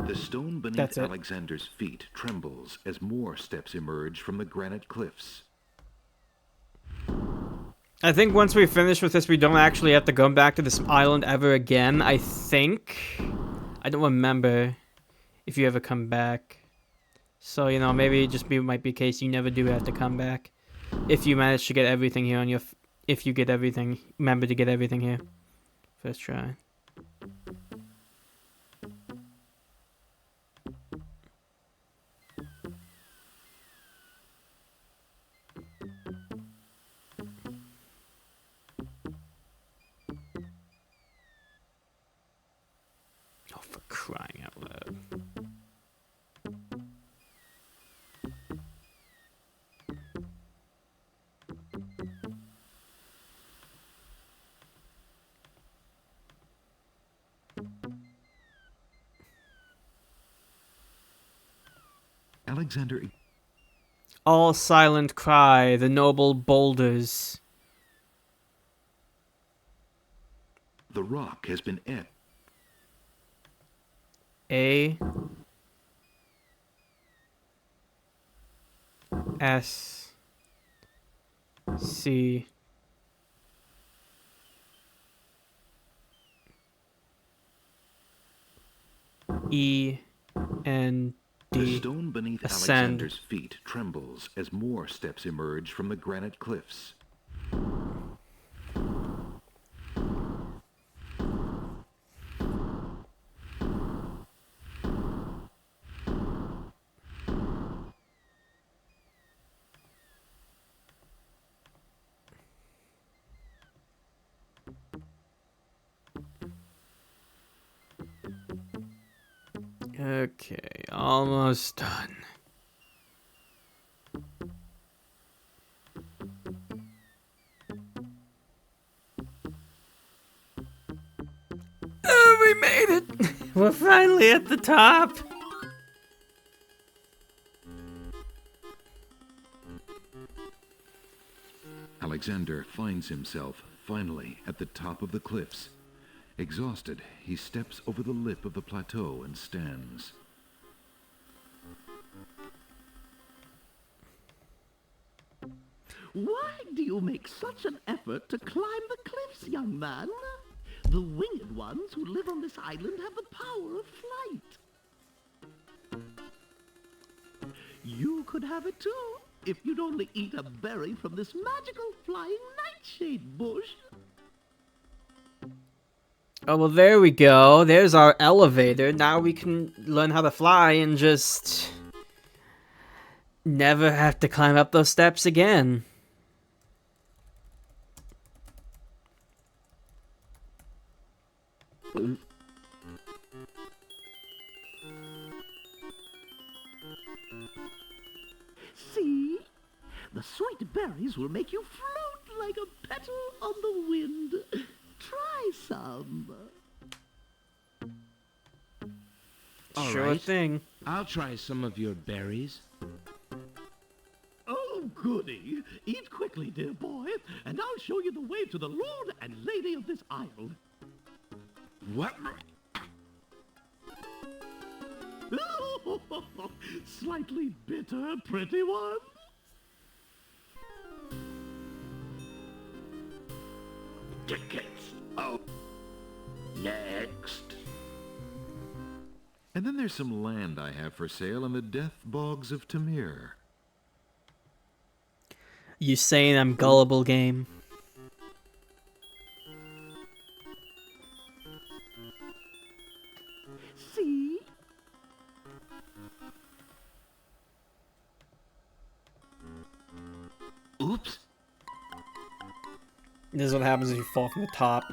The stone beneath That's it. Alexander's feet trembles as more steps emerge from the granite cliffs. I think once we finish with this, we don't actually have to go back to this island ever again. I think. I don't remember if you ever come back. So, you know, maybe it just might be a case you never do have to come back. If you manage to get everything here on your... If you get everything... Remember to get everything here. First try. Oh, for crying out loud. Alexander... All silent cry, the noble boulders. The rock has been etched. A S C E N The D. stone beneath Ascend. Alexander's feet trembles as more steps emerge from the granite cliffs. Okay, almost done. Oh, we made it! We're finally at the top! Alexander finds himself, finally, at the top of the cliffs. Exhausted, he steps over the lip of the plateau and stands. Why do you make such an effort to climb the cliffs, young man? The winged ones who live on this island have the power of flight. You could have it too, if you'd only eat a berry from this magical flying nightshade bush. Oh, well, there we go. There's our elevator. Now we can learn how to fly and just never have to climb up those steps again. See? The sweet berries will make you float like a petal on the wind. Try some. All Sure right. thing. I'll try some of your berries. Oh, goody. Eat quickly, dear boy, and I'll show you the way to the Lord and Lady of this isle. What? Slightly bitter, pretty one. Tickets. Oh. Next. And then there's some land I have for sale in the death bogs of Tamir. You saying I'm gullible, game? See? Oops. This is what happens if you fall from the top.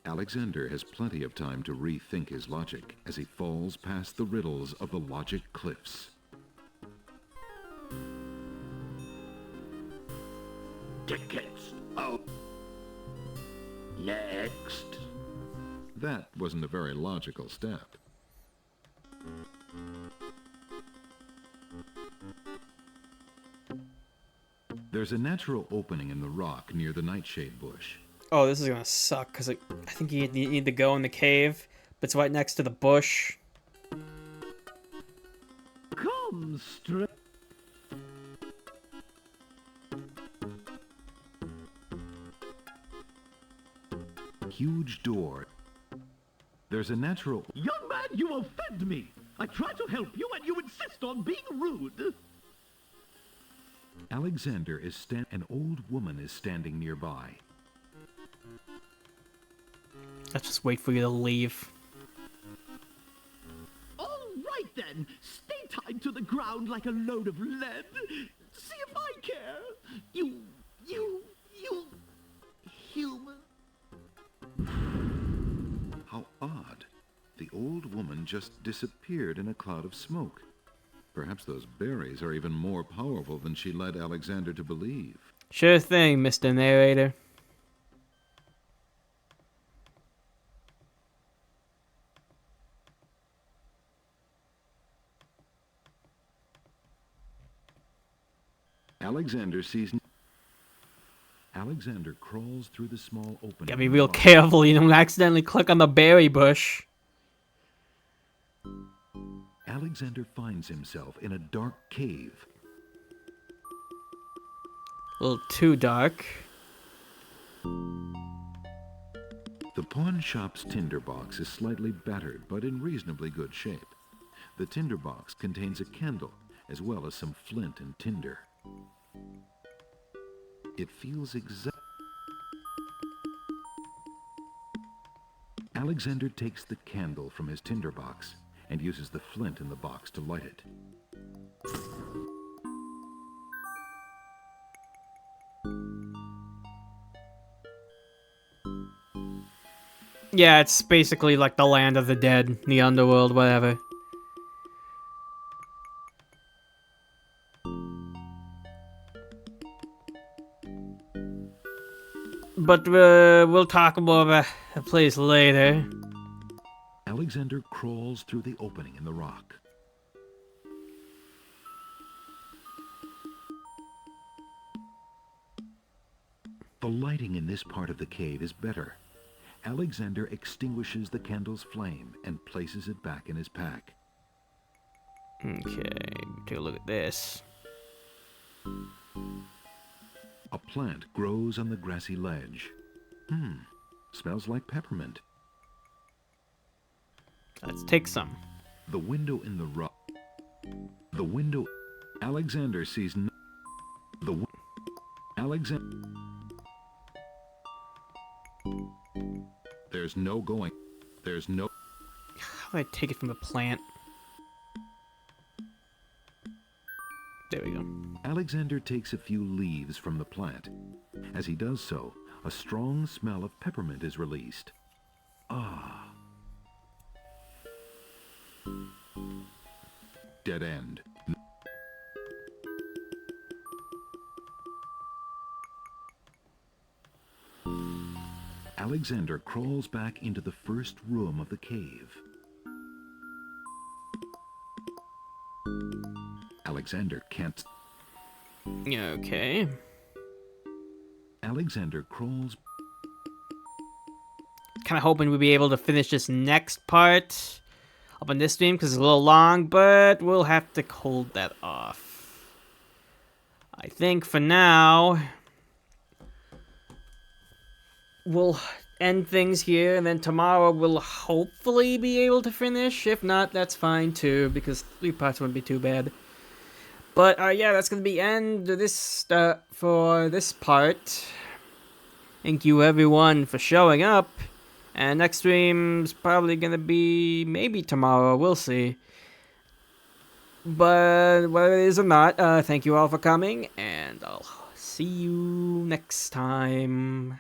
Alexander has plenty of time to rethink his logic as he falls past the riddles of the logic cliffs. Tickets. Oh. Next. That wasn't a very logical step. There's a natural opening in the rock near the nightshade bush. Oh, this is gonna suck, because I think you need to go in the cave, but it's right next to the bush. Come straight. Huge door. There's a natural... Young man, you offend me. I try to help you and you insist on being rude. Alexander is an old woman is standing nearby. Let's just wait for you to leave. All right then, stay tied to the ground like a load of lead. See if I care. You human. How odd. The old woman just disappeared in a cloud of smoke. Perhaps those berries are even more powerful than she led Alexander to believe. Sure thing, Mr. Narrator. Alexander crawls through the small opening. Gotta be real careful, you don't accidentally click on the berry bush. Alexander finds himself in a dark cave. A little too dark. The pawn shop's tinderbox is slightly battered, but in reasonably good shape. The tinderbox contains a candle, as well as some flint and tinder. It feels exact. Alexander takes the candle from his tinderbox and uses the flint in the box to light it. Yeah, it's basically like the land of the dead, the underworld, whatever. But we'll talk more about the place later. Alexander crawls through the opening in the rock. The lighting in this part of the cave is better. Alexander extinguishes the candle's flame and places it back in his pack. Okay, take a look at this. A plant grows on the grassy ledge. Smells like peppermint. Let's take some. The window in the rock. The window. Alexander sees Alexander. There's no going. There's no. How do I take it from the plant? There we go. Alexander takes a few leaves from the plant. As he does so, a strong smell of peppermint is released. Ah. Dead end. Alexander crawls back into the first room of the cave. Alexander can't... Okay. Alexander crawls... Kind of hoping we'll be able to finish this next part up on this stream because it's a little long, but we'll have to hold that off. I think for now, we'll end things here, and then tomorrow we'll hopefully be able to finish. If not, that's fine too, because 3 parts wouldn't be too bad. But yeah, that's gonna be end of this for this part. Thank you everyone for showing up. And next stream's probably gonna be maybe tomorrow. We'll see. But whether it is or not, thank you all for coming, and I'll see you next time.